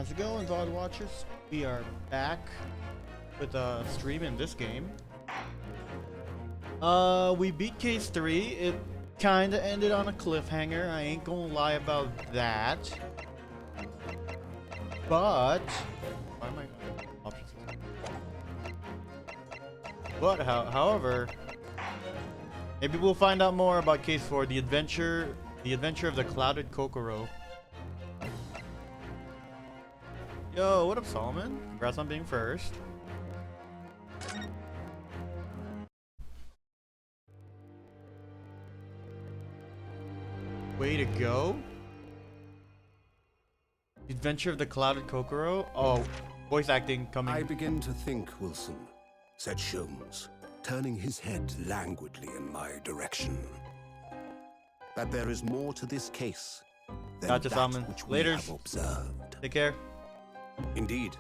How's it going, VOD watchers? We are back with a stream in this game. We beat case 3. It kinda ended on a cliffhanger. I ain't gonna lie about that. But why am I options? But however, maybe we'll find out more about case 4, the adventure of the clouded Kokoro. Yo, what up, Solomon? Congrats on being first. Way to go. The adventure of the clouded Kokoro? Oh, voice acting coming. I begin to think, Wilson, said Sholmes, turning his head languidly in my direction, that there is more to this case than Gotcha, that Solomon. which we Laters. have observed. Take care. Indeed,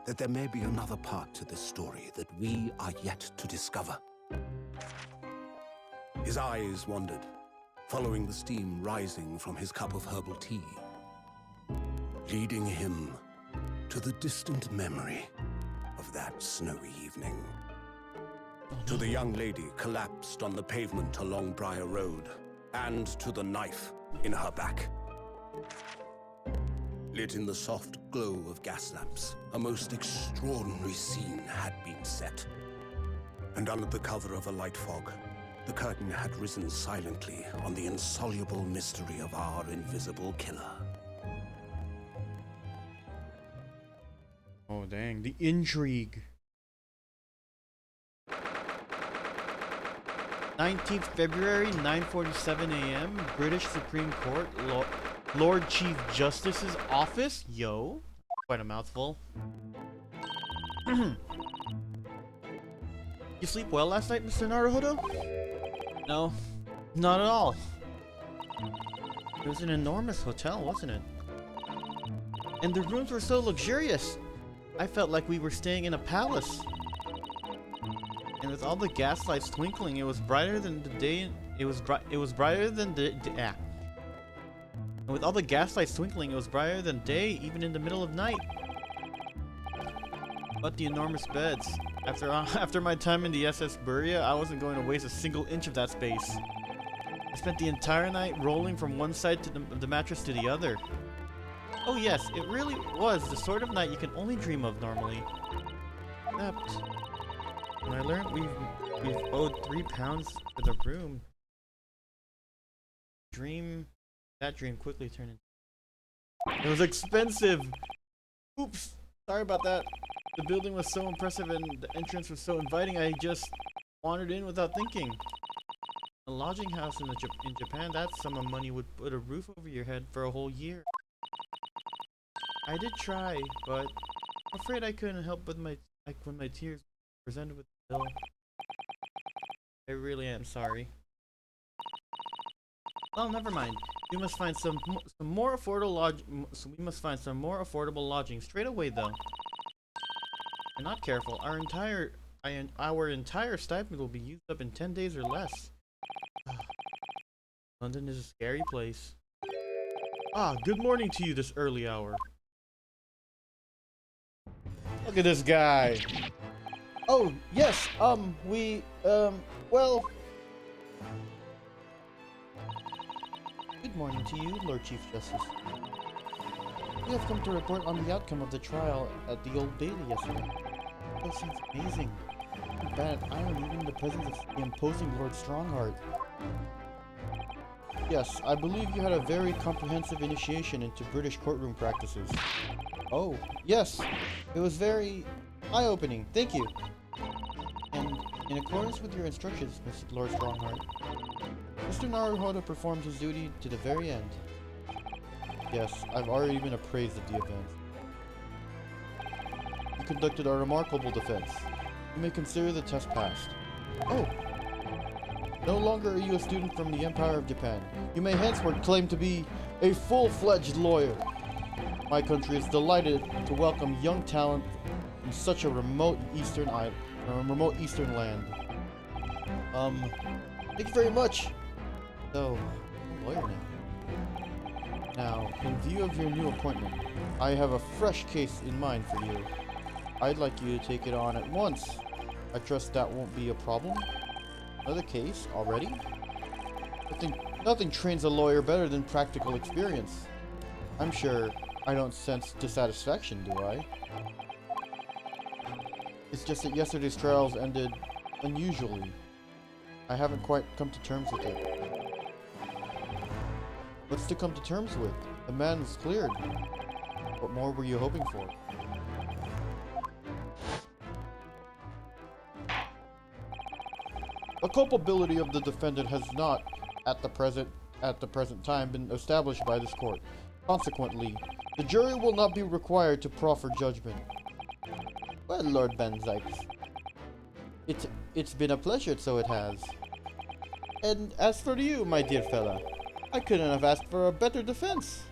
that there may be another part to this story that we are yet to discover. His eyes wandered, following the steam rising from his cup of herbal tea, leading him to the distant memory of that snowy evening. To the young lady collapsed on the pavement along Briar Road, and to the knife in her back. Lit in the soft glow of gas lamps, a most extraordinary scene had been set. And under the cover of a light fog, the curtain had risen silently on the insoluble mystery of our invisible killer. Oh dang, the intrigue. 19th February, 9:47 a.m. British Supreme Court, Lord Chief Justice's office. Yo, quite a mouthful. You sleep well last night, Mr. Naruhodo? No, not at all. It was an enormous hotel, wasn't it? And the rooms were so luxurious. I felt like we were staying in a palace. And with all the gaslights twinkling, it was brighter than the day. It was brighter than and with all the gaslights twinkling, it was brighter than day, even in the middle of night. But the enormous beds. After my time in the SS Buria, I wasn't going to waste a single inch of that space. I spent the entire night rolling from one side of the mattress to the other. Oh yes, it really was the sort of night you can only dream of normally. Except when I learned we've owed £3 for the room. That dream quickly turned into... It was expensive! Oops! Sorry about that. The building was so impressive and the entrance was so inviting, I just wandered in without thinking. A lodging house in Japan, that sum of money would put a roof over your head for a whole year. I did try, but I'm afraid I couldn't help but when my tears were presented with the bill. I really am sorry. Well, never mind. We must find some more affordable lodging straight away, though. If we're not careful, our entire stipend will be used up in 10 days or less. London is a scary place. Ah, good morning to you this early hour. Look at this guy. Oh, yes, well... Good morning to you, Lord Chief Justice. We have come to report on the outcome of the trial at the Old Bailey yesterday. That seems amazing. Bad iron even in the presence of the imposing Lord Strongheart. Yes, I believe you had a very comprehensive initiation into British courtroom practices. Oh, yes. It was very eye-opening. Thank you. And in accordance with your instructions, Mr. Lord Strongheart, Mr. Naruhodo performed his duty to the very end. Yes, I've already been appraised of the event. You conducted a remarkable defense. You may consider the test passed. Oh! No longer are you a student from the Empire of Japan. You may henceforth claim to be a full-fledged lawyer. My country is delighted to welcome young talent from such a remote eastern land. Thank you very much. So, I'm a lawyer now. Now, in view of your new appointment, I have a fresh case in mind for you. I'd like you to take it on at once. I trust that won't be a problem. Another case already? Nothing trains a lawyer better than practical experience. I'm sure I don't sense dissatisfaction, do I? It's just that yesterday's trials ended unusually. I haven't quite come to terms with it. What's to come to terms with? The man was cleared. What more were you hoping for? The culpability of the defendant has not, at the present time, been established by this court. Consequently, the jury will not be required to proffer judgment. Well, Lord Van Zykes, it's been a pleasure, so it has. And as for you, my dear fella, I couldn't have asked for a better defense.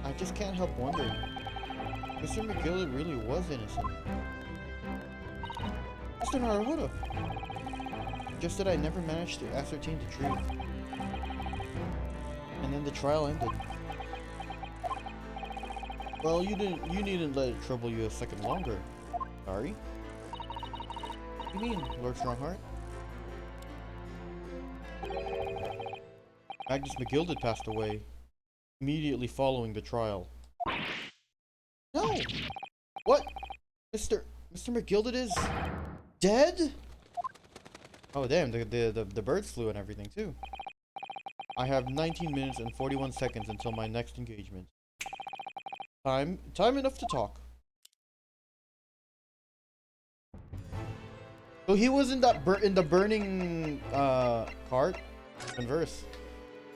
I just can't help wondering. Mr. McGillis really was innocent. Mr. Naruhodo. Just that I never managed to ascertain the truth. And then the trial ended. Well, you needn't let it trouble you a second longer. Sorry? What do you mean, Lord Strongheart? Magnus McGilded passed away immediately following the trial. No! What? Mr. McGilded is dead? Oh damn, the birds flew and everything too. I have 19 minutes and 41 seconds until my next engagement. Time enough to talk. So he was in that in the burning cart. Converse.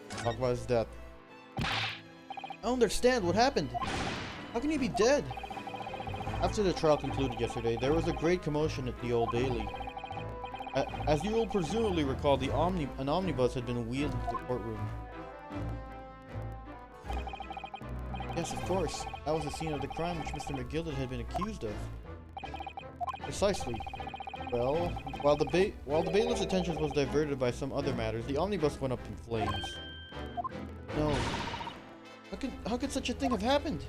Talk about his death. I don't understand what happened. How can he be dead? After the trial concluded yesterday, there was a great commotion at the Old Bailey. As you will presumably recall, an omnibus had been wheeled into the courtroom. Yes, of course. That was the scene of the crime which Mr. McGilded had been accused of. Precisely. Well, while the bailiff's attention was diverted by some other matters, the omnibus went up in flames. No. How could such a thing have happened?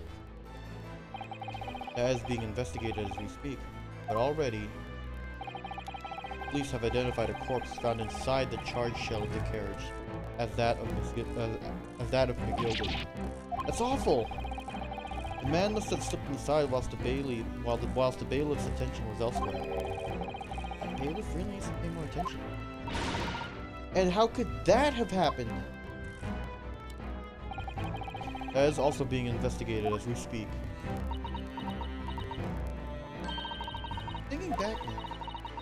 That is being investigated as we speak, but already police have identified a corpse found inside the charged shell of the carriage as that of McGilded. That's awful! The man must have slipped inside whilst the bailiff's attention was elsewhere. The bailiff really needs to pay more attention. And how could that have happened? That is also being investigated as we speak. Thinking back now,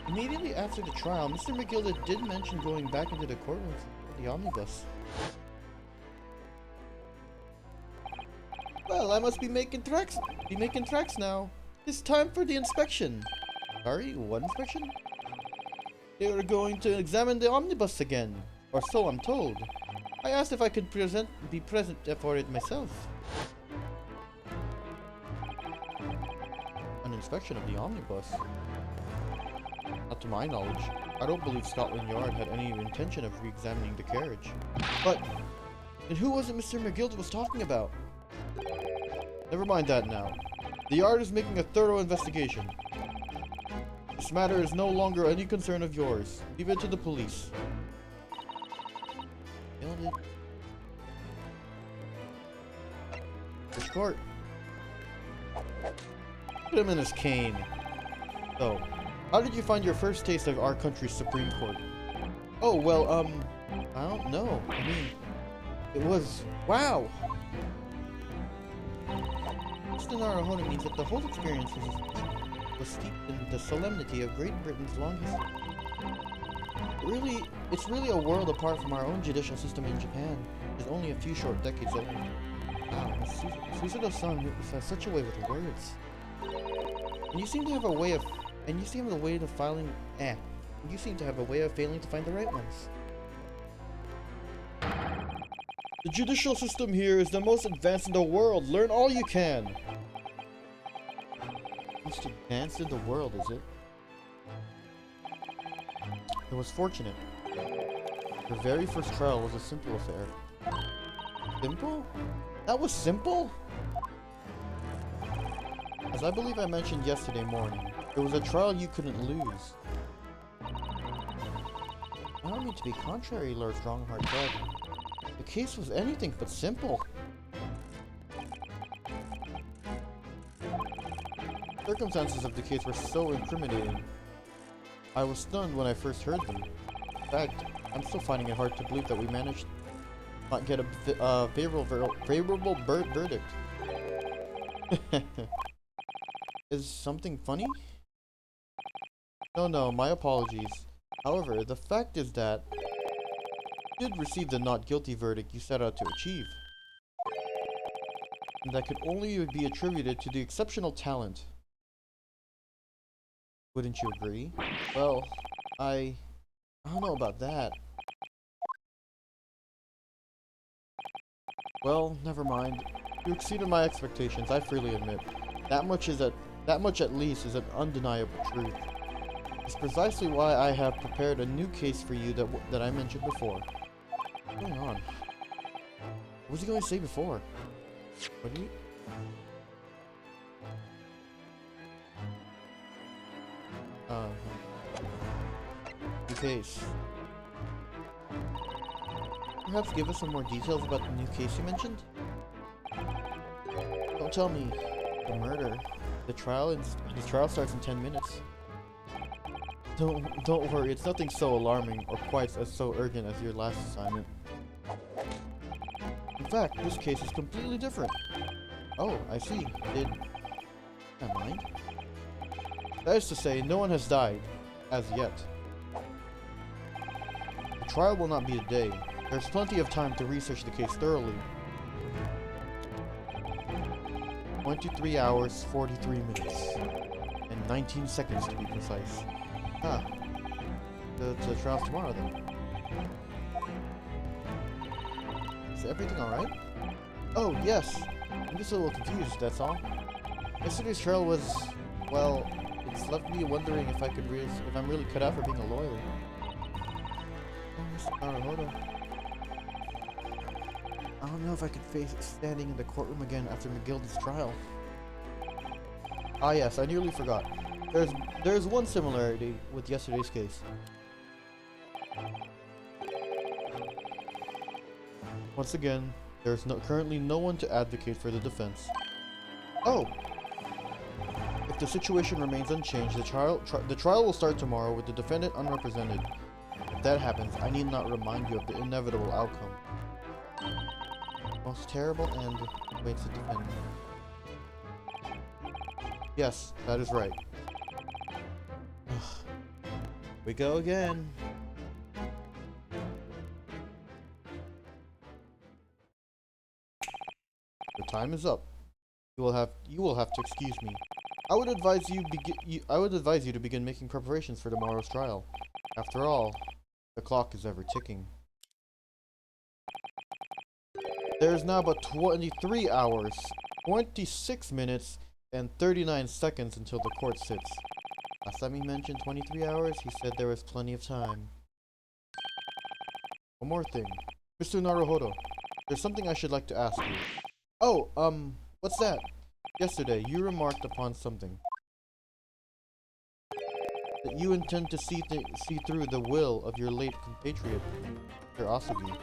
immediately after the trial, Mr. McGilded did mention going back into the courtroom for the omnibus. Well, I must be making tracks now. It's time for the inspection. Sorry, what inspection? They were going to examine the omnibus again, or so I'm told. I asked if I could be present for it myself. An inspection of the omnibus? Not to my knowledge. I don't believe Scotland Yard had any intention of re-examining the carriage. But, and who was it Mr. McGilded was talking about? Never mind that now. The Yard is making a thorough investigation. This matter is no longer any concern of yours. Leave it to the police. Nailed it. Which court? Put him in his cane. So, how did you find your first taste of our country's Supreme Court? Oh, well, I don't know. I mean, it was... wow! Mr. Naruhodo means that the whole experience was steeped in the solemnity of Great Britain's long history. It's really a world apart from our own judicial system in Japan. It's only a few short decades old. Wow, Suzuto-san has such a way with words. And you seem to have a way of failing to find the right ones. The judicial system here is the most advanced in the world. Learn all you can. Most advanced in the world, is it? It was fortunate. Her very first trial was a simple affair. Simple? That was simple? As I believe I mentioned yesterday morning, it was a trial you couldn't lose. I don't mean to be contrary, Lord Strongheart, but the case was anything but simple. Circumstances of the case were so incriminating. I was stunned when I first heard them. In fact, I'm still finding it hard to believe that we managed to not get a favorable verdict. Is something funny? No, my apologies. However, the fact is that you did receive the not guilty verdict you set out to achieve. And that could only be attributed to the exceptional talent. Wouldn't you agree? Well, I don't know about that. Well, never mind. You exceeded my expectations, I freely admit. That much at least is an undeniable truth. It's precisely why I have prepared a new case for you that I mentioned before. What's going on? What was he going to say before? What do you... New case. Perhaps give us some more details about the new case you mentioned? Don't tell me. The murder. The trial starts in 10 minutes. Don't worry, it's nothing so alarming or quite as so urgent as your last assignment. In fact, this case is completely different. Oh, I see. Did I mind? That is to say, no one has died, as yet. The trial will not be a day. There's plenty of time to research the case thoroughly. 23 hours, 43 minutes, and 19 seconds to be precise. Ah, the trial's tomorrow then. Is everything alright? Oh, yes! I'm just a little confused, that's all. Yesterday's trial was, well, it's left me wondering if I'm really cut out for being a lawyer. Oh, Mr. Naruhodo. I don't know if I could face standing in the courtroom again after McGildy's trial. Ah yes, I nearly forgot. There's one similarity with yesterday's case. Once again, there's currently no one to advocate for the defense. Oh! If the situation remains unchanged, the trial will start tomorrow with the defendant unrepresented. If that happens, I need not remind you of the inevitable outcome. Most terrible end waits the defendant. Yes, that is right. We go again. The time is up. You will have to excuse me. I would advise you to begin making preparations for tomorrow's trial. After all, the clock is ever ticking. There is now but 23 hours, 26 minutes, and 39 seconds until the court sits. Last time he mentioned 23 hours, he said there was plenty of time. One more thing. Mr. Naruhodo, there's something I should like to ask you. Oh, what's that? Yesterday, you remarked upon something. That you intend to see through the will of your late compatriot, Mr. Asugi.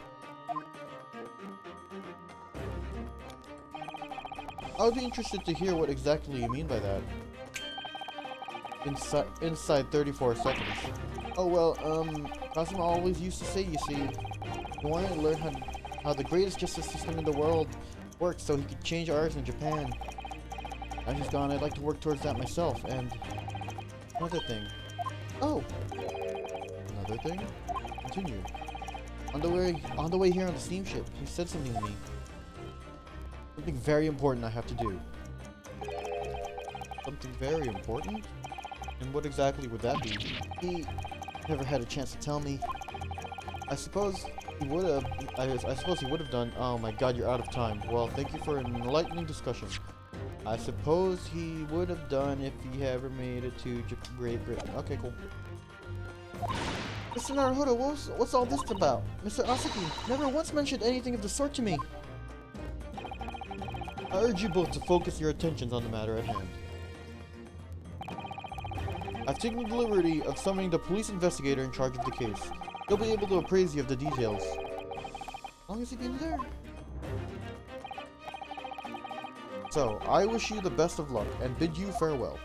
I would be interested to hear what exactly you mean by that. Inside 34 seconds. Oh well, Kazuma always used to say, you see, he wanted to learn how the greatest justice system in the world works so he could change ours in Japan. Now he's gone, I'd like to work towards that myself, and another thing. Oh! Another thing? Continue. On the way here on the steamship, he said something to me. Something very important I have to do. Something very important? And what exactly would that be? He never had a chance to tell me. I suppose He would have. I suppose he would have done. Oh my God, you're out of time. Well, thank you for an enlightening discussion. I suppose he would have done if he ever made it to Great Britain. Okay, cool. Mr. Naruhodo, what's all this about? Mr. Asaki never once mentioned anything of the sort to me. I urge you both to focus your attentions on the matter at hand. I've taken the liberty of summoning the police investigator in charge of the case. He'll be able to appraise you of the details. As long as he can there. So, I wish you the best of luck and bid you farewell.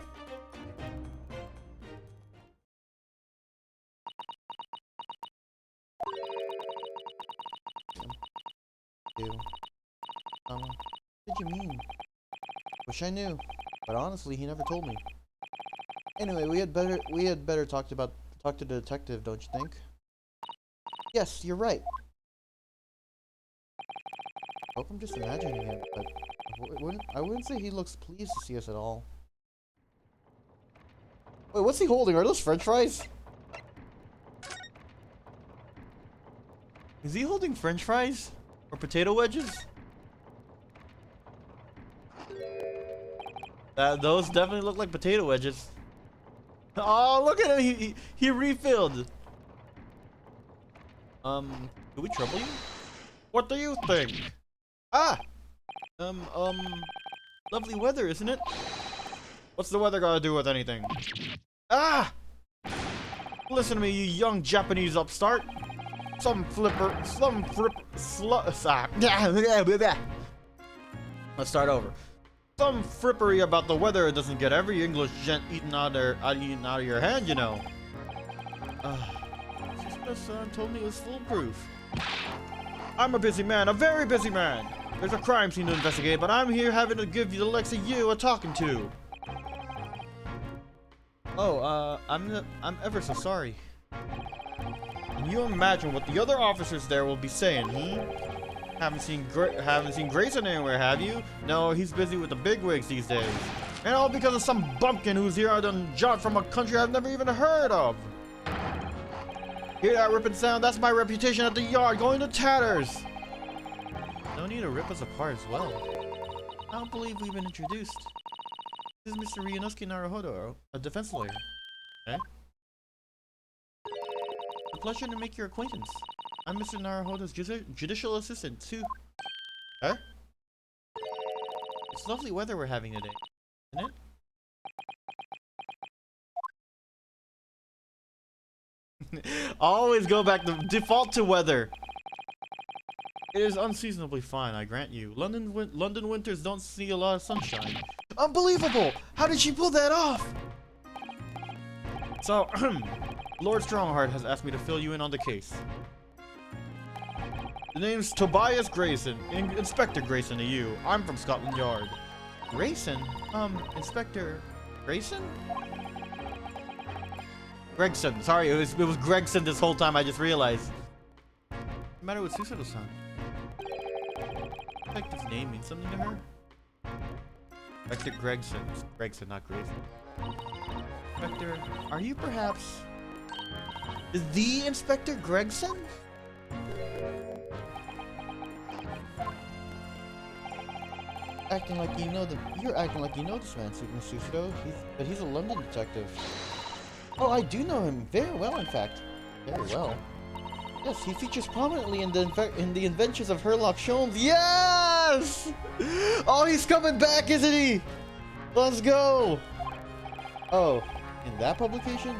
What did you mean? Wish I knew, but honestly, he never told me. Anyway, we had better talk to the detective, don't you think? Yes, you're right. I hope I'm just imagining it, but I wouldn't say he looks pleased to see us at all. Wait, what's he holding? Are those French fries? Is he holding French fries? Or potato wedges? Those definitely look like potato wedges. Oh, look at him! He refilled. Do we trouble you? What do you think? Ah! Lovely weather, isn't it? What's the weather got to do with anything? Ah! Listen to me, you young Japanese upstart. Let's start over. Some frippery about the weather doesn't get every English gent eating out of your hand, you know. Son told me it was foolproof. I'm a busy man, a very busy man. There's a crime scene to investigate, but I'm here having to give the likes of you a talking to. Oh, I'm ever so sorry. Can you imagine what the other officers there will be saying, Haven't seen Grayson anywhere, have you? No, he's busy with the bigwigs these days. And all because of some bumpkin who's here on a job from a country I've never even heard of. Hear that ripping sound? That's my reputation at the yard, going to tatters. No need to rip us apart as well. I don't believe we've been introduced. This is Mr. Ryunosuke Naruhodo, a defense lawyer. Okay? It's a pleasure to make your acquaintance. I'm Mr. Naruhodo's judicial assistant, too. Huh? It's lovely weather we're having today, isn't it? Always go back to default to weather. It is unseasonably fine, I grant you. London winters don't see a lot of sunshine. Unbelievable! How did she pull that off? So, Lord Strongheart has asked me to fill you in on the case. The name's Tobias Grayson. Inspector Grayson to you. I'm from Scotland Yard. Grayson? Inspector Grayson? Gregson. Sorry, it was Gregson this whole time, I just realized. What's the matter with Susato-san? Detective's name means something to her? Inspector Gregson. Gregson, not Grayson. Inspector, are you perhaps the Inspector Gregson? Acting like you know you're acting like you know this man, Mr. Susato. He's a London detective. Oh, I do know him very well, in fact. Very well. Yes, he features prominently in the adventures of Sherlock Holmes. Yes! Oh, he's coming back, isn't he? Let's go! Oh, in that publication?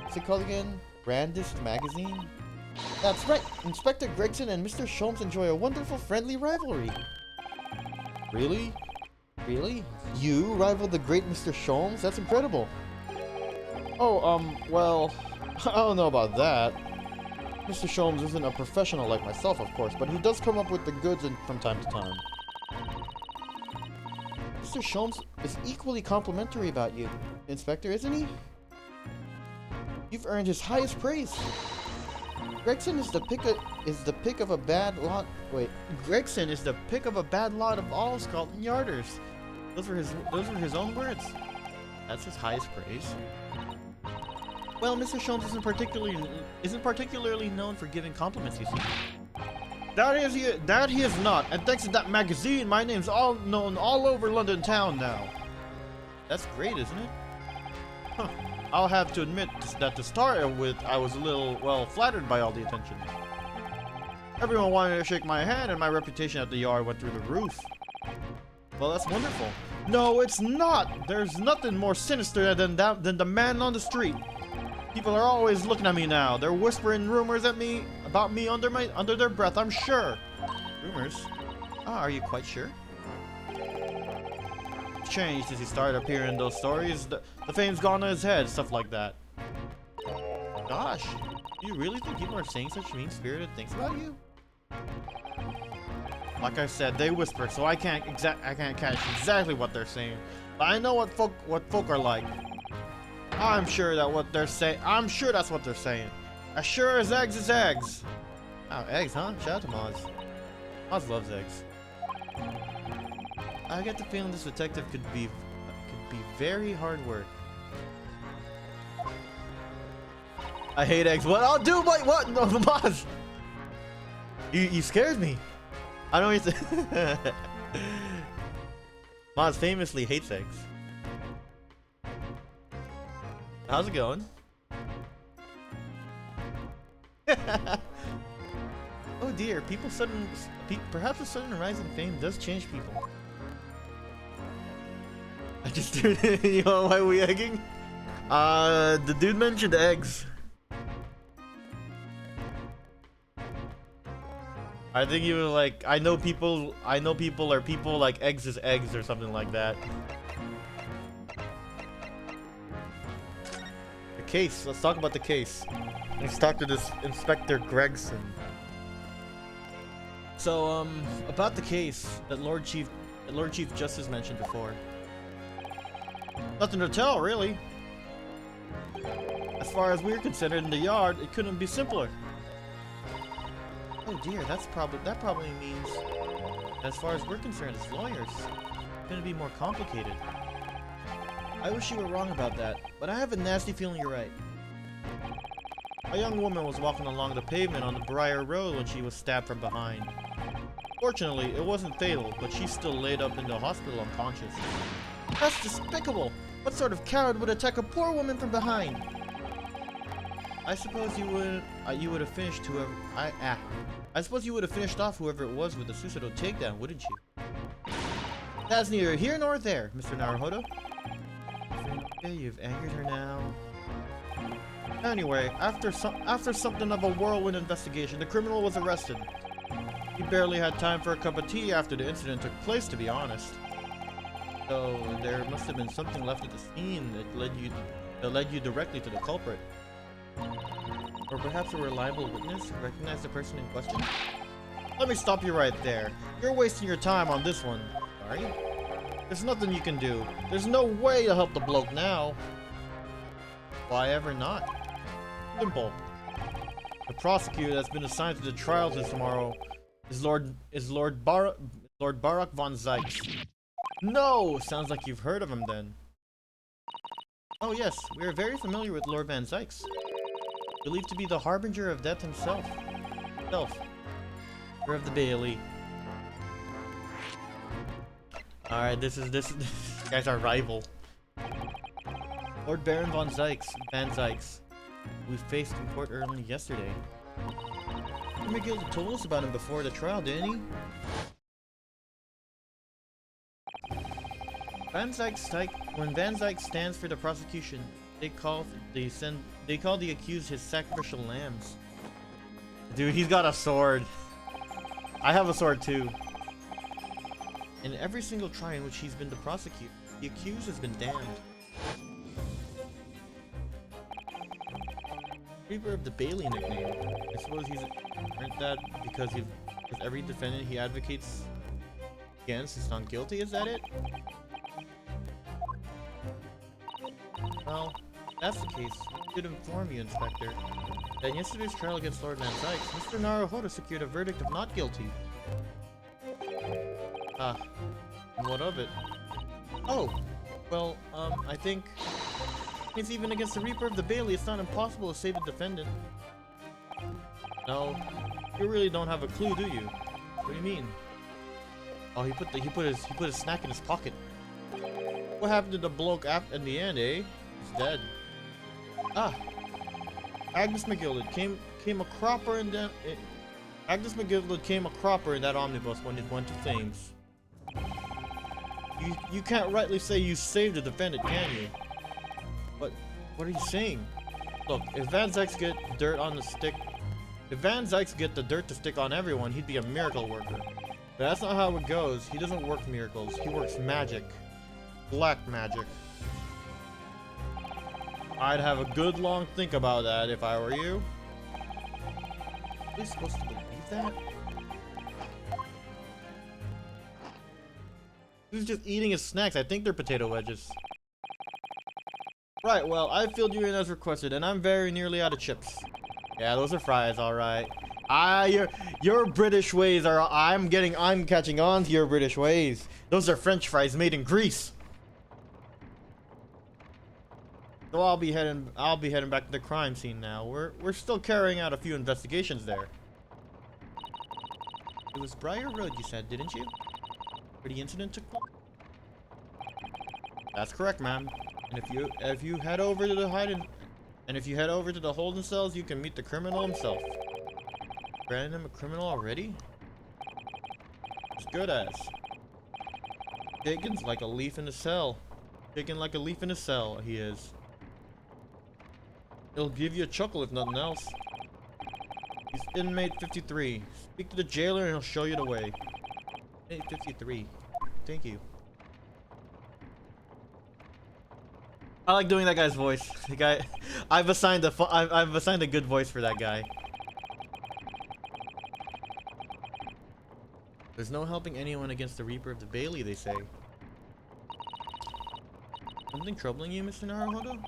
What's it called again? Brandist Magazine? That's right! Inspector Gregson and Mr. Sholmes enjoy a wonderful friendly rivalry. Really? Really? You rival the great Mr. Sholmes? That's incredible. Oh, well, I don't know about that. Mr. Sholmes isn't a professional like myself, of course, but he does come up with the goods from time to time. Mr. Sholmes is equally complimentary about you, Inspector, isn't he? You've earned his highest praise. Gregson is the pick of a bad lot. Wait, Gregson is the pick of a bad lot of all Scotland Yarders. Those were his own words. That's his highest praise. Well, Mr. Sholmes isn't particularly known for giving compliments, you see. That he is not. And thanks to that magazine, my name's all known all over London town now. That's great, isn't it? Huh. I'll have to admit that to start with, I was a little, well, flattered by all the attention. Everyone wanted to shake my hand, and my reputation at the yard went through the roof. Well, that's wonderful. No, it's not. There's nothing more sinister than the man on the street. People are always looking at me now. They're whispering rumors at me about me under their breath, I'm sure. Rumors? Ah, are you quite sure? It's changed since he started appearing in those stories. The fame's gone to his head, stuff like that. Gosh, do you really think people are saying such mean-spirited things about you? Like I said, they whisper, so I can't catch exactly what they're saying. But I know what folk are like. I'm sure that's what they're saying. As sure as eggs is eggs. Oh, eggs, huh? Shout out to Moz. Moz loves eggs. I get the feeling this detective could be very hard work. I hate eggs. What? I'll do what? No, Moz. You scared me. I don't need to. Moz famously hates eggs. How's it going? Oh dear, perhaps a sudden rise in fame does change people. I just turned in, you know why we egging? The dude mentioned eggs. I think he was like, I know people are people like eggs is eggs or something like that. The case, let's talk about the case. Let's talk to this Inspector Gregson. So, about the case that Lord Chief Justice mentioned before. Nothing to tell, really. As far as we're concerned in the yard, it couldn't be simpler. Oh dear, that probably means, as far as we're concerned as lawyers, it's gonna be more complicated. I wish you were wrong about that, but I have a nasty feeling you're right. A young woman was walking along the pavement on the Briar Road when she was stabbed from behind. Fortunately, it wasn't fatal, but she's still laid up in the hospital unconscious. That's despicable! What sort of coward would attack a poor woman from behind? I suppose you would have finished I suppose you would have finished off whoever it was with a suicidal takedown, wouldn't you? That's neither here nor there, Mr. Naruhodo. Okay, you've angered her now. Anyway, after something of a whirlwind investigation, the criminal was arrested. He barely had time for a cup of tea after the incident took place, to be honest. So there must have been something left at the scene that led you directly to the culprit. Or perhaps a reliable witness who recognized the person in question? Let me stop you right there. You're wasting your time on this one. Sorry? There's nothing you can do. There's no way to help the bloke now. Why ever not? Simple. The prosecutor that's been assigned to the trial since tomorrow is Lord Barak von Zykes. No! Sounds like you've heard of him then. Oh yes, we are very familiar with Lord Van Zykes. Believed to be the harbinger of death himself. Or of the Bailey. Alright, this guy's our rival. Lord Baron Van Zykes. We faced in court early yesterday. McGill told us about him before the trial, didn't he? When Van Zykes stands for the prosecution, they call the accused his sacrificial lambs. Dude, he's got a sword. I have a sword too. In every single trial in which he's been the prosecutor, the accused has been damned. Reaper of the Bailey nickname. I suppose he's earned that because every defendant he advocates against is found guilty, is that it? Well, if that's the case, I should inform you, Inspector, that in yesterday's trial against Lord Van Zykes, Mr. Naruhodo secured a verdict of not guilty. Ah, and what of it? Oh, well, I think it's even against the Reaper of the Bailey, it's not impossible to save a defendant. No, You really don't have a clue, do you? What do you mean? Oh, he put his snack in his pocket. What happened to the bloke in the end, eh? He's dead. Ah, Agnes McGilded came a cropper in that. Agnes McGilded came a cropper in that omnibus when it went to flames. You can't rightly say you saved the defendant, can you? But what are you saying? Look, if Van Zykes get dirt on the stick, if Van Zykes get the dirt to stick on everyone, he'd be a miracle worker. But that's not how it goes. He doesn't work miracles. He works magic. Black magic. I'd have a good long think about that if I were you. Are we supposed to believe that? He's just eating his snacks. I think they're potato wedges. Right, well, I filled you in as requested, and I'm very nearly out of chips. Yeah, those are fries, alright. Your British ways are, I'm catching on to your British ways. Those are French fries made in Greece. So I'll be heading back to the crime scene now. We're still carrying out a few investigations there. It was Briar Road, you said, didn't you? Where the incident took place? That's correct, ma'am. And if you head over to the holding cells, you can meet the criminal himself. Brandon him a criminal already? As good as. Shaken's like a leaf in a cell. Shaken like a leaf in a cell, he is. It'll give you a chuckle if nothing else. He's inmate 53. Speak to the jailer and he'll show you the way. Inmate 53. Thank you. I like doing that guy's voice. The guy, I've assigned a good voice for that guy. There's no helping anyone against the Reaper of the Bailey, they say. Something troubling you, Mr. Naruhodo?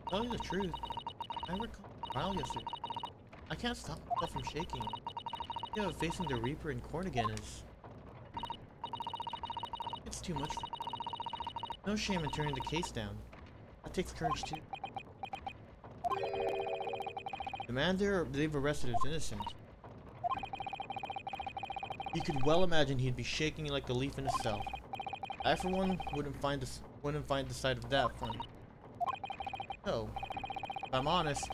Tell you the truth, I recall a trial yesterday. I can't stop myself from shaking. You know, facing the Reaper in court again is... It's too much for me. No shame in turning the case down. That takes courage too. The man they've arrested is innocent. You could well imagine he'd be shaking like a leaf in a cell. I, for one, wouldn't find the sight of that funny. So, if I'm honest,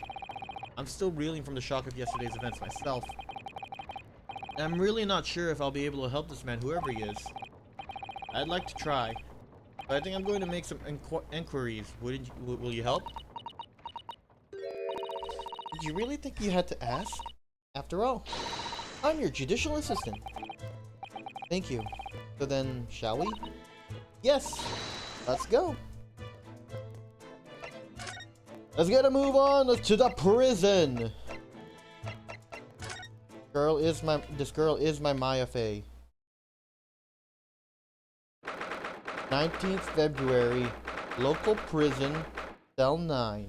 I'm still reeling from the shock of yesterday's events myself. And I'm really not sure if I'll be able to help this man, whoever he is. I'd like to try, but I think I'm going to make some inquiries. Will you help? Did you really think you had to ask? After all, I'm your judicial assistant. Thank you. So then, shall we? Yes! Let's go! Let's get a move on to the prison! This girl is my Maya Fey. 19th February, local prison, cell 9.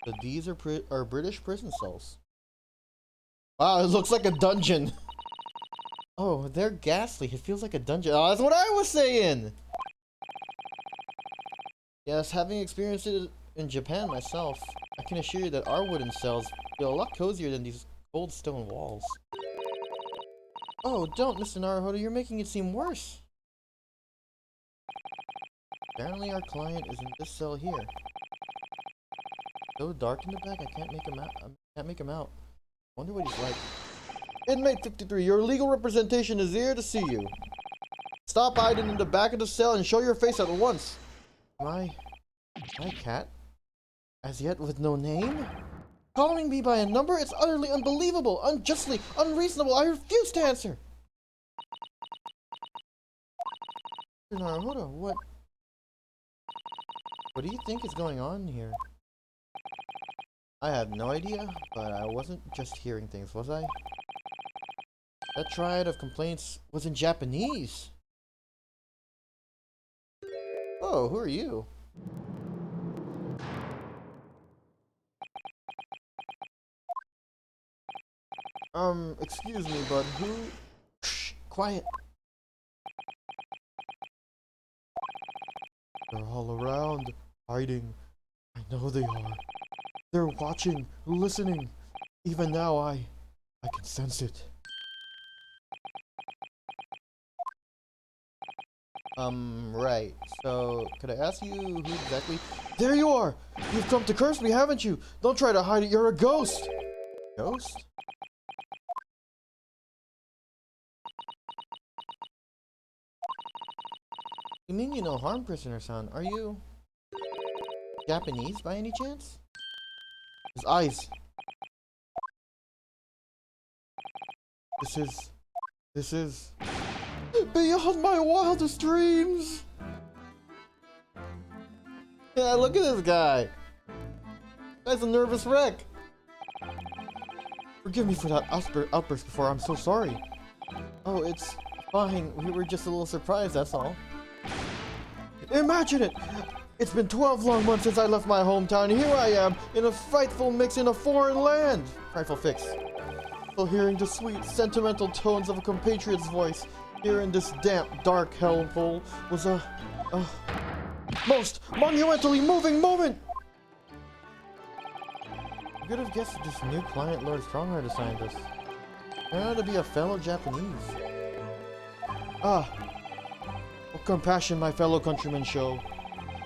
So these are British prison cells. Wow, it looks like a dungeon. Oh, they're ghastly. It feels like a dungeon. Oh, that's what I was saying. Yes, having experienced it in Japan myself, I can assure you that our wooden cells feel a lot cozier than these old stone walls. Oh, don't, Mr. Naruhodo. You're making it seem worse. Apparently our client is in this cell here. So dark in the back, I can't make him out. Wonder what he's like. Inmate 53, your legal representation is here to see you. Stop hiding in the back of the cell and show your face at once. My cat? As yet with no name? Calling me by a number? It's utterly unbelievable, unjustly, unreasonable. I refuse to answer. Naruhodo, what do you think is going on here? I have no idea, but I wasn't just hearing things, was I? That triad of complaints was in Japanese. Oh, who are you? Excuse me, but who? Shh, quiet. They're all around, hiding. I know they are. They're watching, listening. Even now, I can sense it. Right. So, could I ask you who exactly? There you are! You've come to curse me, haven't you? Don't try to hide it, you're a ghost! Ghost? You mean you know harm, prisoner-san? Are you Japanese by any chance? His eyes. This is beyond my wildest dreams! Yeah, look at this guy! Guy's a nervous wreck! Forgive me for that outburst before, I'm so sorry. Oh, it's fine. We were just a little surprised, that's all. Imagine it! It's been 12 long months since I left my hometown, and here I am, in a frightful mix in a foreign land! Frightful fix. Still hearing the sweet, sentimental tones of a compatriot's voice, here in this damp, dark hellhole, was a most monumentally moving moment! I could have guessed that this new client Lord Strongheart assigned us turned out to be a fellow Japanese. Ah, what compassion my fellow countrymen show.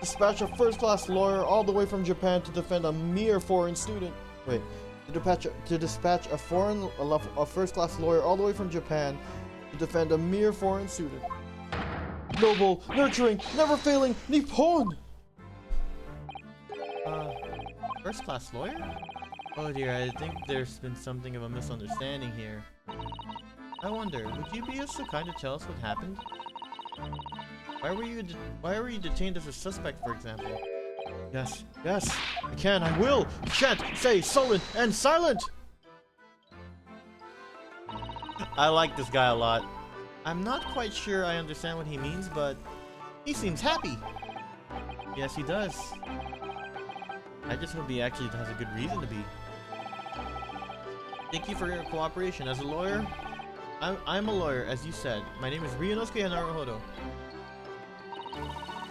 Dispatch a first-class lawyer all the way from Japan to defend a mere foreign student. Wait, to dispatch a first-class lawyer all the way from Japan to defend a mere foreign student. Noble, nurturing, never-failing Nippon! First-class lawyer? Oh dear, I think there's been something of a misunderstanding here. I wonder, would you be so kind to tell us what happened? Why were you detained as a suspect, for example? Yes, I can, I will! Shan't stay sullen and silent! I like this guy a lot. I'm not quite sure I understand what he means, but he seems happy. Yes, he does. I just hope he actually has a good reason to be. Thank you for your cooperation. As a lawyer, I'm a lawyer, as you said. My name is Ryunosuke Naruhodo.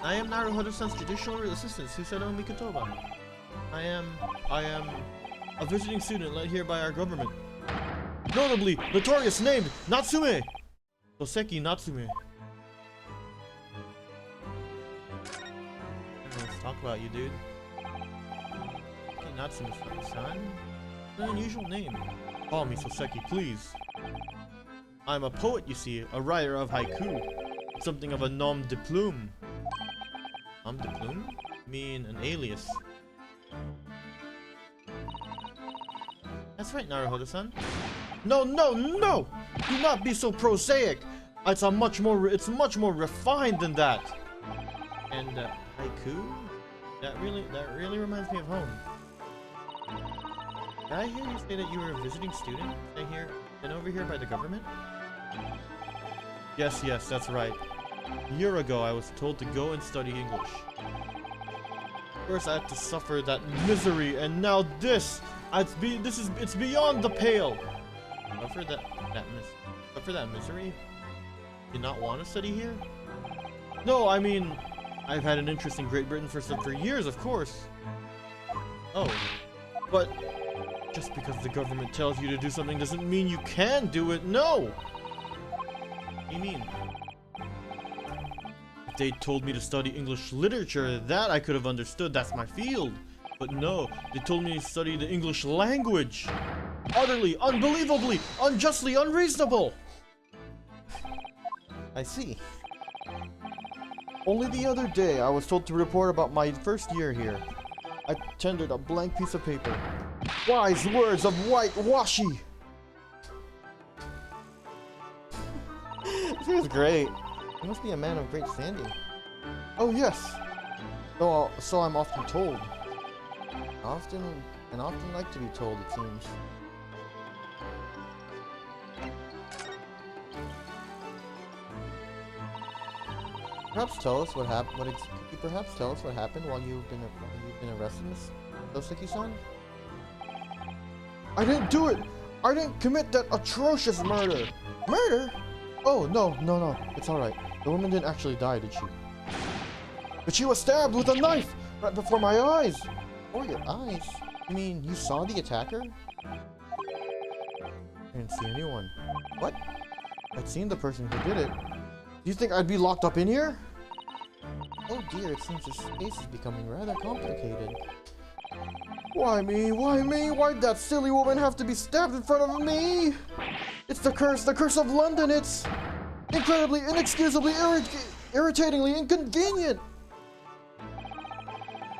I am Naruhodo-san's judicial assistant, Susedo Mikotoba. I am a visiting student led here by our government. Notably, notorious named Natsume! Soseki Natsume. Let's talk about you, dude. Natsume-san? An unusual name. Call me Soseki, please. I'm a poet, you see, a writer of haiku. Something of a nom de plume. Nom de plume? Mean an alias. That's right, Naruhodo-san. No! Do not be so prosaic! It's much more refined than that. And haiku? That really reminds me of home. Did I hear you say that you were a visiting student? Been over here by the government? Yes, that's right. A year ago, I was told to go and study English. First, I had to suffer that misery, and now this! It's beyond the pale! Suffer that misery? Did not want to study here? No, I mean, I've had an interest in Great Britain for years, of course. Oh, but just because the government tells you to do something doesn't mean you can do it. No! What do you mean? If they told me to study English literature, that I could have understood. That's my field. But no, they told me to study the English language. Utterly, unbelievably, unjustly unreasonable. I see. Only the other day, I was told to report about my first year here. I tendered a blank piece of paper. Wise words of whitewashi! This is great. You must be a man of great standing. Oh yes. So I'm often told. Often like to be told, it seems. Perhaps tell us what happened. Could you perhaps tell us what happened while you've been arrested, Miss Soseki-san? I didn't do it. I didn't commit that atrocious murder. Murder? Oh no. It's all right. The woman didn't actually die, did she? But she was stabbed with a knife right before my eyes. Or your eyes? You mean you saw the attacker? I didn't see anyone. What? I'd seen the person who did it. Do you think I'd be locked up in here? Oh dear, it seems this case is becoming rather complicated. Why me? Why me? Why'd that silly woman have to be stabbed in front of me? It's the curse of London. It's incredibly, inexcusably, irritatingly inconvenient.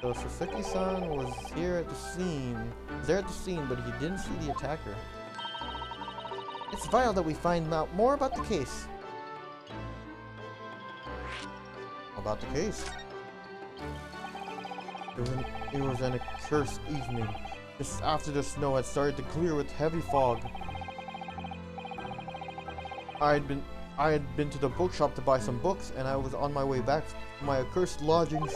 So Saseki-san was here at the scene. But he didn't see the attacker. It's vital that we find out more about the case. About the case? It was an accursed evening, just after the snow had started to clear with heavy fog. I had been to the bookshop to buy some books, and I was on my way back to my accursed lodgings.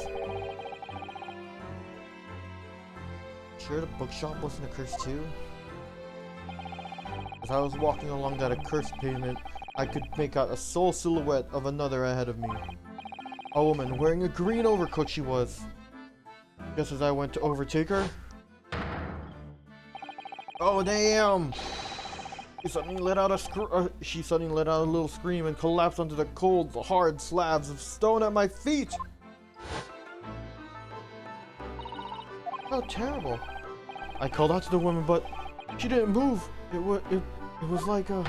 Sure the bookshop wasn't accursed too? As I was walking along that accursed pavement, I could make out a sole silhouette of another ahead of me. A woman wearing a green overcoat she was. Just as I went to overtake her. Oh damn! She suddenly let out a little scream and collapsed onto the cold, hard slabs of stone at my feet. How terrible! I called out to the woman, but she didn't move. It was like a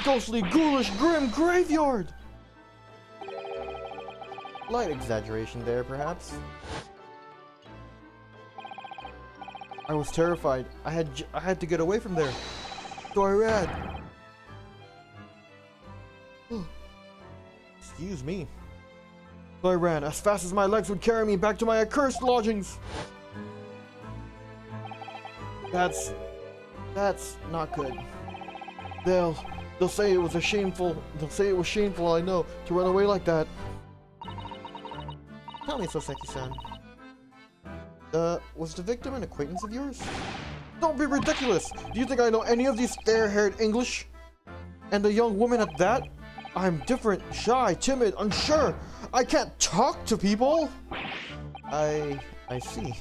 ghostly, ghoulish, grim graveyard. Light exaggeration there, perhaps. I was terrified. I had to get away from there. So I ran. Excuse me. So I ran as fast as my legs would carry me back to my accursed lodgings. That's not good. They'll say it was shameful, I know, to run away like that. Tell me, Soseki-san. Was the victim an acquaintance of yours? Don't be ridiculous! Do you think I know any of these fair-haired English? And the young woman at that? I'm different, shy, timid, unsure. I can't talk to people! I see.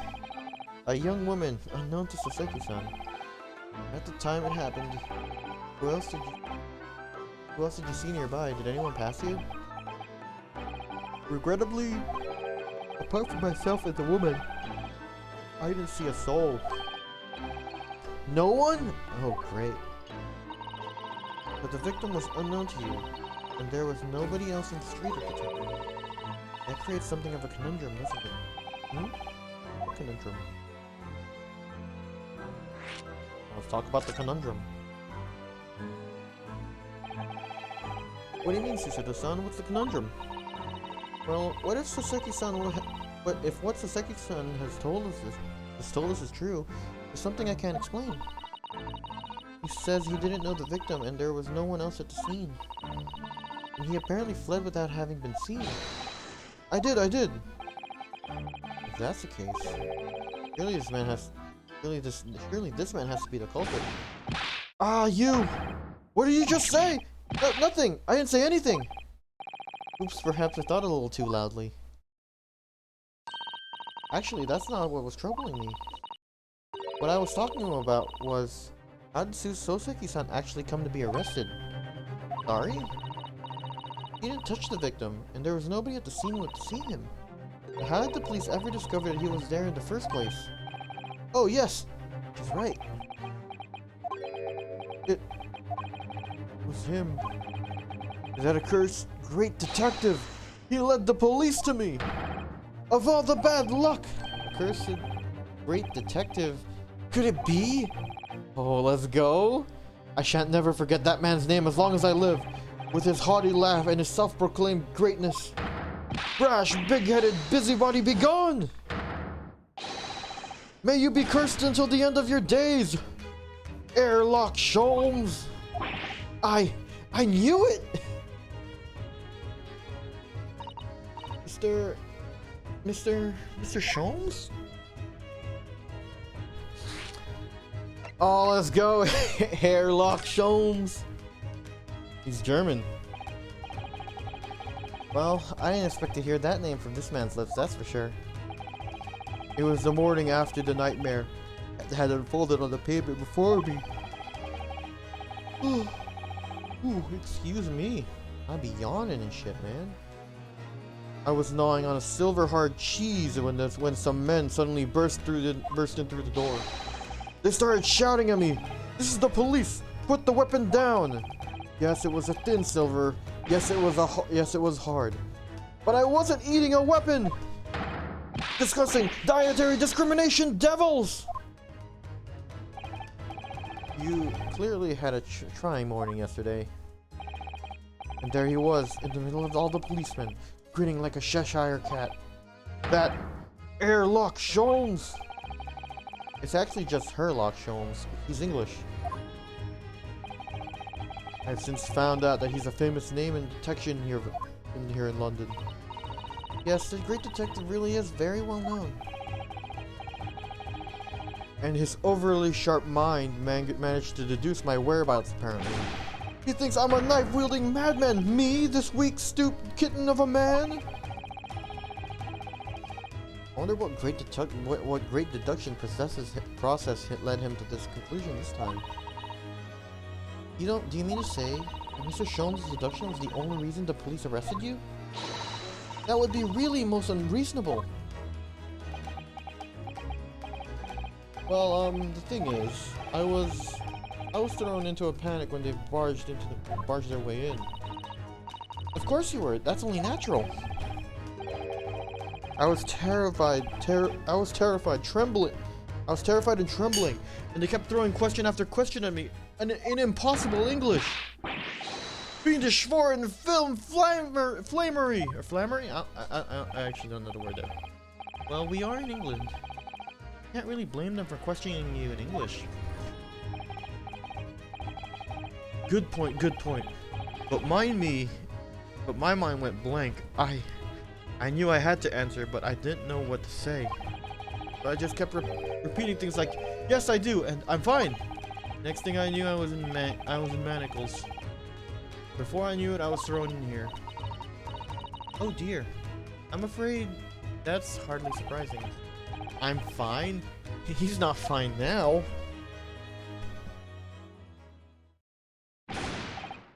A young woman, unknown to Soseki-san. At the time it happened, who else did you see nearby? Did anyone pass you? Regrettably, apart from myself and the woman, I didn't see a soul. No one? Oh, great. But the victim was unknown to you, and there was nobody else in the street at the time. That creates something of a conundrum, doesn't it? What conundrum? Let's talk about the conundrum. What do you mean, Susato-san? What's the conundrum? Well, what if Soseki-san if what Soseki-san has told us is true, there's something I can't explain. He says he didn't know the victim and there was no one else at the scene. And he apparently fled without having been seen. I did. If that's the case, surely this man has to be the culprit. Ah, you! What did you just say? Nothing! I didn't say anything! Oops, perhaps I thought a little too loudly. Actually, that's not what was troubling me. What I was talking to him about was, how did Soseki-san actually come to be arrested? Sorry? He didn't touch the victim, and there was nobody at the scene to see him. But how did the police ever discover that he was there in the first place? Oh yes! She's right. It was him. That accursed great detective! He led the police to me! Of all the bad luck! Accursed great detective? Could it be? Oh, let's go! I shan't never forget that man's name as long as I live, with his haughty laugh and his self-proclaimed greatness. Brash, big-headed busybody, be gone! May you be cursed until the end of your days, Airlock Sholmes! I knew it! Mr. Sholmes? Oh, let's go, Airlock Sholmes! He's German. Well, I didn't expect to hear that name from this man's lips, that's for sure. It was the morning after the nightmare had unfolded on the pavement before me. Ooh, excuse me. I be yawning and shit, man. I was gnawing on a silver hard cheese when some men suddenly burst in through the door. They started shouting at me, "This is the police! Put the weapon down!" Yes, it was a thin silver. Yes, it was hard. But I wasn't eating a weapon! Discussing dietary discrimination, devils! You clearly had a trying morning yesterday. And there he was, in the middle of all the policemen, grinning like a Cheshire cat. That Airlock Sholmes! It's actually just Herlock Sholmes. He's English. I've since found out that he's a famous name in detection here in London. Yes, the great detective really is very well known. And his overly sharp mind managed to deduce my whereabouts, apparently. He thinks I'm a knife-wielding madman! Me, this weak, stooped kitten of a man? I wonder what great deduction process led him to this conclusion this time. Do you mean to say that Mr. Sholmes' deduction was the only reason the police arrested you? That would be really most unreasonable. Well, the thing is, I was thrown into a panic when they barged their way in. Of course you were. That's only natural. I was terrified and trembling, and they kept throwing question after question at me, in impossible English. Fiendish foreign film flamery or flammery? I actually don't know the word there. Well, we are in England. Can't really blame them for questioning you in English. Good point. But my mind went blank. I knew I had to answer, but I didn't know what to say. So I just kept repeating things like, "Yes, I do, and I'm fine." Next thing I knew, I was in manacles. Before I knew it, I was thrown in here. Oh dear. I'm afraid that's hardly surprising. I'm fine? He's not fine now.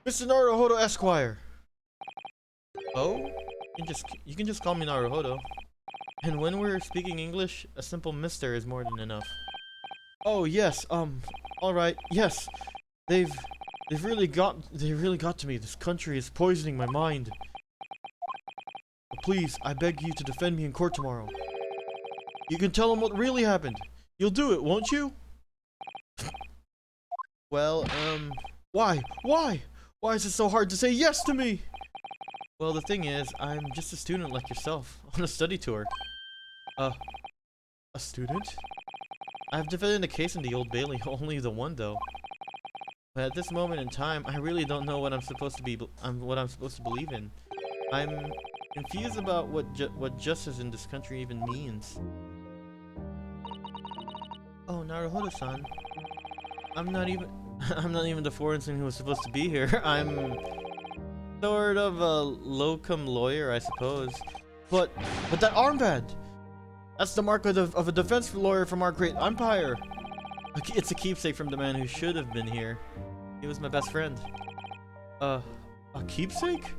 Mr. Naruhodo Esquire. Oh? You can just call me Naruhodo. And when we're speaking English, a simple mister is more than enough. Oh yes, alright, yes. They really got to me. This country is poisoning my mind. Please, I beg you to defend me in court tomorrow. You can tell them what really happened. You'll do it, won't you? Well, why? Why is it so hard to say yes to me? Well, the thing is, I'm just a student like yourself, on a study tour. A student? I've defended a case in the Old Bailey, only the one though. But at this moment in time, I really don't know what I'm supposed to believe in. I'm confused about what justice in this country even means. Oh, Naruhodo-san. I'm not even the foreigner who was supposed to be here. I'm sort of a locum lawyer, I suppose. But that armband! That's the mark of a defense lawyer from our great empire. It's a keepsake from the man who should have been here. He was my best friend. A keepsake?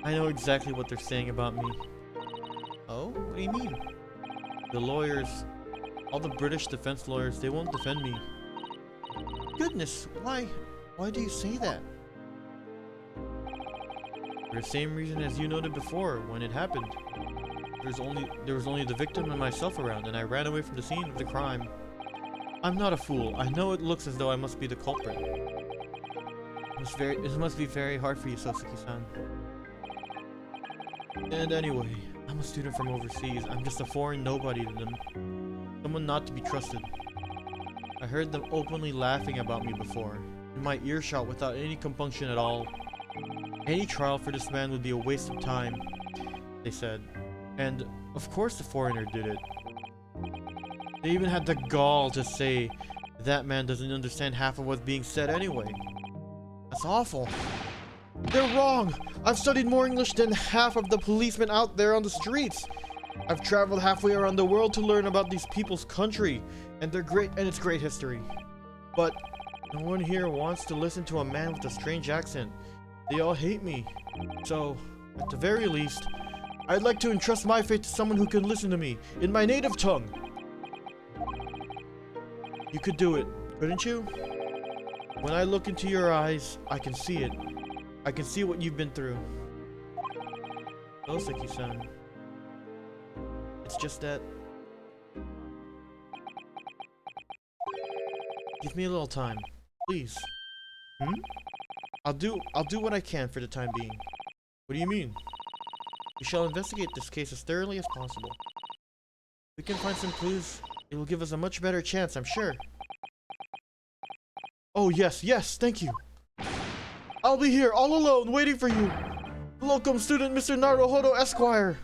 I know exactly what they're saying about me. Oh? What do you mean? The lawyers, all the British defense lawyers, they won't defend me. Goodness, why? Why do you say that? For the same reason as you noted before, when it happened. There was only the victim and myself around, and I ran away from the scene of the crime. I'm not a fool. I know it looks as though I must be the culprit. It must be very hard for you, Soseki-san. And anyway, I'm a student from overseas. I'm just a foreign nobody to them. Someone not to be trusted. I heard them openly laughing about me before, in my earshot without any compunction at all. Any trial for this man would be a waste of time, they said. And of course the foreigner did it. They even had the gall to say that man doesn't understand half of what's being said anyway. That's awful. They're wrong. I've studied more English than half of the policemen out there on the streets. I've traveled halfway around the world to learn about these people's country and its great history. But no one here wants to listen to a man with a strange accent. They all hate me. So, at the very least, I'd like to entrust my fate to someone who can listen to me in my native tongue. You could do it, couldn't you? When I look into your eyes, I can see it. I can see what you've been through. Oh, Seki-san. It's just that... Give me a little time, please. I'll do what I can for the time being. What do you mean? We shall investigate this case as thoroughly as possible. If we can find some clues, it will give us a much better chance, I'm sure. Oh yes, thank you. I'll be here all alone waiting for you. Welcome, student Mr. Naruhodo Esquire.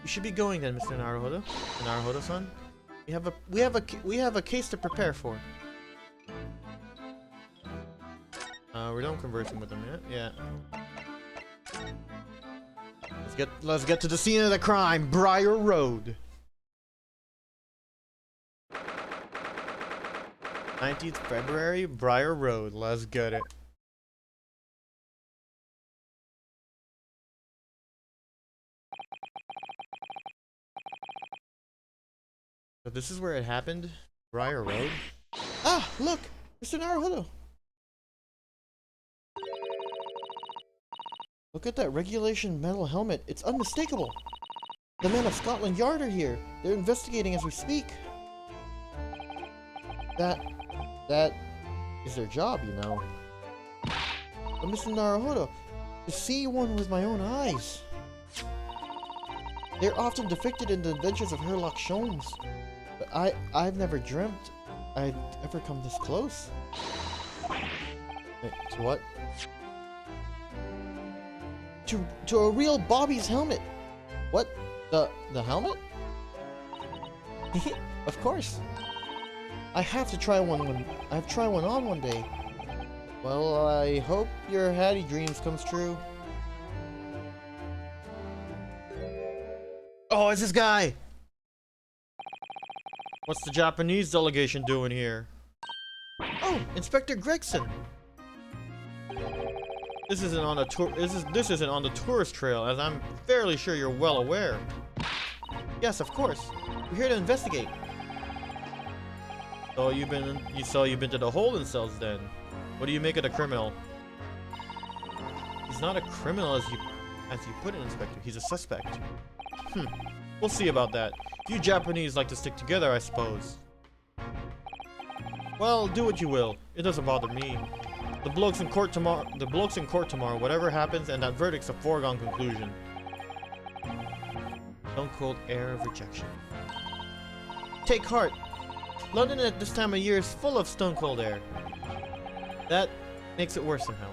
We should be going then, Mr. Naruhodo. Naruhodo-san. We have a case to prepare for. We're done conversing with them yet? Yeah. Let's get to the scene of the crime, Briar Road. 19th February, Briar Road. Let's get it. So this is where it happened? Briar Road? Ah, look! Mr. Naruhodo! Look at that regulation metal helmet. It's unmistakable. The men of Scotland Yard are here. They're investigating as we speak. That is their job, you know. But Mr. Naruhodo, to see one with my own eyes. They're often depicted in the adventures of Sherlock Holmes. But I've never dreamt I'd ever come this close. Wait, to what? To a real Bobby's helmet. What? The helmet? Of course. I have to try one on one day. Well, I hope your Hattie dreams comes true. Oh, it's this guy! What's the Japanese delegation doing here? Oh, Inspector Gregson! This isn't on the tourist trail, as I'm fairly sure you're well aware. Yes, of course. We're here to investigate. So you've been to the holding cells then. What do you make of the criminal? He's not a criminal as you put it, Inspector. He's a suspect. We'll see about that. You Japanese like to stick together, I suppose. Well, do what you will. It doesn't bother me. The blokes in court tomorrow, whatever happens, and that verdict's a foregone conclusion. Stone cold air of rejection. Take heart. London at this time of year is full of stone cold air. That makes it worse somehow.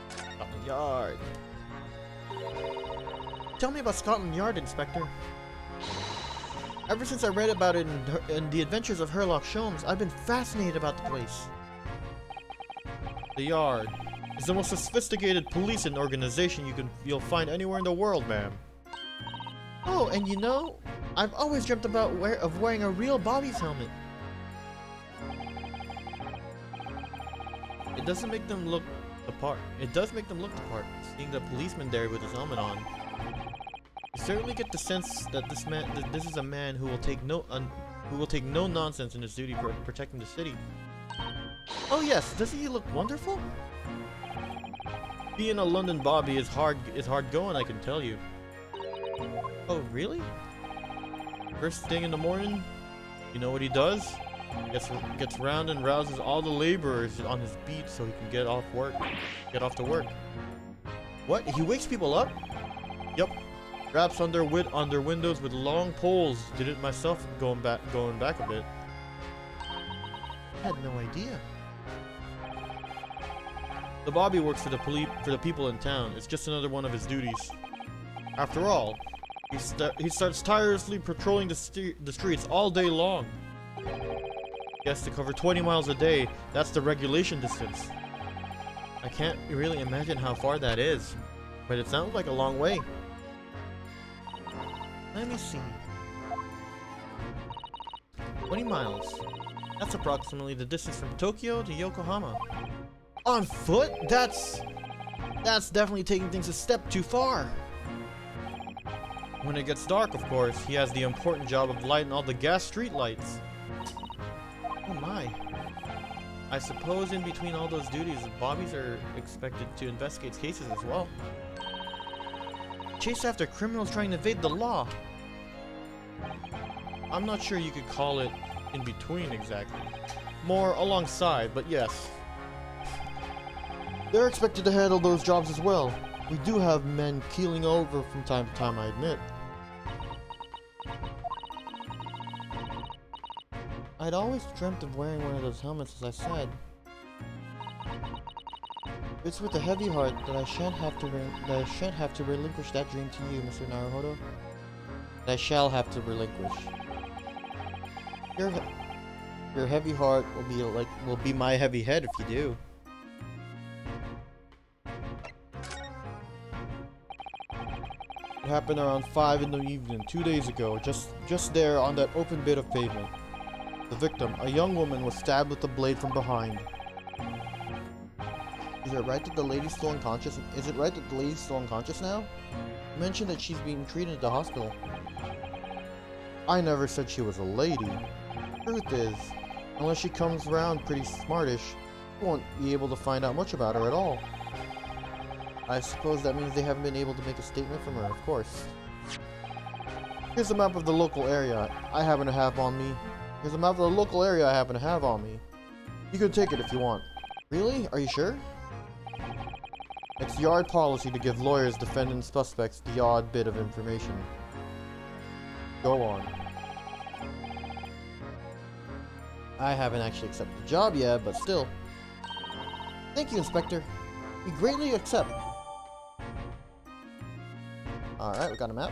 Scotland Yard. Tell me about Scotland Yard, Inspector. Ever since I read about it in The Adventures of Sherlock Holmes, I've been fascinated about the place. The Yard is the most sophisticated policing organization you'll find anywhere in the world, ma'am. Oh, and you know, I've always dreamt about wearing a real Bobby's helmet. It doesn't make them look the part. It does make them look the part, seeing the policeman there with his helmet on. You certainly get the sense that this is a man who will take no nonsense in his duty for protecting the city. Oh yes, doesn't he look wonderful? Being a London Bobby is hard going, I can tell you. Oh really? First thing in the morning, you know what he does? Gets round and rouses all the laborers on his beat so he can get off to work. What? He wakes people up? Yup. Traps on their windows with long poles. Did it myself going back a bit. I had no idea. The Bobby works for the people in town. It's just another one of his duties. After all, he starts tirelessly patrolling the streets all day long. He has to cover 20 miles a day. That's the regulation distance. I can't really imagine how far that is, but it sounds like a long way. Let me see. 20 miles. That's approximately the distance from Tokyo to Yokohama. On foot? That's definitely taking things a step too far. When it gets dark, of course, he has the important job of lighting all the gas street lights. Oh my. I suppose in between all those duties, bobbies are expected to investigate cases as well. Chase after criminals trying to evade the law. I'm not sure you could call it in between exactly. More alongside, but yes. They're expected to handle those jobs as well. We do have men keeling over from time to time, I admit. I'd always dreamt of wearing one of those helmets, as I said. It's with a heavy heart that I shan't have to relinquish that dream to you, Mr. Naruhodo. That I shall have to relinquish. Your heavy heart will be my heavy head if you do. It happened around 5 in the evening, 2 days ago, just there on that open bit of pavement. The victim, a young woman, was stabbed with a blade from behind. Is it right that the lady's still unconscious? Is it right that the lady's still unconscious now? You mentioned that she's being treated at the hospital. I never said she was a lady. Truth is, unless she comes around pretty smartish, you won't be able to find out much about her at all. I suppose that means they haven't been able to make a statement from her, of course. Here's a map of the local area I happen to have on me. You can take it if you want. Really? Are you sure? It's yard policy to give lawyers, defendants, suspects the odd bit of information. Go on. I haven't actually accepted the job yet, but still. Thank you, Inspector. We greatly accept. Alright, we got a map.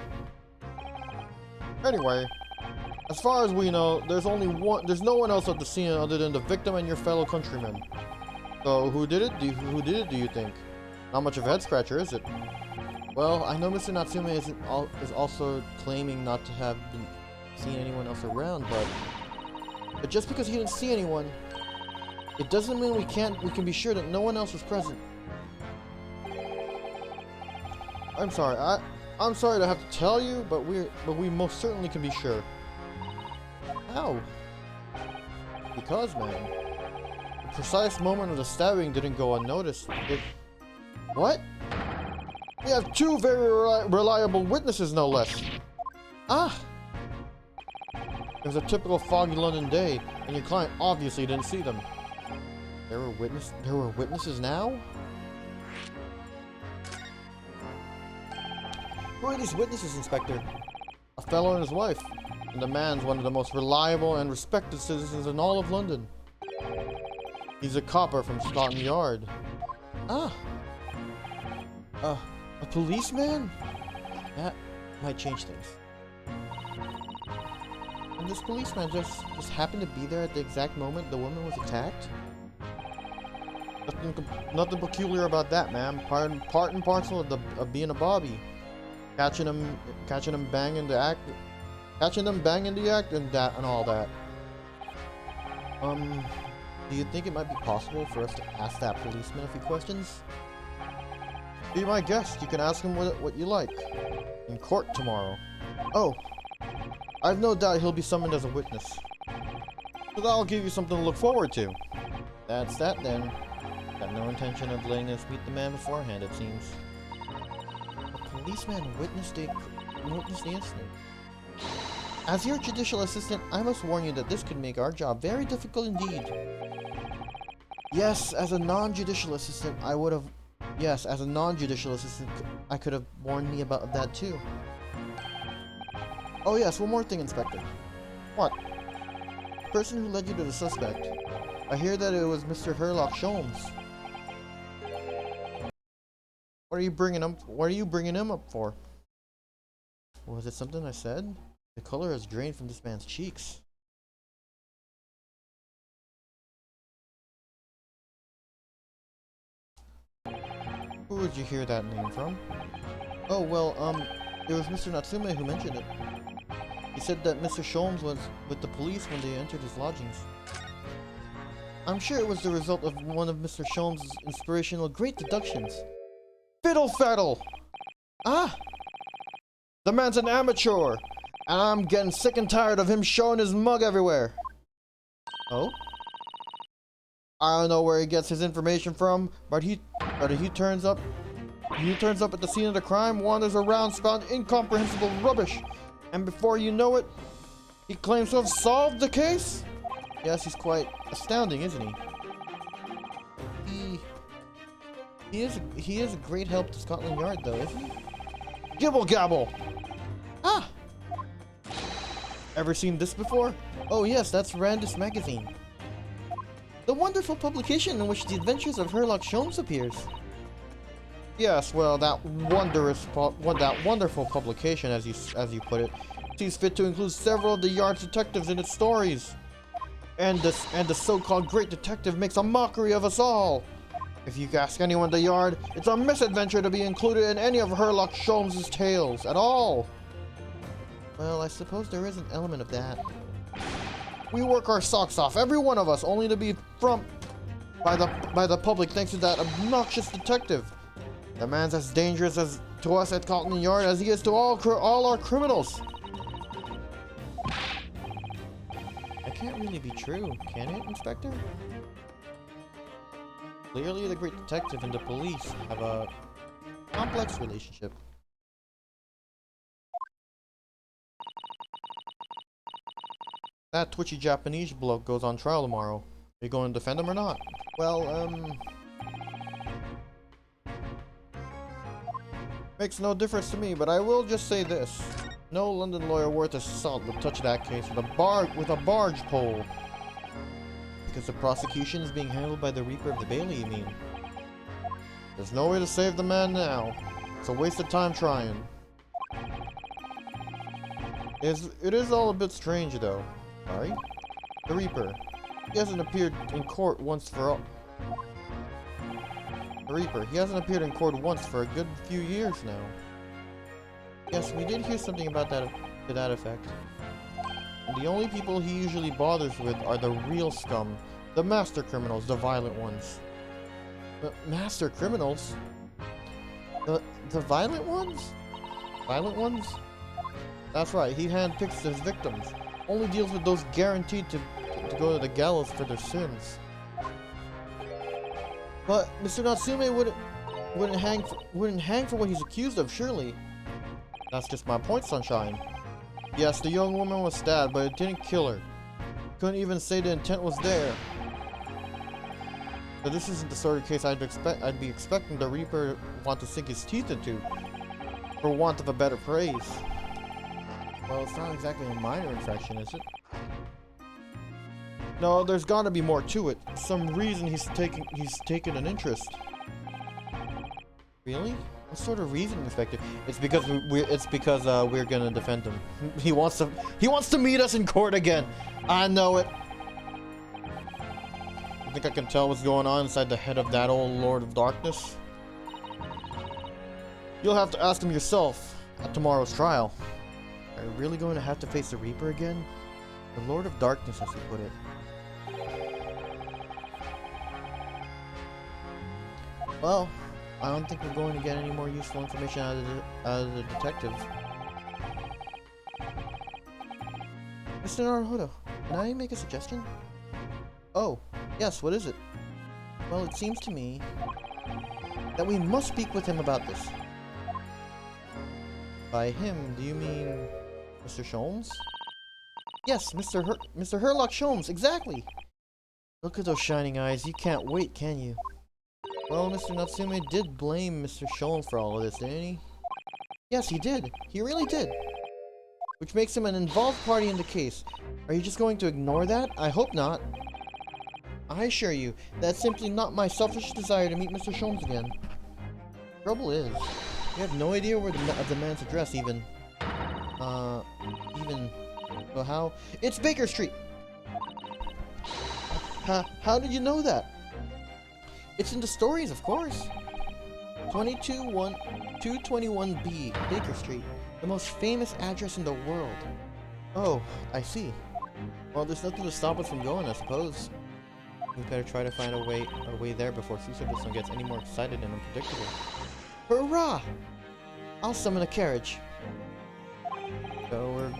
Anyway, as far as we know, there's no one else at the scene other than the victim and your fellow countrymen. So, who did it? Do you think? Not much of a head scratcher, is it? Well, I know Mr. Natsume is also claiming not to have been seeing anyone else around, but just because he didn't see anyone, it doesn't mean we can be sure that no one else was present. I'm sorry. I'm sorry to have to tell you, but we most certainly can be sure. How? Because, man, the precise moment of the stabbing didn't go unnoticed. What? We have two very reliable witnesses, no less. Ah! It was a typical foggy London day, and your client obviously didn't see them. There were witnesses now? Who are these witnesses, Inspector? A fellow and his wife. And the man's one of the most reliable and respected citizens in all of London. He's a copper from Scotland Yard. Ah! A policeman? That might change things. And this policeman just happened to be there at the exact moment the woman was attacked? Nothing peculiar about that, man. Part and parcel of being a bobby. Catching them banging the act, and all that. Do you think it might be possible for us to ask that policeman a few questions? Be my guest. You can ask him what you like. In court tomorrow. Oh, I've no doubt he'll be summoned as a witness. So that'll give you something to look forward to. That's that then. Got no intention of letting us meet the man beforehand, it seems. A policeman witnessed the incident. As your judicial assistant, I must warn you that this could make our job very difficult indeed. Yes, as a non-judicial assistant, I could have warned me about that too. Oh yes, one more thing, Inspector. What? The person who led you to the suspect. I hear that it was Mr. Herlock Sholmes. What are you bringing him up for? Was it something I said? The color has drained from this man's cheeks. Who would you hear that name from? Oh, well, it was Mr. Natsume who mentioned it. He said that Mr. Sholmes was with the police when they entered his lodgings. I'm sure it was the result of one of Mr. Sholmes' inspirational great deductions. Fiddle faddle! Ah! The man's an amateur! And I'm getting sick and tired of him showing his mug everywhere! Oh? I don't know where he gets his information from, but he turns up at the scene of the crime, wanders around spouting incomprehensible rubbish, and before you know it, he claims to have solved the case? Yes, he's quite astounding, isn't he? He is a great help to Scotland Yard, though, isn't he? Gibble gabble! Ah! Ever seen this before? Oh yes, that's Randus Magazine. The wonderful publication in which the adventures of Herlock Sholmes appears. Yes, well, that wonderful publication, as you put it, sees fit to include several of the Yard's detectives in its stories. And the so-called great detective makes a mockery of us all. If you ask anyone at the Yard, it's a misadventure to be included in any of Herlock Sholmes' tales at all. Well, I suppose there is an element of that. We work our socks off, every one of us, only to be frumped by the public thanks to that obnoxious detective. The man's as dangerous to us at Scotland Yard as he is to all our criminals. That can't really be true, can it, Inspector? Clearly, the great detective and the police have a complex relationship. That twitchy Japanese bloke goes on trial tomorrow. Are you going to defend him or not? Well, makes no difference to me, but I will just say this. No London lawyer worth his salt would touch that case with a barge pole. Because the prosecution is being handled by the Reaper of the Bailey, you mean? There's no way to save the man now. It's a waste of time trying. It is all a bit strange, though. Sorry? The Reaper. He hasn't appeared in court once for all. The Reaper. He hasn't appeared in court once for a good few years now. Yes, we did hear something about that to that effect. And the only people he usually bothers with are the real scum. The master criminals, the violent ones. The master criminals? The violent ones? Violent ones? That's right, he handpicks his victims. Only deals with those guaranteed to go to the gallows for their sins. But Mr. Natsume wouldn't hang for what he's accused of, surely. That's just my point, Sunshine. Yes, the young woman was stabbed, but it didn't kill her. Couldn't even say the intent was there. But this isn't the sort of case I'd be expecting the Reaper want to sink his teeth into, for want of a better praise. Well, it's not exactly a minor infraction, is it? No, there's gotta be more to it. Some reason he's taken an interest. Really? What sort of reason, Inspector? It's because we're gonna defend him. He wants to meet us in court again. I know it. You think I can tell what's going on inside the head of that old Lord of Darkness? You'll have to ask him yourself at tomorrow's trial. Are you really going to have to face the Reaper again? The Lord of Darkness, as you put it. Well, I don't think we're going to get any more useful information out of the detective. Mr. Naruhodo, can I make a suggestion? Oh, yes, what is it? Well, it seems to me that we must speak with him about this. By him, do you mean Mr. Sholmes? Yes, Mr. Herlock Sholmes, exactly! Look at those shining eyes, you can't wait, can you? Well, Mr. Natsume did blame Mr. Sholmes for all of this, didn't he? Yes, he did. He really did. Which makes him an involved party in the case. Are you just going to ignore that? I hope not. I assure you, that's simply not my selfish desire to meet Mr. Sholmes again. Trouble is, we have no idea where the man's address even. Well, how? It's Baker Street! How did you know that? It's in the stories, of course. 221B, Baker Street, the most famous address in the world. Oh, I see. Well, there's nothing to stop us from going, I suppose. We better try to find a way there before Susato-san gets any more excited and unpredictable. Hurrah! I'll summon a carriage. We're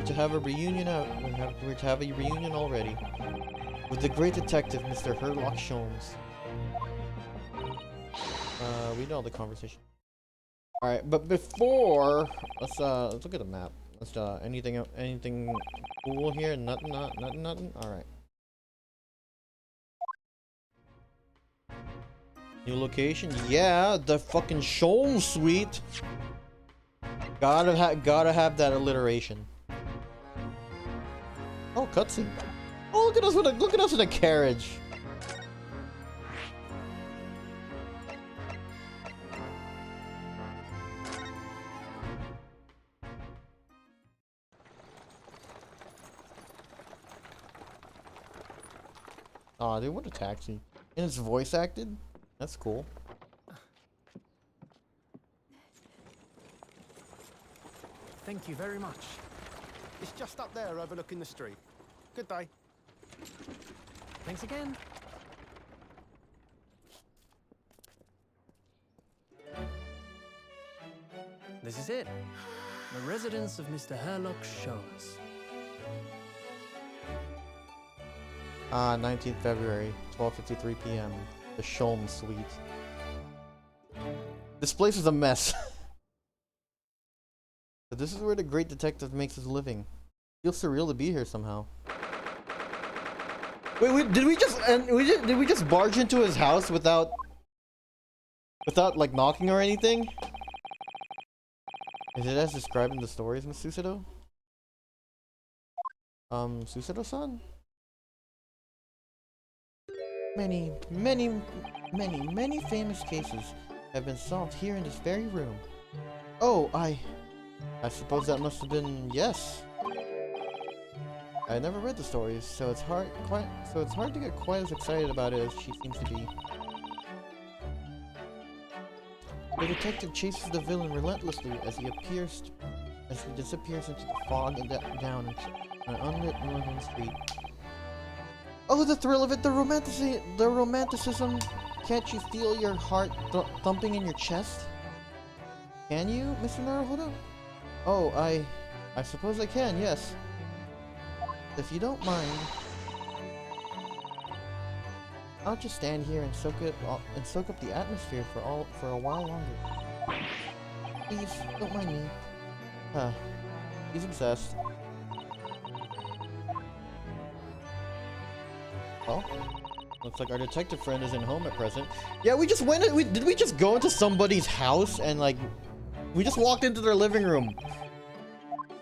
to have a reunion we're to have a reunion already with the great detective, Mr. Sherlock Holmes. We know the conversation. All right, but before let's look at the map. Let's anything cool here? Nothing. All right. New location? Yeah, the fucking Shoal Suite. Gotta have that alliteration. Oh, cutscene. Oh, look at us with a carriage. Aw, dude, what a taxi. And it's voice acted? That's cool. Thank you very much. It's just up there overlooking the street. Good day. Thanks again. This is it. The residence of Mr. Sherlock Holmes. 19th February, 12:53 p.m. The Shoal Suite. This place is a mess. But this is where the great detective makes his living. Feels surreal to be here somehow. Wait, did we just barge into his house without like knocking or anything? Is it as described in the stories, Miss Susato? Susato-san? Many famous cases have been solved here in this very room. Oh, I suppose that must have been yes. I never read the stories, so it's hard to get quite as excited about it as she seems to be. The detective chases the villain relentlessly as he disappears into the fog and down into an unlit northern street. Oh, the thrill of it, the romanticism. Can't you feel your heart thumping in your chest? Can you, Mr. Naruhodo? Oh, I suppose I can, yes. If you don't mind, I'll just stand here and soak up the atmosphere for a while longer. Please, don't mind me. He's obsessed. Well, looks like our detective friend isn't home at present. Yeah, we just went. Did we just go into somebody's house and like, we just walked into their living room?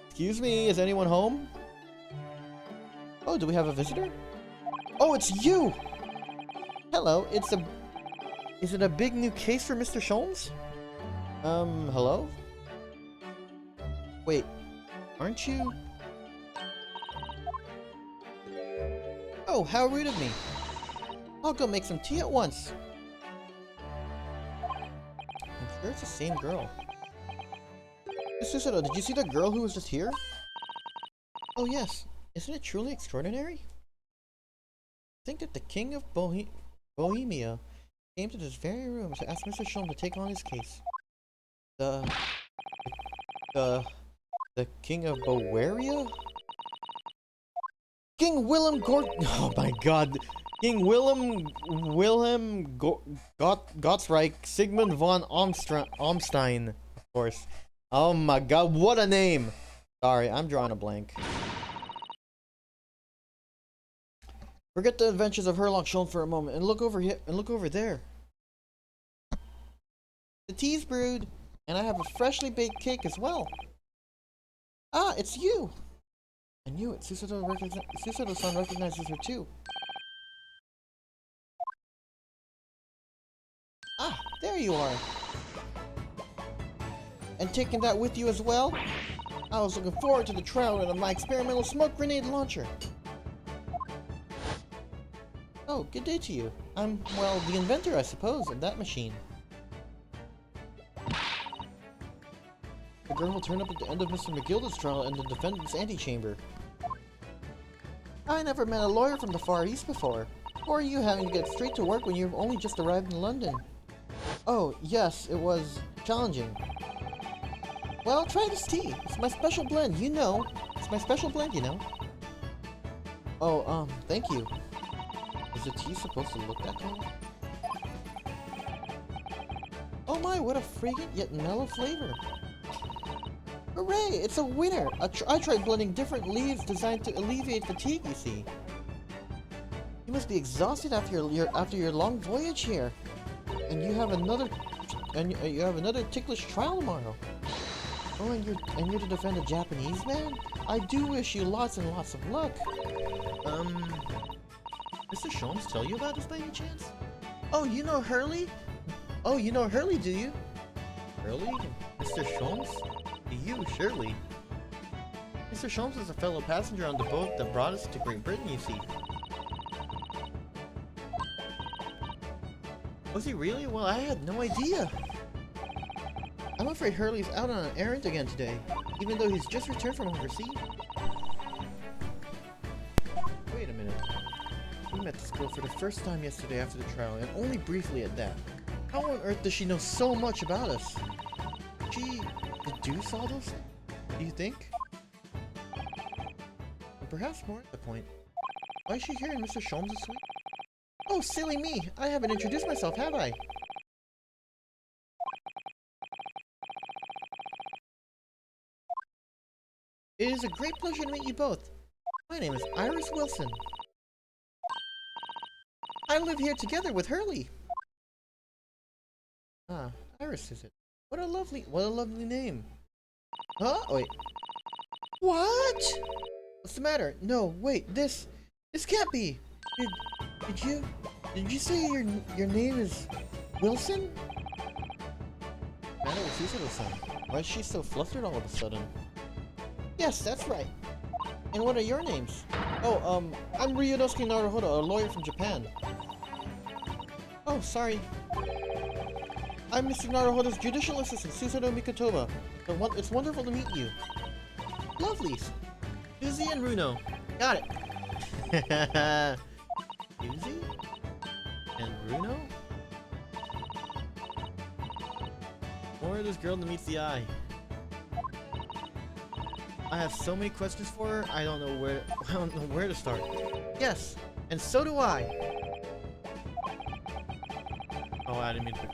Excuse me, is anyone home? Oh, do we have a visitor? Oh, it's you! Hello, is it a big new case for Mr. Sholmes? Hello? Wait, aren't you? Oh, how rude of me. I'll go make some tea at once. I'm sure it's the same girl. Miss Susato, did you see that girl who was just here? Oh yes. Isn't it truly extraordinary? Think that the king of Bohemia came to this very room to ask Mr. Sholmes to take on his case. The king of Bowaria? King Willem oh my god. King Wilhelm Gottsreich Sigmund von Ormstein, of course. Oh my god, what a name! Sorry, I'm drawing a blank. Forget the adventures of Sherlock Holmes for a moment and look over here and look over there. The tea's brewed, and I have a freshly baked cake as well. Ah, it's you! I knew it. Susato-san recognizes her too. Ah, there you are. And taking that with you as well? I was looking forward to the trial of my experimental smoke grenade launcher. Oh, good day to you. I'm, well, the inventor, I suppose, of that machine. The girl will turn up at the end of Mr. McGilda's trial in the defendant's antechamber. I never met a lawyer from the Far East before. Or are you having to get straight to work when you've only just arrived in London? Oh, yes, it was challenging. Well, try this tea. It's my special blend, you know. It's my special blend, you know. Oh, thank you. Is the tea supposed to look that color? Oh my, what a fragrant yet mellow flavor. Hooray, it's a winner! I tried blending different leaves designed to alleviate fatigue, you see. You must be exhausted after your long voyage here. And you have another ticklish trial tomorrow. Oh, and you're to defend a Japanese man? I do wish you lots and lots of luck. Mr. Sholmes tell you about this by any chance? Oh, you know Hurley? Oh, you know Hurley, do you? Hurley? Mr. Sholmes? You, surely. Mr. Sholmes is a fellow passenger on the boat that brought us to Great Britain, you see. Was he really? Well, I had no idea. I'm afraid Hurley's out on an errand again today, even though he's just returned from overseas. Wait a minute. We met this girl for the first time yesterday after the trial, and only briefly at that. How on earth does she know so much about us? Did she deduce all those? Do you think? And perhaps more at the point. Why is she here in Mr. Sholmes' suite? Oh, silly me! I haven't introduced myself, have I? It is a great pleasure to meet you both. My name is Iris Wilson. I live here together with Hurley. Ah, Iris is it? What a lovely name. Huh? Oh, wait. What? What's the matter? No, wait. This can't be. Did you say your name is Wilson? Matter with Susan-san. Why is she so flustered all of a sudden? Yes, that's right. And what are your names? Oh, I'm Ryunosuke Naruhodo, a lawyer from Japan. Oh, sorry. I'm Mr. Naruhodo's judicial assistant, Susanoo Mikotoba. It's wonderful to meet you. Lovely. Susie and Runo. Got it. Susie? And Bruno? Or this girl that meets the eye. I have so many questions for her, I don't know where to start. Yes, and so do I. Oh, I didn't mean to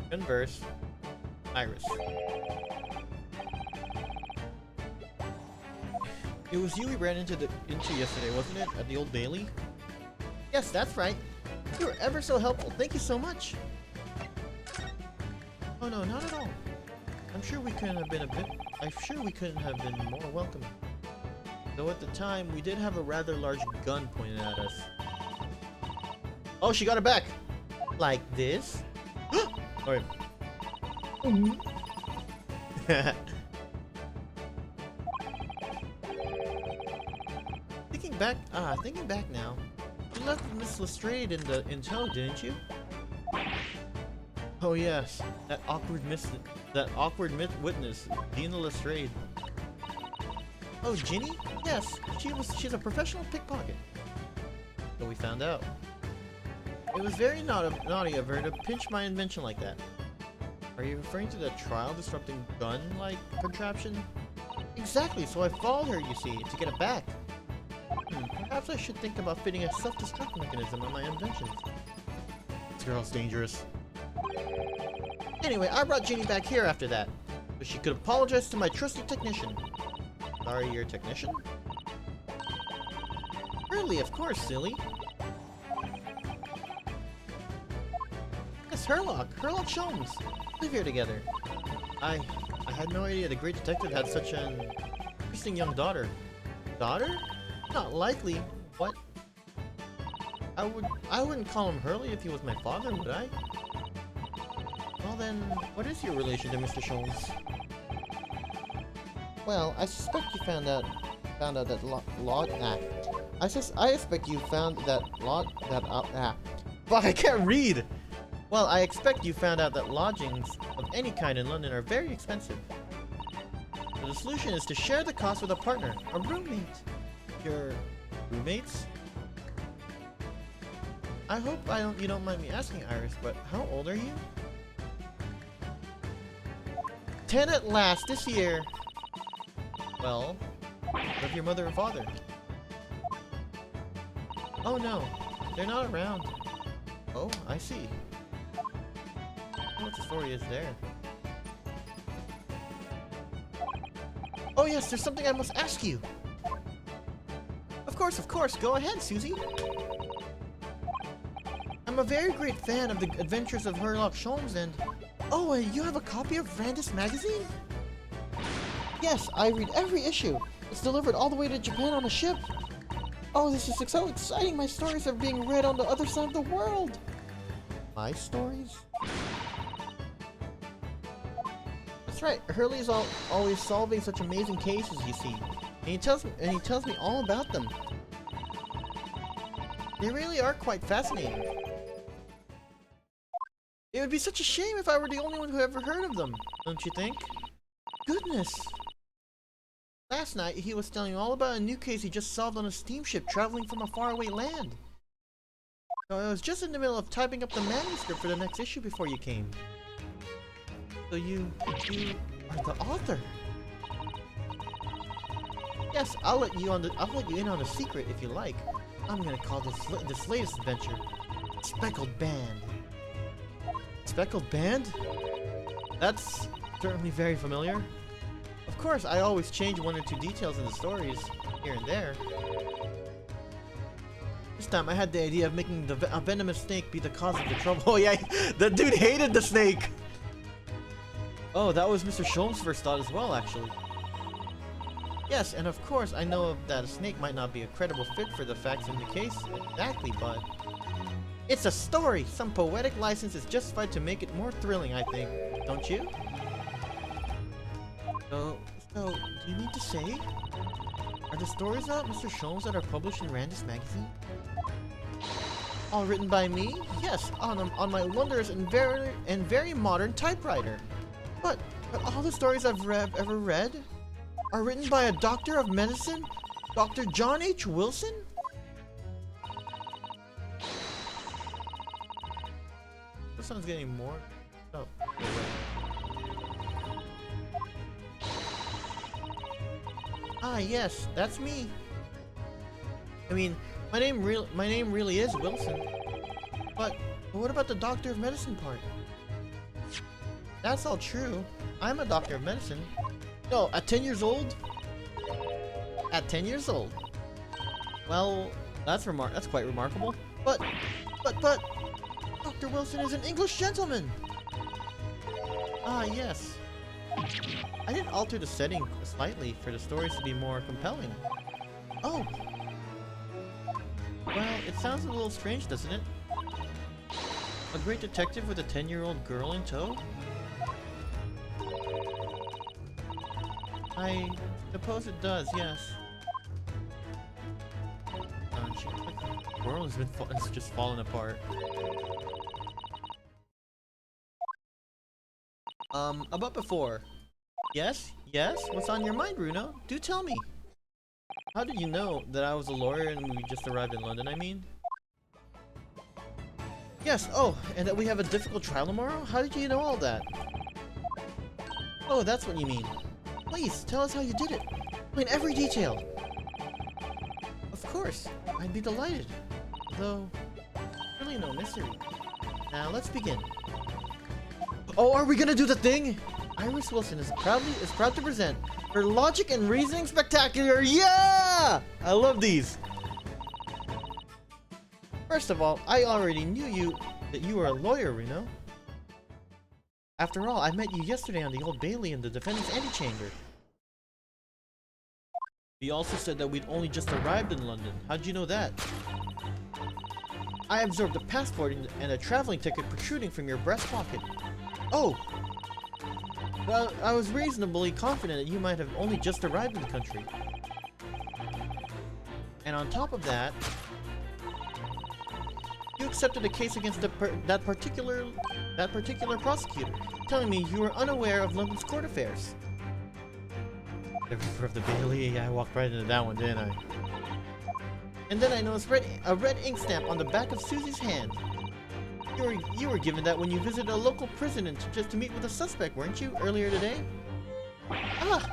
converse. Iris. It was you we ran into yesterday, wasn't it? At the old Bailey? Yes, that's right. You were ever so helpful. Thank you so much. Oh no, not at all. I'm sure we couldn't have been more welcoming. Though at the time, we did have a rather large gun pointed at us. Oh, she got it back! Like this? Alright. Thinking back now, you left Miss Lestrade in tow, didn't you? Oh yes, that awkward witness, Dina Lestrade. Oh, Ginny? Yes, she's a professional pickpocket. So we found out. It was very naughty of her to pinch my invention like that. Are you referring to the trial-disrupting gun-like contraption? Exactly, so I followed her, you see, to get it back. Perhaps I should think about fitting a self-destruct mechanism on my inventions. This girl's dangerous. Anyway, I brought Ginny back here after that, so she could apologize to my trusty technician. Sorry, your technician? Hurley, of course, silly. Yes, Herlock Sholmes. Live here together. I had no idea the great detective had such an interesting young daughter. Daughter? Not likely. What? I wouldn't call him Hurley if he was my father, would I? Well then, what is your relation to Mr. Sholmes? Well, I suspect you found out that I expect you found that but I can't read. Well, I expect you found out that lodgings of any kind in London are very expensive. So the solution is to share the cost with a partner, a roommate. Your roommates? I hope you don't mind me asking, Iris, but how old are you? 10 at last this year. Well, what of your mother and father? Oh no, they're not around. Oh, I see. I don't know what the story is there. Oh yes, there's something I must ask you. Of course, go ahead, Susie. I'm a very great fan of the adventures of Sherlock Holmes and... Oh, you have a copy of Randis magazine? Yes, I read every issue. It's delivered all the way to Japan on a ship. Oh, this is so exciting. My stories are being read on the other side of the world. My stories? That's right. Hurley's always solving such amazing cases, you see. And he tells me all about them. They really are quite fascinating. It would be such a shame if I were the only one who ever heard of them, don't you think? Goodness! Last night, he was telling all about a new case he just solved on a steamship traveling from a faraway land. So I was just in the middle of typing up the manuscript for the next issue before you came. So you are the author. Yes, I'll let you in on a secret if you like. I'm gonna call this latest adventure Speckled Band. Speckled Band? That's certainly very familiar. Of course, I always change one or two details in the stories, here and there. This time I had the idea of making a venomous snake be the cause of the trouble. Oh yeah, that dude hated the snake! Oh, that was Mr. Sholmes' first thought as well, actually. Yes, and of course I know that a snake might not be a credible fit for the facts in the case exactly, but... It's a story! Some poetic license is justified to make it more thrilling, I think. Don't you? So, do you mean to say? Are the stories about Mr. Sholmes that are published in Randis magazine? All written by me? Yes, on my wondrous and very modern typewriter. But all the stories I've ever read are written by a doctor of medicine, Dr. John H. Wilson? This sounds getting more. Oh, wait. Ah, yes, that's me. I mean, my name really is Wilson. But what about the Doctor of Medicine part? That's all true. I'm a Doctor of Medicine. No, at 10 years old? At 10 years old. Well, that's quite remarkable. But Dr. Wilson is an English gentleman. Ah, yes. I did alter the setting slightly for the stories to be more compelling. Oh. Well, it sounds a little strange, doesn't it? A great detective with a 10-year-old girl in tow? I suppose it does, yes. The world has just fallen apart. About before. Yes? What's on your mind, Bruno? Do tell me. How did you know that I was a lawyer and we just arrived in London, I mean? Yes, oh, and that we have a difficult trial tomorrow? How did you know all that? Oh, that's what you mean. Please, tell us how you did it. In every detail. Of course, I'd be delighted. Though, really no mystery. Now, let's begin. Oh, are we gonna do the thing? Iris Wilson is proud to present her Logic and Reasoning Spectacular. Yeah! I love these. First of all, I already knew that you were a lawyer, Reno. After all, I met you yesterday on the Old Bailey in the defendant's antechamber. You also said that we'd only just arrived in London. How'd you know that? I observed a passport and a traveling ticket protruding from your breast pocket. Oh! Well, I was reasonably confident that you might have only just arrived in the country. And on top of that, you accepted a case against that particular prosecutor. telling me you were unaware of London's court affairs. The Reaper of the Bailey. I walked right into that one, didn't I? And then I noticed a red ink stamp on the back of Susie's hand. You were given that when you visited a local prison just to meet with a suspect, weren't you, earlier today? Ah!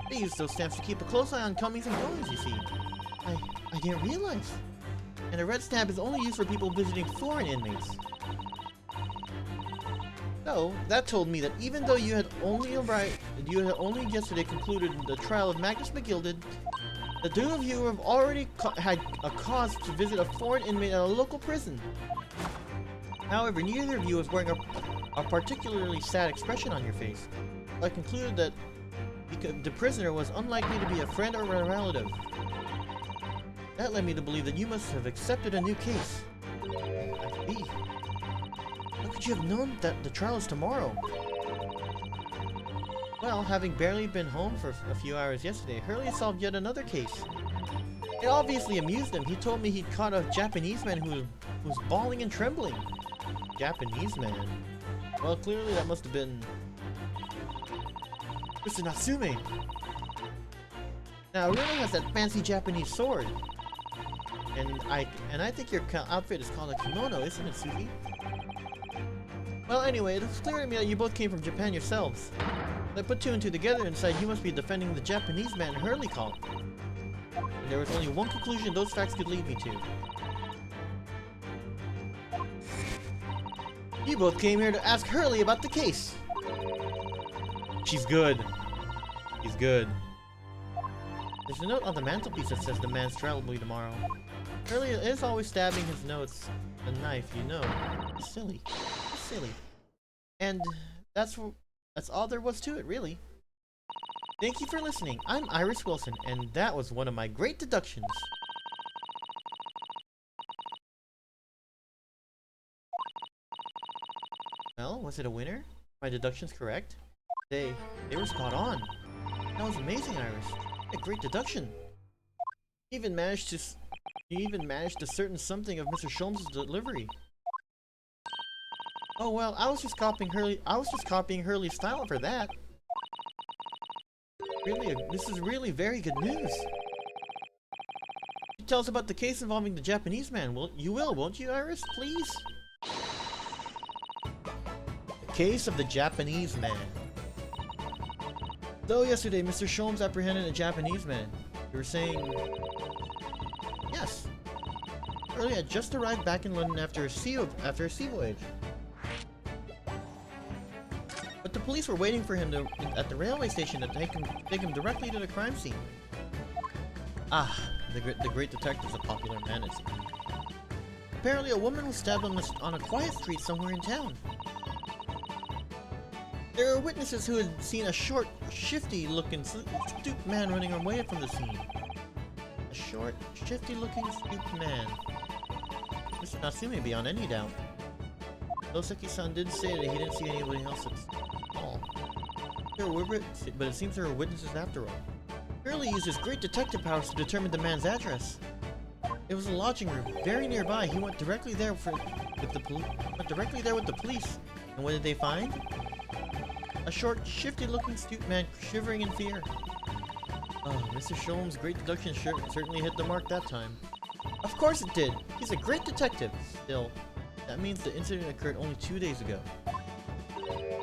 They use those stamps to keep a close eye on comings and goings, you see. I didn't realize. And a red stamp is only used for people visiting foreign inmates. So, that told me that even though you had only yesterday concluded the trial of Magnus McGilded, the two of you have already had a cause to visit a foreign inmate at a local prison. However, neither of you was wearing a particularly sad expression on your face. So I concluded that the prisoner was unlikely to be a friend or a relative. That led me to believe that you must have accepted a new case. I see. How could you have known that the trial is tomorrow? Well, having barely been home for a few hours yesterday, Hurley solved yet another case. It obviously amused him. He told me he'd caught a Japanese man who was bawling and trembling. Japanese man? Well, clearly that must have been Mr. Natsume. Now, Runa has that fancy Japanese sword. And I think your outfit is called a kimono, isn't it, Suki? Well, anyway, it's clear to me that you both came from Japan yourselves. I put two and two together and decided you must be defending the Japanese man Hurley caught. And there was only one conclusion those facts could lead me to. You both came here to ask Hurley about the case. She's good. He's good. There's a note on the mantelpiece that says the man's trial will be tomorrow. Hurley is always stabbing his notes with a knife, you know. It's silly. It's silly. And that's all there was to it, really. Thank you for listening. I'm Iris Wilson, and that was one of my great deductions. Well, was it a winner? My deductions correct? They were spot on. That was amazing, Iris. A great deduction. You even managed to discern something of Mr. Sholmes' delivery. Oh well, I was just copying Hurley's style for that. Really, this is really very good news. You tell us about the case involving the Japanese man. Won't you, Iris? Please. The case of the Japanese man. So yesterday, Mr. Sholmes apprehended a Japanese man. You were saying... Yes. Hurley had just arrived back in London after a sea voyage. But the police were waiting for him at the railway station to take him directly to the crime scene. Ah, the great detective's a popular man, it seems. Apparently a woman was stabbed on a quiet street somewhere in town. There are witnesses who had seen a short, shifty-looking, stooped man running away from the scene. A short, shifty-looking, stooped man. Mr. Natsume beyond any doubt. Doseki-san did say that he didn't see anybody else at all. But it seems there were witnesses after all. Hurley used his great detective powers to determine the man's address. It was a lodging room very nearby. He went directly there with the police. And what did they find? A short, shifty-looking, stooped man shivering in fear. Oh, Mr. Sholmes' great deduction certainly hit the mark that time. Of course it did! He's a great detective! Still, that means the incident occurred only 2 days ago.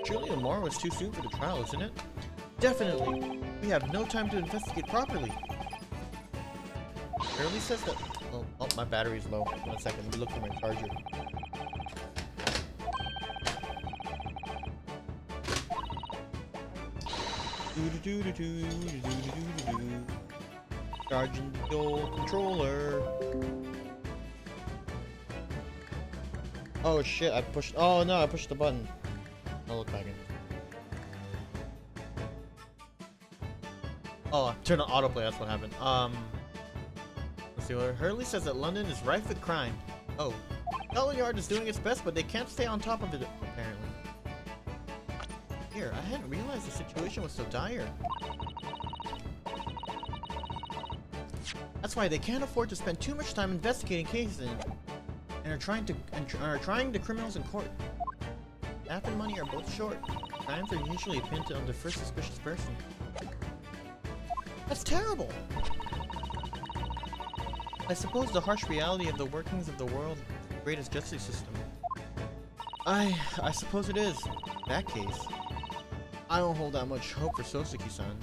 Surely tomorrow is too soon for the trial, isn't it? Definitely! We have no time to investigate properly! Hurley says that... Oh, my battery's low. 1 second, let me look for my charger. Charging the old controller. Oh shit, I pushed. Oh no, I pushed the button. I'll look back in. Oh, turn on autoplay, that's what happened. Let's see what Hurley says that London is rife with crime. Oh. Scotland Yard is doing its best, but they can't stay on top of it, apparently. Here, I hadn't realized the situation was so dire. That's why they can't afford to spend too much time investigating cases and are trying the criminals in court. Staff and money are both short. Crimes are usually pinned on the first suspicious person. That's terrible! I suppose the harsh reality of the workings of the world's greatest justice system. I suppose it is. In that case, I don't hold that much hope for Soseki-san.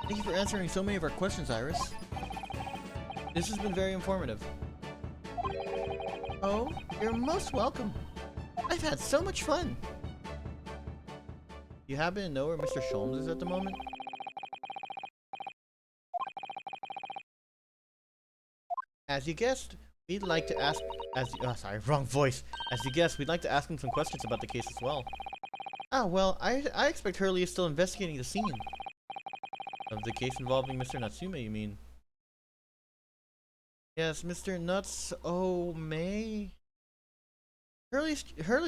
Thank you for answering so many of our questions, Iris. This has been very informative. Oh, you're most welcome. I've had so much fun. You happen to know where Mr. Sholmes is at the moment? As you guessed, we'd like to ask... sorry, wrong voice. As you guessed, we'd like to ask him some questions about the case as well. Ah, well, I expect Hurley is still investigating the scene. Of the case involving Mr. Natsume, you mean? Yes, Mr. Nuts... Oh, May? Hurley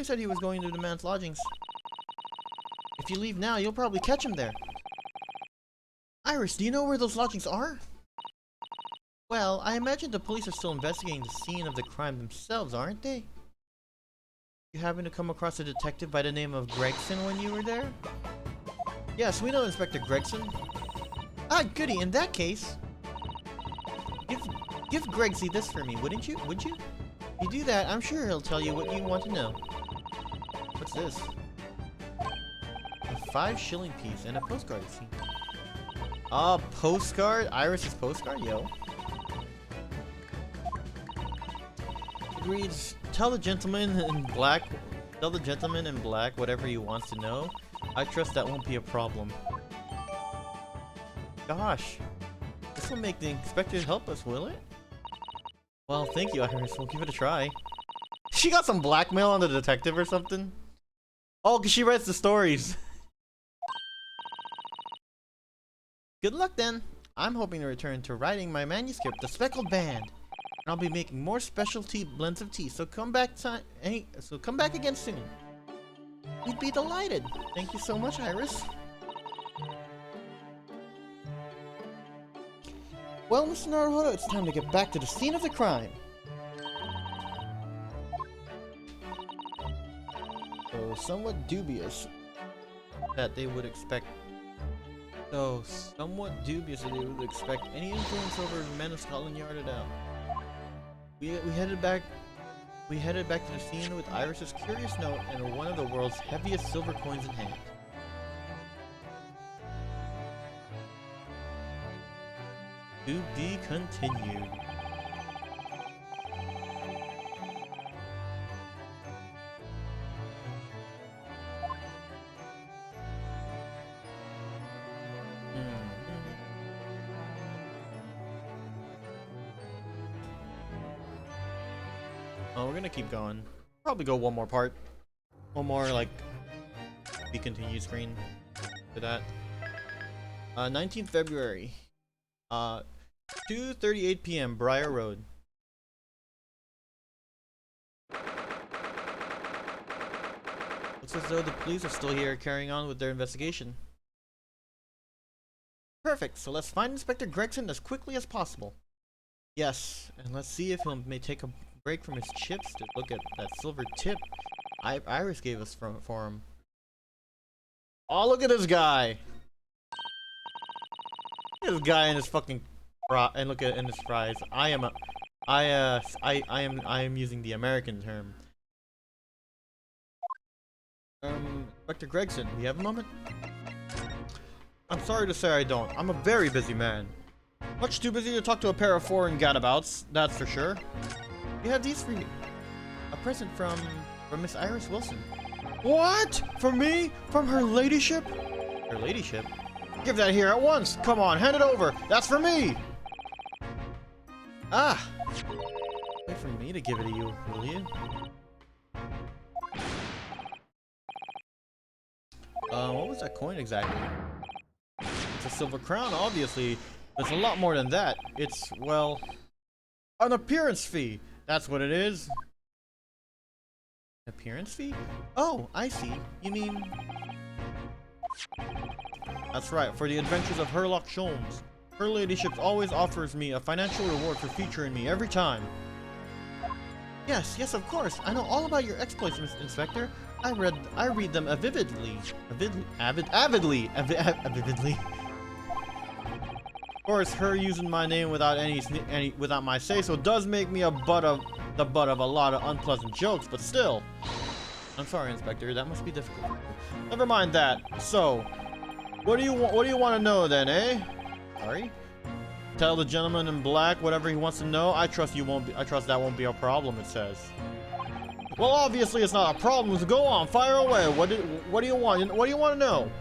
said he was going to the man's lodgings. If you leave now, you'll probably catch him there. Iris, do you know where those lodgings are? Well, I imagine the police are still investigating the scene of the crime themselves, aren't they? You happen to come across a detective by the name of Gregson when you were there? Yes, we know Inspector Gregson. Ah, goody, in that case... Give Gregsy this for me, wouldn't you? Would you? If you do that, I'm sure he'll tell you what you want to know. What's this? A 5-shilling piece and a postcard, it seems. Ah, postcard? Iris's postcard? Yo. It reads, tell the gentleman in black whatever he wants to know. I trust that won't be a problem. Gosh. This will make the inspector help us, will it? Well, thank you, Iris. We'll give it a try. She got some blackmail on the detective or something? Oh, because she writes the stories. Good luck then. I'm hoping to return to writing my manuscript, The Speckled Band. And I'll be making more specialty blends of tea, so come back again soon. We'd be delighted. Thank you so much, Iris. Well, Mr. Naruhodo, it's time to get back to the scene of the crime. So, somewhat dubious that they would expect any influence over men of Scotland Yarded out. We headed back to the scene with Iris's curious note and one of the world's heaviest silver coins in hand. To be continued. Oh, we're gonna keep going. Probably go one more part. One more, like, be continued screen for that. 19th February. 2:38 p.m. Briar Road. Looks as though the police are still here carrying on with their investigation. Perfect, so let's find Inspector Gregson as quickly as possible. Yes, and let's see if he may take a break from his chips to look at that silver tip Iris gave us for him. Oh, look at this guy! This guy in his fucking and look at in his fries. I am using the American term. Inspector Gregson, do you have a moment? I'm sorry to say I don't. I'm a very busy man. Much too busy to talk to a pair of foreign gadabouts, that's for sure. We have these for you. A present from Miss Iris Wilson. What? From me? From her ladyship? Her ladyship? Give that here at once! Come on, hand it over! That's for me! Ah! Wait for me to give it to you, will you? What was that coin exactly? It's a silver crown, obviously. It's a lot more than that. It's, well, an appearance fee. That's what it is. Appearance fee? Oh, I see. You mean... That's right, for the adventures of Herlock Sholmes. Her ladyship always offers me a financial reward for featuring me every time. Yes, of course. I know all about your exploits, Mr. Inspector. I read them avidly. Avidly. Of course, her using my name without without my say-so does make me the butt of a lot of unpleasant jokes, but still. I'm sorry, Inspector. That must be difficult. Never mind that. So, what do you want to know then, eh? Sorry. Tell the gentleman in black whatever he wants to know. I trust that won't be a problem, it says. Well, obviously it's not a problem, so go on, fire away. What do you want? What do you want to know?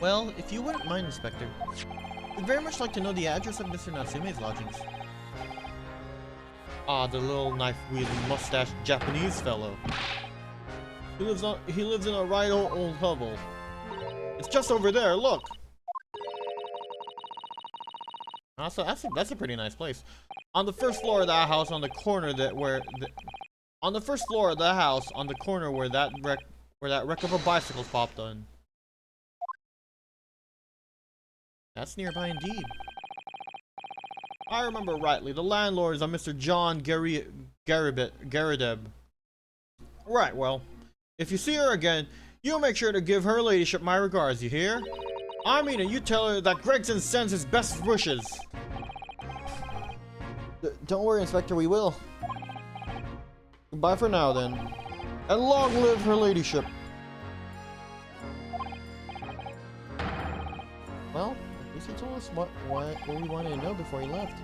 Well, if you wouldn't mind, Inspector, we'd very much like to know the address of Mr. Natsume's lodgings. Ah, the little knife-wielding, mustached Japanese fellow. He lives in a right old hovel. It's just over there, look. That's a pretty nice place. On the first floor of that house, on the corner on the first floor of the house, on the corner where that wreck of a bicycle popped on. That's nearby indeed. I remember rightly. The landlord is a Mr. John Garadeb. Right, well, if you see her again, you make sure to give her ladyship my regards, you hear? I mean it, you tell her that Gregson sends his best wishes. Don't worry, Inspector, we will. Goodbye for now, then. And long live her ladyship. Well, at least he told us what we wanted to know before he left.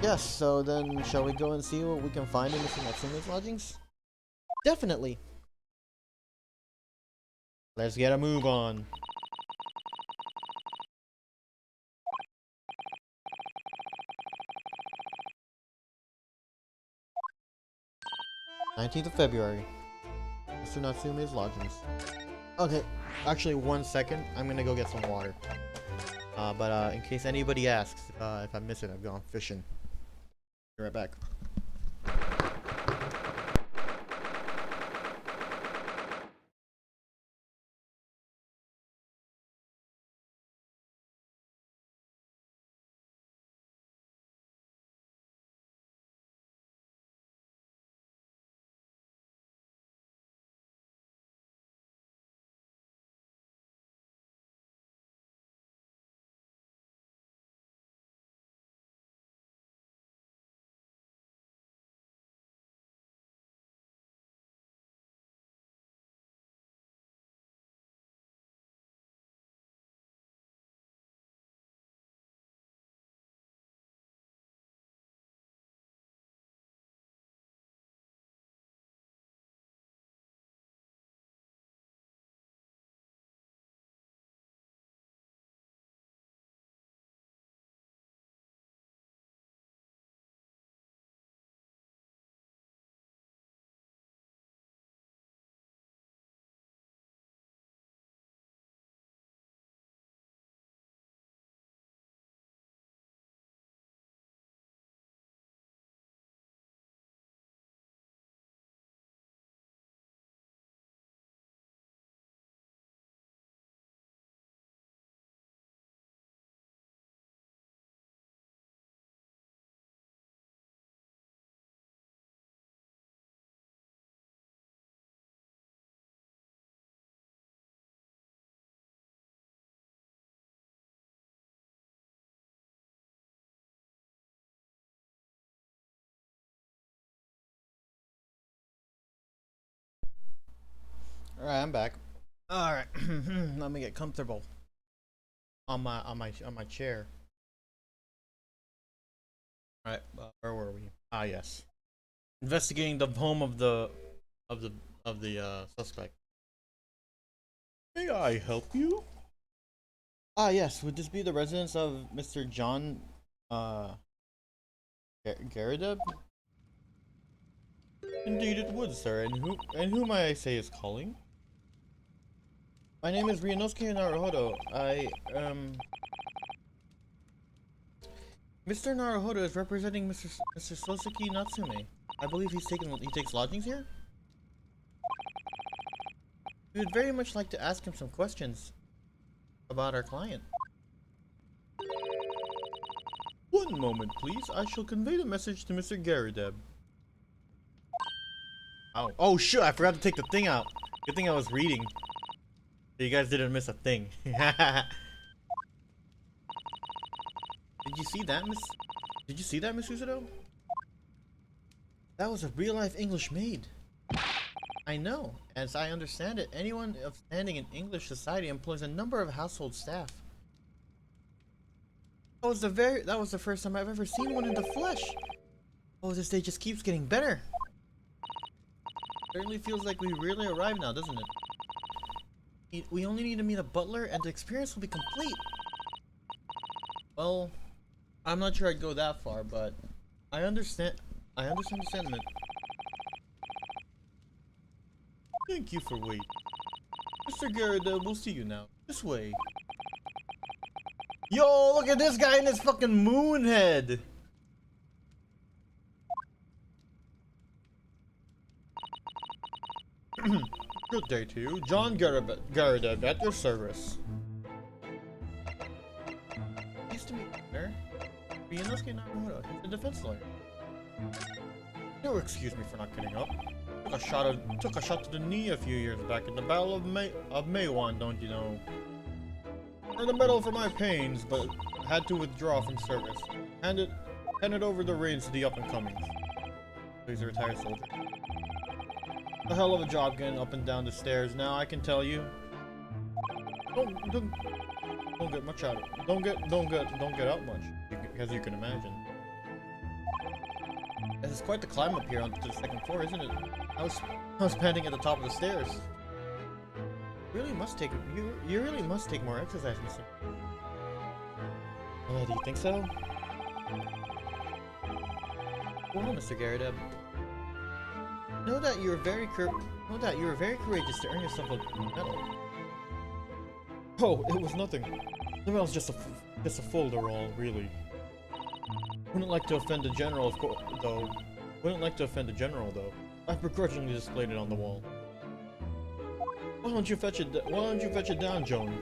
Yes, so then shall we go and see what we can find in Mr. Natsume's lodgings? Definitely. Let's get a move on. 19th of February. Mr. Natsume's lodgings. Okay, actually 1 second. I'm gonna go get some water. But in case anybody asks if I miss it, I've gone fishing. Be right back. Alright, I'm back. Alright, let me get comfortable on my chair. Alright, where were we? Ah, yes. Investigating the home of the suspect. May I help you? Ah, yes. Would this be the residence of Mr. John Garadeb? Indeed it would, sir. And who may I say is calling? My name is Ryunosuke Naruhodo. Mr. Naruhodo is representing Mr. Soseki Natsume. I believe he takes lodgings here? We would very much like to ask him some questions about our client. One moment, please. I shall convey the message to Mr. Garadeb. Oh, oh shit! I forgot to take the thing out. Good thing I was reading. So you guys didn't miss a thing. Did you see that, Miss? Did you see that, Miss Usudo? That was a real-life English maid. I know. As I understand it, anyone of standing in English society employs a number of household staff. That was the first time I've ever seen one in the flesh. Oh, this day just keeps getting better. Certainly feels like we really arrived now, doesn't it? We only need to meet a butler and the experience will be complete. Well, I'm not sure I'd go that far, but I understand the sentiment. Thank you for waiting. Mr. Garrett, we'll see you now. This way. Yo, look at this guy in his fucking moon head! Good day to you. John Garrett at your service. Nice to meet you, sir. Ryunosuke Nakamura, he's a defense lawyer. You'll excuse me for not getting up. Took a shot to the knee a few years back in the Battle of Meiwan, don't you know? Earned a medal for my pains, but had to withdraw from service. Handed over the reins to the up-and-comings. He's a retired soldier. A hell of a job getting up and down the stairs now, I can tell you. Don't get much out of it. Don't get out much, as you can imagine. It's quite the climb up here onto the second floor, isn't it? I was panting at the top of the stairs. You really must take more exercise, mister. Do you think so? Well, Mr. Garrett, know that you were very courageous to earn yourself a medal. Oh, it was nothing. The medal's just a folderol, really. Wouldn't like to offend the general, though. I begrudgingly displayed it on the wall. Why don't you fetch it down, Joan?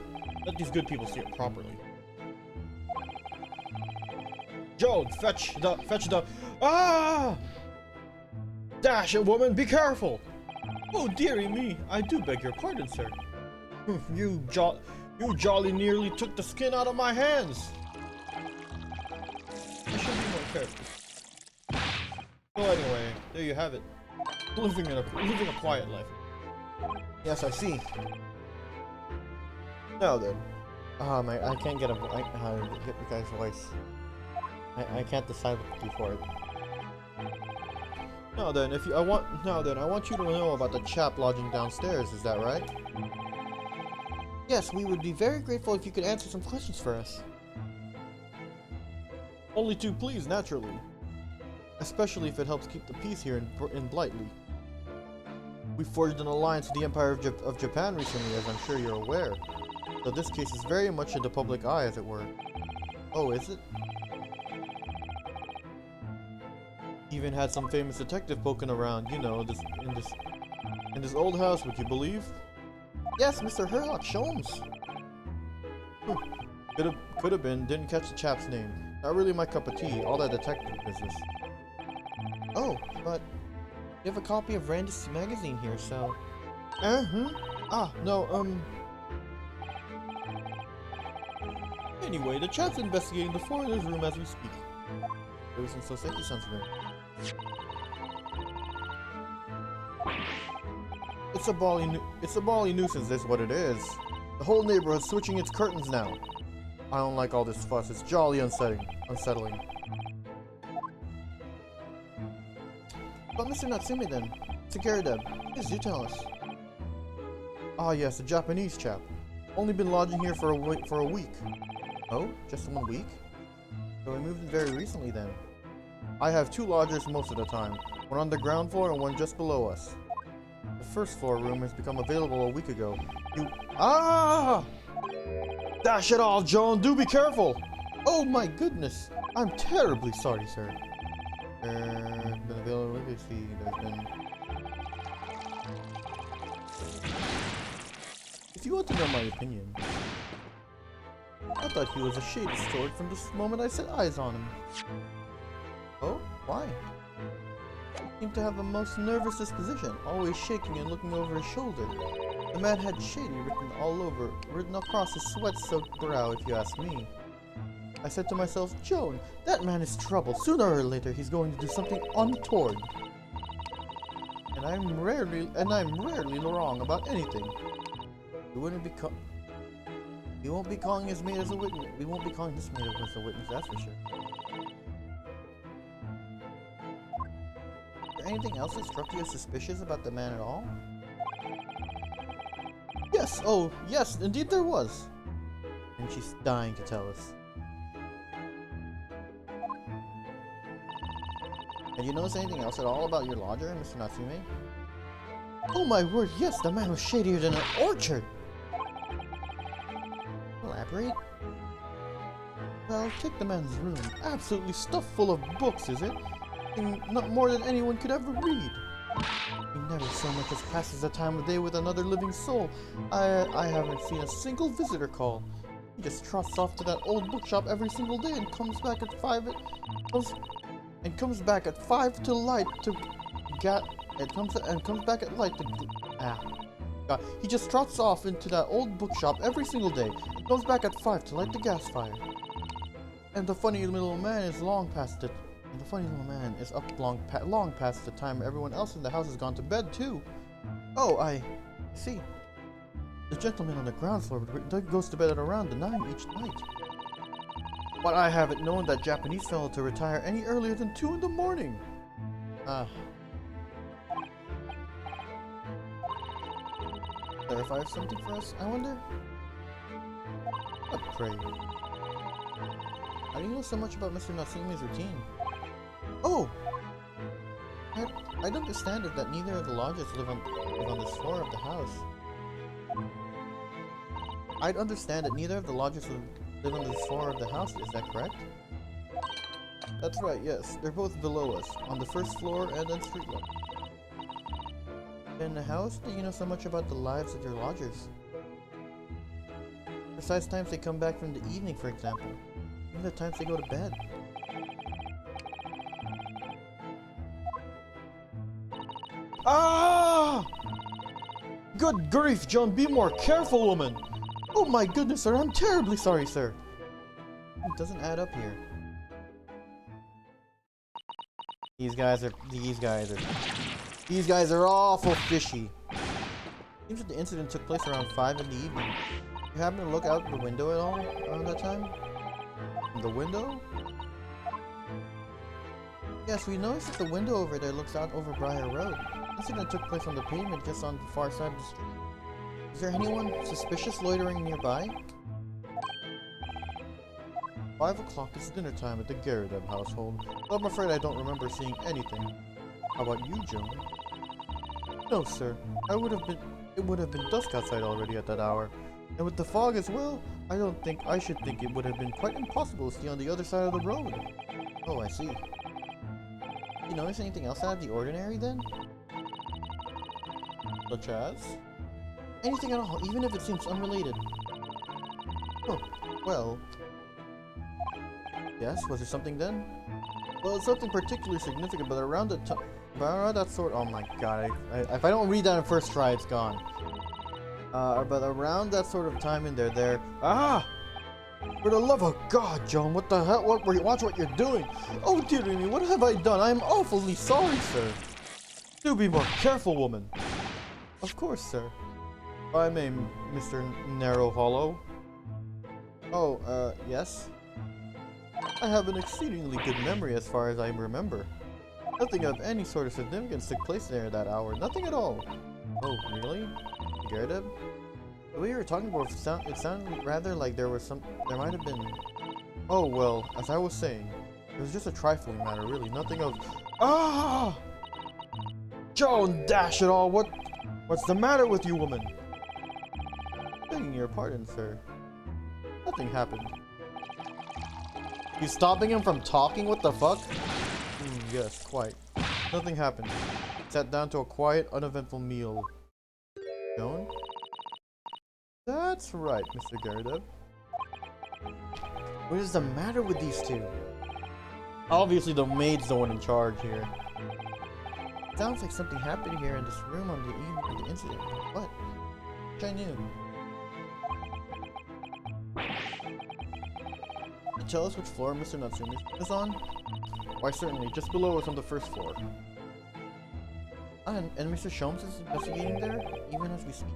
Let these good people see it properly. Joan, fetch the. Ah! Dash it, woman! Be careful! Oh, dearie me! I do beg your pardon, sir. You jolly nearly took the skin out of my hands. I should be more careful. So anyway, there you have it. Living a quiet life. Yes, I see. Now then. I can't get get the guy's voice. I can't decide what to do for it. Now then, I want you to know about the chap lodging downstairs, is that right? Yes, we would be very grateful if you could answer some questions for us. Only too pleased, naturally. Especially if it helps keep the peace here in Blightly. We forged an alliance with the Empire of Japan recently, as I'm sure you're aware. So this case is very much in the public eye, as it were. Oh, is it? Even had some famous detective poking around, you know, in this old house, would you believe? Yes, Mr. Sherlock Holmes. Could have been. Didn't catch the chap's name. Not really my cup of tea. All that detective business. Oh, but you have a copy of Randis magazine here, so. Ah, no. Anyway, the chap's investigating the foreigner's room as we speak. It was in Soseki-san's room. It's a bally nuisance, is what it is. The whole neighborhood's switching its curtains now. I don't like all this fuss. It's jolly unsettling. But Mr. Natsume then, Tsugaru, please do tell us. Ah yes, a Japanese chap. Only been lodging here for a week. Oh, just 1 week? So we moved in very recently then. I have 2 lodgers most of the time, one on the ground floor and one just below us. The first floor room has become available a week ago. Ah! Dash it all, Joan, do be careful! Oh my goodness! I'm terribly sorry, sir. Been available, let me see, there's been... If you want to know my opinion, I thought he was a shady sort from the moment I set eyes on him. Oh? Why? seemed to have a most nervous disposition, always shaking and looking over his shoulder. The man had shady written across his sweat-soaked brow, if you ask me. I said to myself, Joan, that man is trouble. Sooner or later, he's going to do something untoward. And I'm rarely wrong about anything. We won't be calling his maid as a witness. We won't be calling this maid as a witness, that's for sure. Is there anything else that struck you as suspicious about the man at all? Yes, oh, yes, indeed there was. And she's dying to tell us. Did you notice anything else at all about your lodger, Mr. Natsume? Oh my word, yes, the man was shadier than an orchard! Elaborate? Well, take the man's room. Absolutely stuffed full of books, is it? And not more than anyone could ever read. He never so much as passes a time of day with another living soul. I haven't seen a single visitor call. He just trots off to that old bookshop every single day and comes back at 5 to light to he just trots off into that old bookshop every single day and comes back at 5 to light the gas fire. And the funny little man is long past it. And the funny little man is up long past the time everyone else in the house has gone to bed too. Oh, I see. The gentleman on the ground floor goes to bed at around 9 each night. But I haven't known that Japanese fellow to retire any earlier than 2 in the morning. Clarify something for us, I wonder? What, pray? How do you know so much about Mr. Natsume's routine? Oh! I'd understand it that neither of the lodgers live on this floor of the house. I'd understand that neither of the lodgers live on this floor of the house, is that correct? That's right, yes. They're both below us, on the first floor and then street level. Then how else do you know so much about the lives of your lodgers? Precise times they come back from the evening, for example. Even the times they go to bed. Ah! Good grief, Joan, be more careful, woman! Oh my goodness, sir, I'm terribly sorry, sir. It doesn't add up here. These guys are awful fishy. Seems that the incident took place around 5 in the evening. You happen to look out the window at all around that time? The window? Yes, we noticed that the window over there looks out over Briar Road. The incident took place on the pavement just on the far side of the street. Is there anyone suspicious loitering nearby? 5 o'clock is dinner time at the Garrideb household, but I'm afraid I don't remember seeing anything. How about you, Joan? No, sir. It would have been dusk outside already at that hour. And with the fog as well, I should think it would have been quite impossible to see on the other side of the road. Oh, I see. You notice anything else out of the ordinary then? Such as? Anything at all, even if it seems unrelated. Oh, well... Yes, was there something then? Well, it's something particularly significant, but around that sort... Oh my god, if I don't read that in first try, it's gone. But around that sort of time in there... Ah! For the love of God, Joan, what the hell? Watch what you're doing! Oh, dear me, what have I done? I am awfully sorry, sir. Do be more careful, woman. Of course, sir. I may, Mr. Narrow Hollow. Oh, yes? I have an exceedingly good memory as far as I remember. Nothing of any sort of significance took place there at that hour. Nothing at all. Oh, really? Garrideb? The way you were talking about it sounded rather like there might have been... Oh, well, as I was saying, it was just a trifling matter, really. Nothing of... Ah! Joan, dash it all! What's the matter with you, woman? Begging your pardon, sir. Nothing happened. You stopping him from talking? What the fuck? Yes, quite. Nothing happened. Sat down to a quiet, uneventful meal. Joan? That's right, Mr. Garrideb. What is the matter with these two? Obviously the maid's the one in charge here. sounds like something happened here in this room on the evening of the incident. What? Which I knew. Can you tell us which floor Mr. Natsumi is on? Why, certainly. Just below us on the first floor. And Mr. Sholmes is investigating there, even as we speak.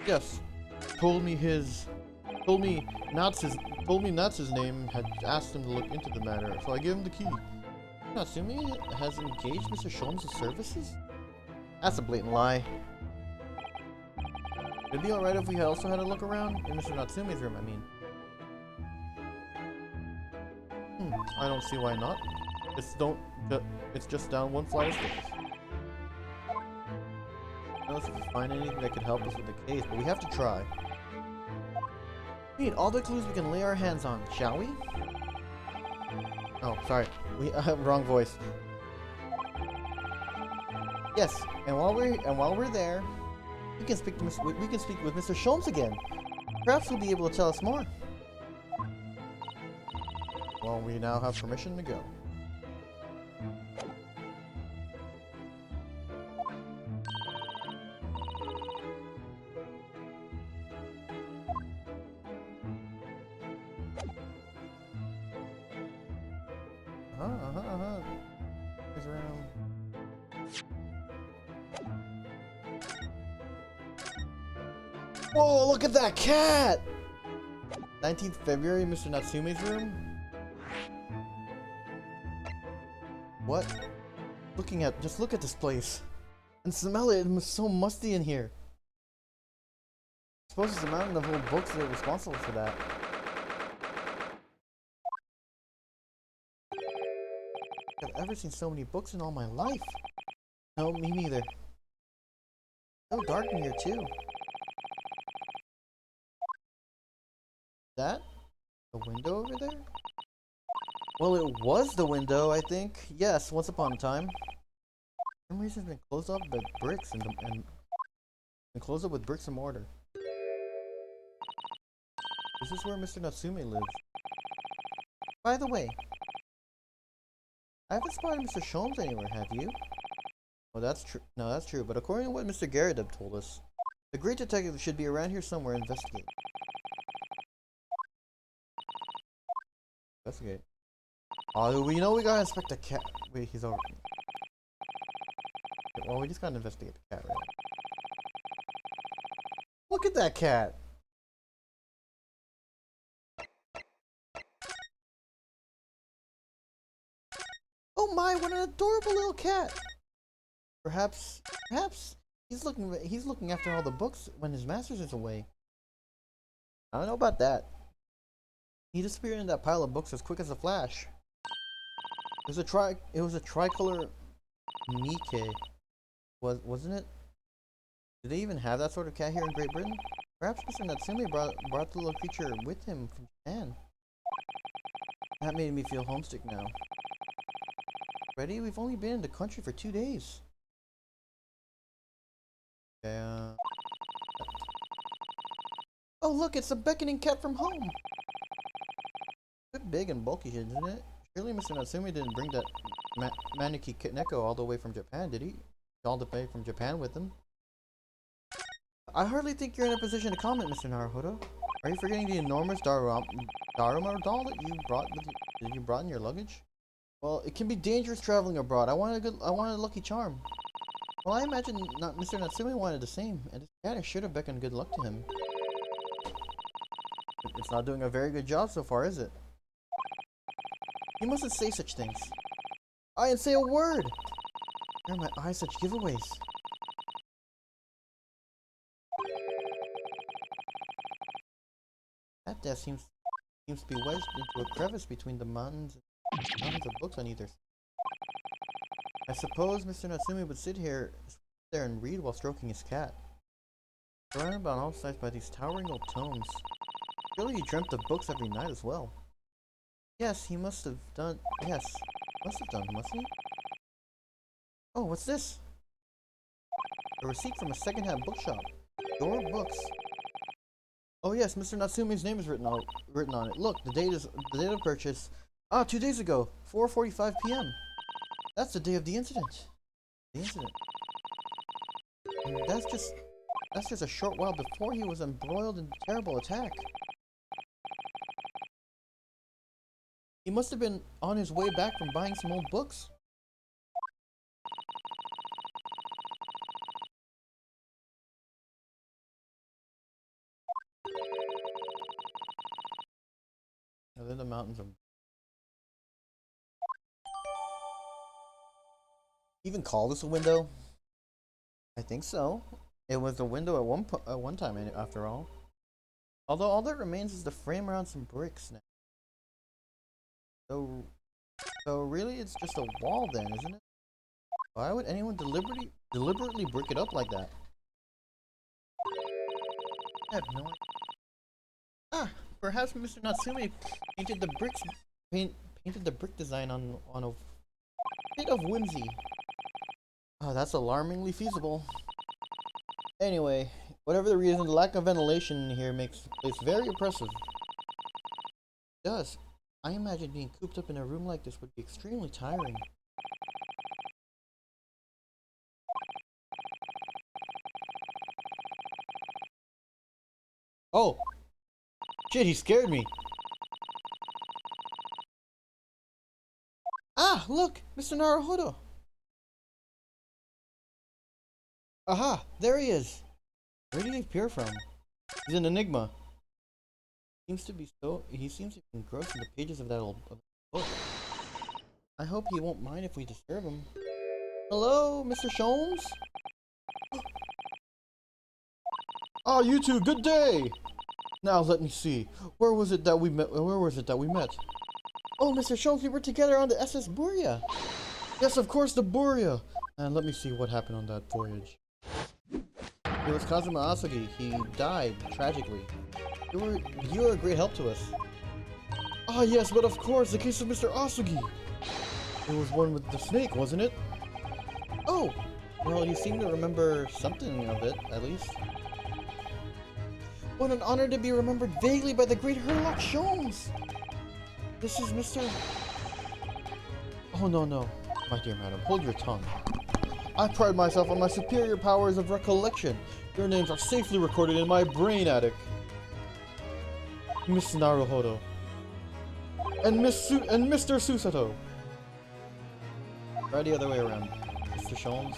Yes. Told me Nats's name had asked him to look into the matter, so I gave him the key. Natsumi has engaged Mr. Sholmes' services? That's a blatant lie. It'd be alright if we also had a look around in Mr. Natsumi's room, I mean. I don't see why not. It's just down one flight of stairs. I don't know if we can find anything that could help us with the case, but we have to try. We need all the clues we can lay our hands on, shall we? Oh, sorry. Wrong voice. Yes, and while we're there, we can speak with Mr. Sholmes again. Perhaps he'll be able to tell us more. Well, we now have permission to go. His room. Whoa, look at that cat! 19th February, Mr. Natsume's room? What? Just look at this place. And smell it, it's so musty in here. I suppose it's the mountain of old books that are responsible for that. I've ever seen so many books in all my life. No, me neither. So dark in here too. That? The window over there? Well, it was the window, I think. Yes, once upon a time. For some reason it's been closed up with bricks and closed up with bricks and mortar. This is where Mr. Natsume lives. By the way, I haven't spotted Mr. Sholmes anywhere, have you? Oh, that's true. No, that's true. But according to what Mr. Garrideb told us, the great detective should be around here somewhere investigating. Investigate. Oh, we know we gotta inspect the cat. Wait, he's over. Okay, well, we just gotta investigate the cat, right? Look at that cat! Oh my, what an adorable little cat! Perhaps he's looking after all the books when his master is away. I don't know about that. He disappeared in that pile of books as quick as a flash. It was a tricolor Mike, wasn't it? Do they even have that sort of cat here in Great Britain? Perhaps Mr. Natsume brought the little creature with him from Japan. That made me feel homesick now. Ready? We've only been in the country for 2 days. Okay, oh look, it's a beckoning cat from home! A bit big and bulky, isn't it? Surely Mr. Natsume didn't bring that Manuki Neko all the way from Japan, did he? All the way from Japan with him? I hardly think you're in a position to comment, Mr. Naruhodo. Are you forgetting the enormous Daruma doll that you brought in your luggage? Well, it can be dangerous traveling abroad. I wanted a lucky charm. Well, I imagine Mr. Natsume wanted the same, and his cat should have beckoned good luck to him. It's not doing a very good job so far, is it? You mustn't say such things. I didn't say a word! Why are my eyes such giveaways? That desk seems to be wedged into a crevice between the mountains of books on either side. I suppose Mr. Natsume would sit there and read while stroking his cat. Surrounded on all sides by these towering old tomes. Surely he dreamt of books every night as well. Yes, he must have done. Yes, mustn't he? Oh, what's this? A receipt from a second-hand bookshop. Your books. Oh yes, Mr. Natsume's name is written on it. Look, the date of purchase. 2 days ago, 4:45 p.m. That's the day of the incident. The incident. And that's just a short while before he was embroiled in a terrible attack. He must have been on his way back from buying some old books. Now then the mountains of... Even call this a window? I think so. It was a window at one time, after all. Although all that remains is the frame around some bricks now. So really, it's just a wall then, isn't it? Why would anyone deliberately brick it up like that? I have no idea. Ah, perhaps Mr. Natsume painted the brick design on a bit of whimsy. Oh, that's alarmingly feasible. Anyway, whatever the reason, the lack of ventilation in here makes the place very oppressive. It does. I imagine being cooped up in a room like this would be extremely tiring. Oh! Shit, he scared me! Ah, look! Mr. Naruhodo! Aha! There he is! Where did he appear from? He's an enigma. He seems to be engrossed in the pages of that old book. I hope he won't mind if we disturb him. Hello, Mr. Sholmes? Ah, you two, good day! Now let me see. Where was it that we met? Oh, Mr. Sholmes, we were together on the SS Buria. Yes, of course, the Buria. And let me see what happened on that voyage. It was Kazuma Asagi. He died tragically. You were a great help to us. Ah, yes, but of course, the case of Mr. Asagi. It was one with the snake, wasn't it? Oh, well, you seem to remember something of it, at least. What an honor to be remembered vaguely by the great Herlock Sholmes! This is Mr... Oh, no. My dear madam, hold your tongue. I pride myself on my superior powers of recollection. Your names are safely recorded in my brain attic. Miss Naruhodo. And Mr. Susato. Try the other way around, Mr. Sholmes.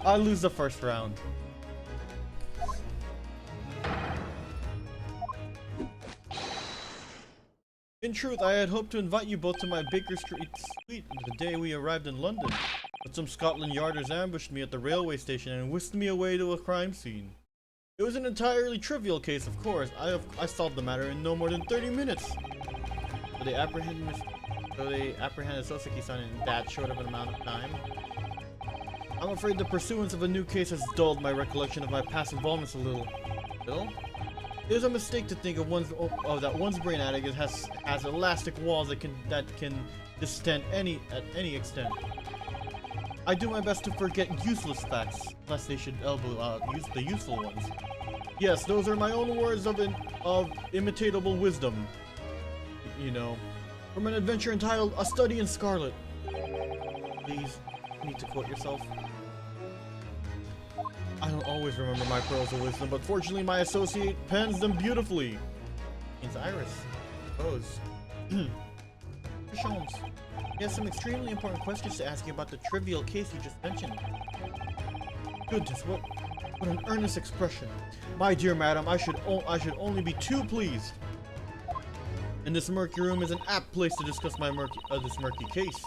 I lose the first round. In truth, I had hoped to invite you both to my Baker Street suite the day we arrived in London, but some Scotland Yarders ambushed me at the railway station and whisked me away to a crime scene. It was an entirely trivial case, of course. I solved the matter in no more than 30 minutes. So they apprehended Soseki-san in that short of an amount of time. I'm afraid the pursuance of a new case has dulled my recollection of my past involvements a little. It is a mistake to think of that one's brain attic has elastic walls that can distend at any extent. I do my best to forget useless facts, lest they should use the useful ones. Yes, those are my own words of imitatable wisdom. You know, from an adventure entitled A Study in Scarlet. Please, you need to quote yourself. I don't always remember my pearls of wisdom, but fortunately my associate pens them beautifully. It's Iris. Suppose. Mr. Sholmes, he has some extremely important questions to ask you about the trivial case you just mentioned. Goodness, what an earnest expression. My dear madam, I should only be too pleased. And this murky room is an apt place to discuss this murky case.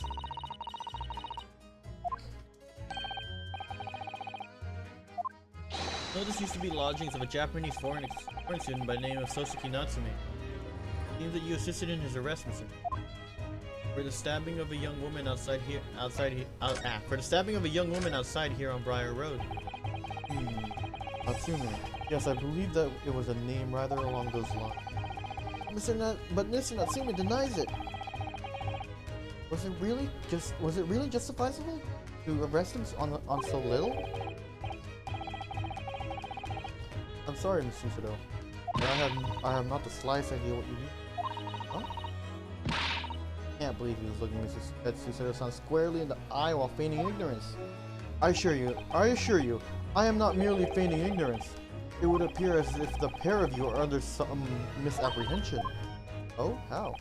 No, this used to be lodgings of a Japanese foreign student by the name of Soseki Natsume. It seems that you assisted in his arrest, Mr. For the stabbing of a young woman outside here on Briar Road. Natsume. Yes, I believe that it was a name rather along those lines. But Mr. Natsume denies it. Was it really justifiable to arrest him on so little? I'm sorry, Miss Susato. I have not the slightest idea what you mean. Huh? can't believe he was looking at Susato-san squarely in the eye while feigning ignorance. I assure you, I am not merely feigning ignorance. It would appear as if the pair of you are under some misapprehension. Oh, how?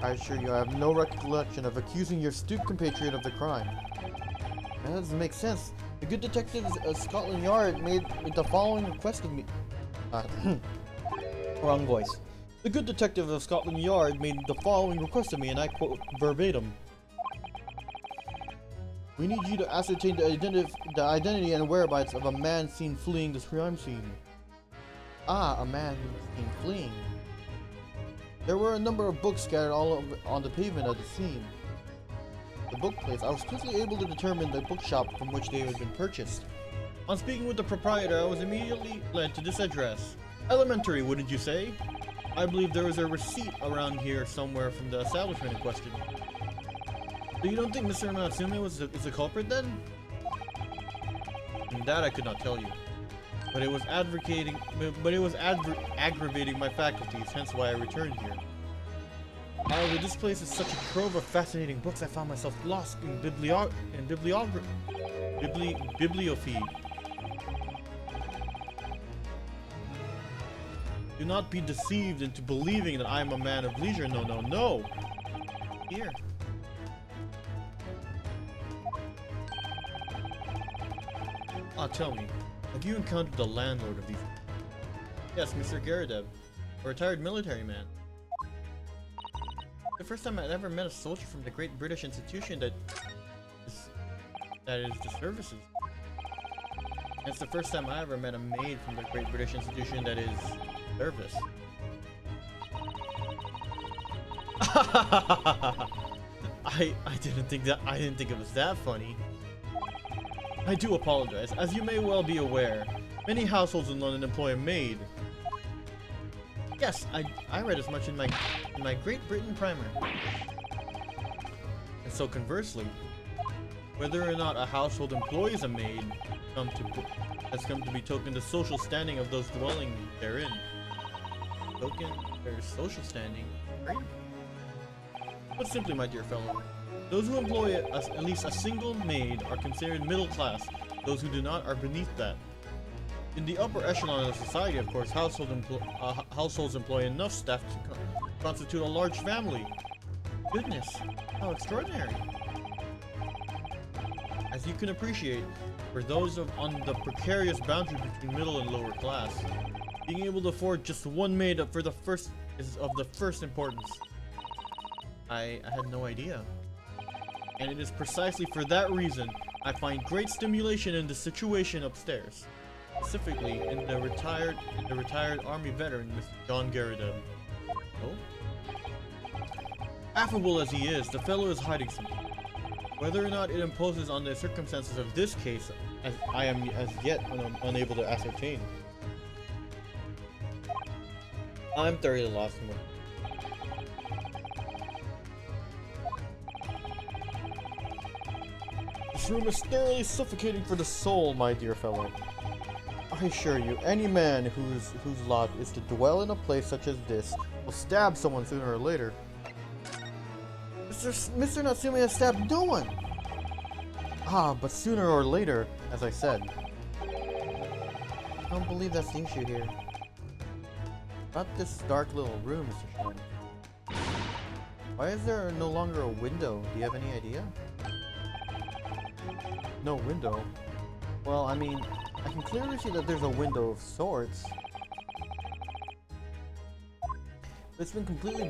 I assure you, I have no recollection of accusing your astute compatriot of the crime. That doesn't make sense. The good detectives of Scotland Yard made the following request of me. Wrong voice. The good detective of Scotland Yard made the following request of me, and I quote verbatim. We need you to ascertain the identity and whereabouts of a man seen fleeing this crime scene. Ah, a man seen fleeing. There were a number of books scattered all over on the pavement of the scene. The book place, I was quickly able to determine the bookshop from which they had been purchased. On speaking with the proprietor, I was immediately led to this address. Elementary, wouldn't you say? I believe there is a receipt around here somewhere from the establishment in question. So you don't think Mr. Natsume is the culprit then? That I could not tell you. But it was aggravating my faculties, hence why I returned here. However, this place is such a trove of fascinating books, I found myself lost in bibliophile. Do not be deceived into believing that I am a man of leisure. No, no, no. Here. Tell me, have you encountered the landlord of these? Yes, Mr. Garadev, a retired military man. The first time I'd ever met a soldier from the great British institution that is the services. And it's the first time I ever met a maid from the great British institution that is service. I didn't think it was that funny. I do apologize. As you may well be aware, many households in London employ a maid. Yes, I read as much in my Great Britain primer. And so conversely, whether or not a household employs a maid has come to be token the social standing of those dwelling therein. Token their social standing. Right? Put simply, my dear fellow, those who employ at least a single maid are considered middle class. Those who do not are beneath that. In the upper echelon of society, of course, households employ enough staff to constitute a large family. Goodness, how extraordinary. As you can appreciate, for those on the precarious boundary between middle and lower class, being able to afford just one maid is of the first importance. I had no idea. And it is precisely for that reason I find great stimulation in the situation upstairs, specifically in the retired army veteran, Mr. John Garadev. Oh? Affable as he is, the fellow is hiding something. Whether or not it imposes on the circumstances of this case, as I am as yet unable to ascertain. I'm thoroughly lost in what. This room is thoroughly suffocating for the soul, my dear fellow. I assure you, any man whose lot is to dwell in a place such as this will stab someone sooner or later. Mr. Natsume has stabbed no one! Ah, but sooner or later, as I said. I don't believe that's the issue here. Not this dark little room, Mr. Shen. Why is there no longer a window? Do you have any idea? No window? Well, I mean, I can clearly see that there's a window of sorts. But it's been completely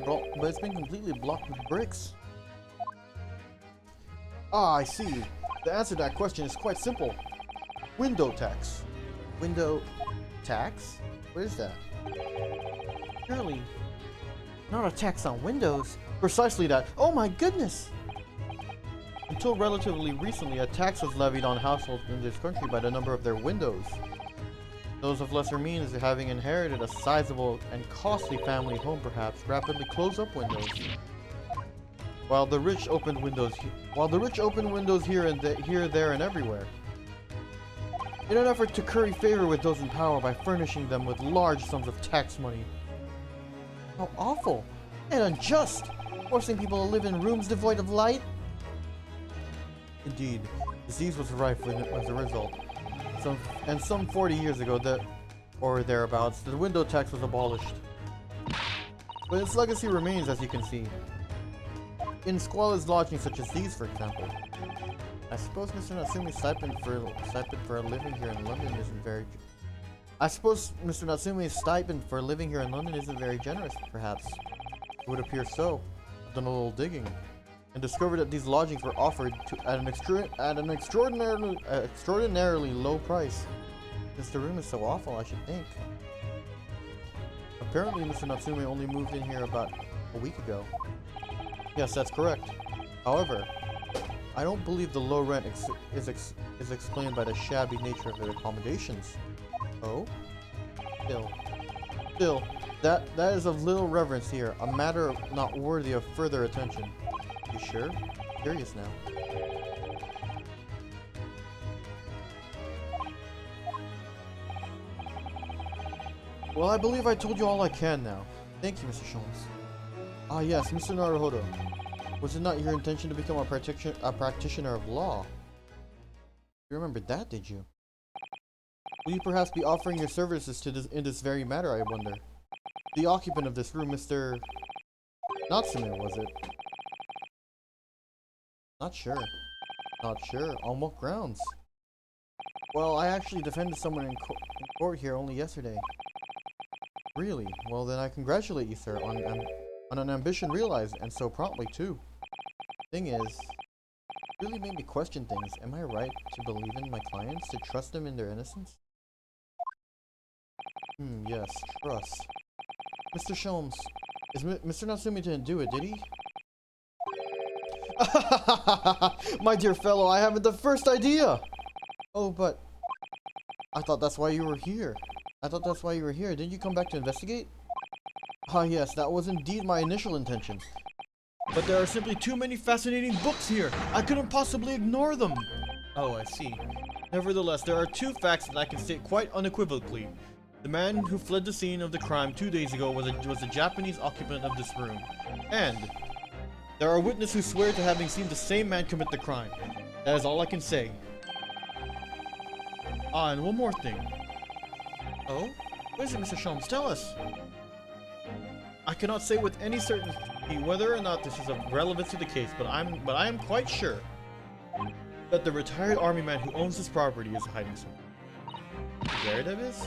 blocked with bricks. Ah, I see. The answer to that question is quite simple. Window tax. Window tax? What is that? Surely, not a tax on windows. Precisely that. Oh my goodness! Until relatively recently, a tax was levied on households in this country by the number of their windows. Those of lesser means, having inherited a sizable and costly family home perhaps, rapidly close up windows. While the rich opened windows here, there, and everywhere. In an effort to curry favor with those in power by furnishing them with large sums of tax money. How awful and unjust! forcing people to live in rooms devoid of light? Indeed, disease was rife as a result. Some 40 years ago, or thereabouts, the window tax was abolished. But its legacy remains, as you can see. In squalid lodgings such as these, for example. I suppose Mr. Natsumi's stipend for living here in London isn't very... I suppose Mr. Natsumi's stipend for living here in London isn't very generous, perhaps. It would appear so. I've done a little digging, and discovered that these lodgings were offered at an extraordinarily low price. Since the room is so awful, I should think. Apparently, Mr. Natsume only moved in here about a week ago. Yes, that's correct. However, I don't believe the low rent is explained by the shabby nature of the accommodations. Oh? Still, that is of little reverence here, a matter not worthy of further attention. You sure? Curious now. Well, I believe I told you all I can now. Thank you, Mr. Sholmes. Ah yes, Mr. Naruhodo. Was it not your intention to become a practitioner of law? You remembered that, did you? Will you perhaps be offering your services in this very matter, I wonder? The occupant of this room, Mr. Natsume, was it? Not sure. Not sure. On what grounds? Well, I actually defended someone in court here only yesterday. Really? Well, then I congratulate you, sir, on an ambition realized, and so promptly, too. Thing is, it really made me question things. Am I right to believe in my clients, to trust them in their innocence? Yes, trust. Mr. Sholmes, Mr. Natsume didn't do it, did he? My dear fellow, I haven't the first idea! Oh, but... I thought that's why you were here. Didn't you come back to investigate? Ah, yes, that was indeed my initial intention. But there are simply too many fascinating books here. I couldn't possibly ignore them. Oh, I see. Nevertheless, there are two facts that I can state quite unequivocally. The man who fled the scene of the crime 2 days ago was a Japanese occupant of this room. And there are witnesses who swear to having seen the same man commit the crime. That is all I can say. Ah, and one more thing. Oh? What is it, Mr. Sholmes? Tell us! I cannot say with any certainty whether or not this is of relevance to the case, but I am quite sure that the retired army man who owns this property is hiding something. Garrett is?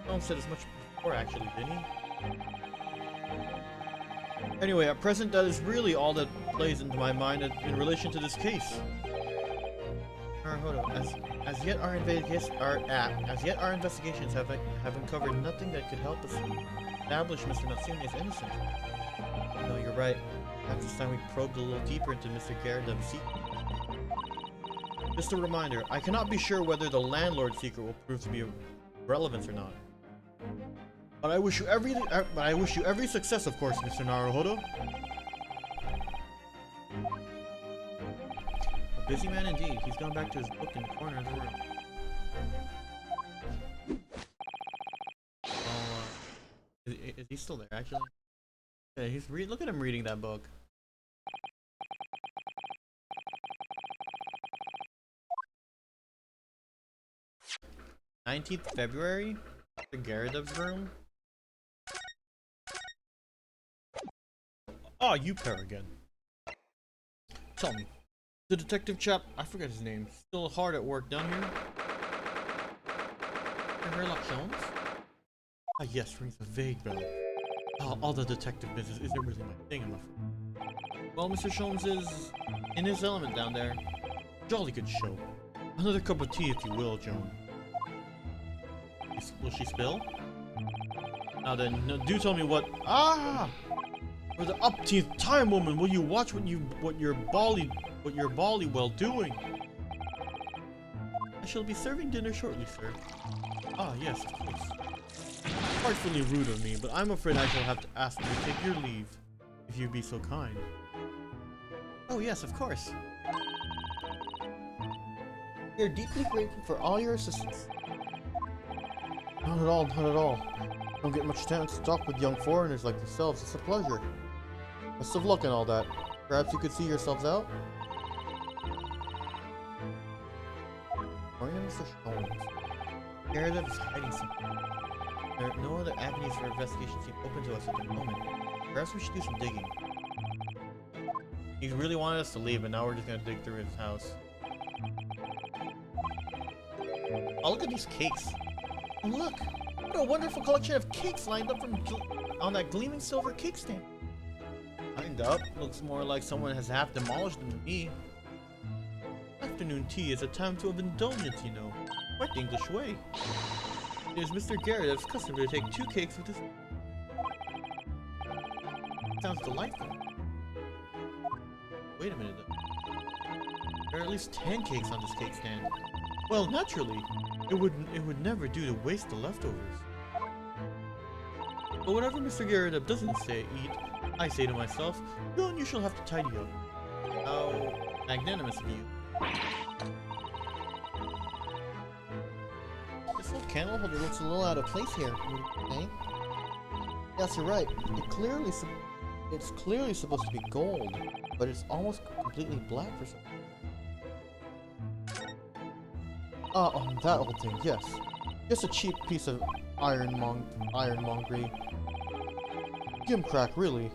Sholmes said as much before, actually, didn't he? Anyway, at present, that is really all that plays into my mind in relation to this case. Naruhodo, as yet our investigations have uncovered nothing that could help us establish Mr. Natsume's innocence. No, you're right. Perhaps this time we probed a little deeper into Mr. Garrett's secret. Just a reminder, I cannot be sure whether the landlord's secret will prove to be of relevance or not. But I wish you every success, of course, Mr. Naruhodo. A busy man indeed. He's gone back to his book in the corner of the room. Is he still there, actually? Yeah, look at him reading that book. February 19th, the Garrett's room. Oh, you pair again. Tell me, the detective chap, I forget his name, still hard at work down here? Sherlock Holmes? Ah, yes, rings a vague bell. All the detective business isn't really my thing, I'm afraid. Well, Mr. Sholmes is in his element down there. Jolly good show. Another cup of tea, if you will, Joan. Will she spill? Now then, no, do tell me what. Ah! For the upteenth time, woman, will you watch what your bally well doing? I shall be serving dinner shortly, sir. Ah, yes, of course. Heartfully rude of me, but I'm afraid I shall have to ask you to take your leave, if you be so kind. Oh yes, of course. We are deeply grateful for all your assistance. Not at all, not at all. Don't get much chance to talk with young foreigners like yourselves. It's a pleasure. Best of luck and all that. Perhaps you could see yourselves out? Morning, Mr. Holmes. Garrett is hiding something. There are no other avenues for investigation seem open to us at the moment. Perhaps we should do some digging. He really wanted us to leave, but now we're just gonna dig through his house. Oh, look at these cakes. Oh, look! What a wonderful collection of cakes lined up on that gleaming silver cake stand. Lined up? Looks more like someone has half demolished them to me. Afternoon tea is a time to have indulgence, you know. Quite the English way. It is Mr. Garrett's custom to take 2 cakes with his... Sounds delightful. Wait a minute though. There are at least 10 cakes on this cake stand. Well, naturally, it would never do to waste the leftovers. But whatever Mr. Garrett doesn't say eat, I say to myself, well, you shall have to tidy up. How magnanimous of you. This little candle holder looks a little out of place here, eh? Yes, you're right. It's clearly supposed to be gold, but it's almost completely black for some reason. Oh, that old thing, yes. Just a cheap piece of ironmongery. Gimcrack, really.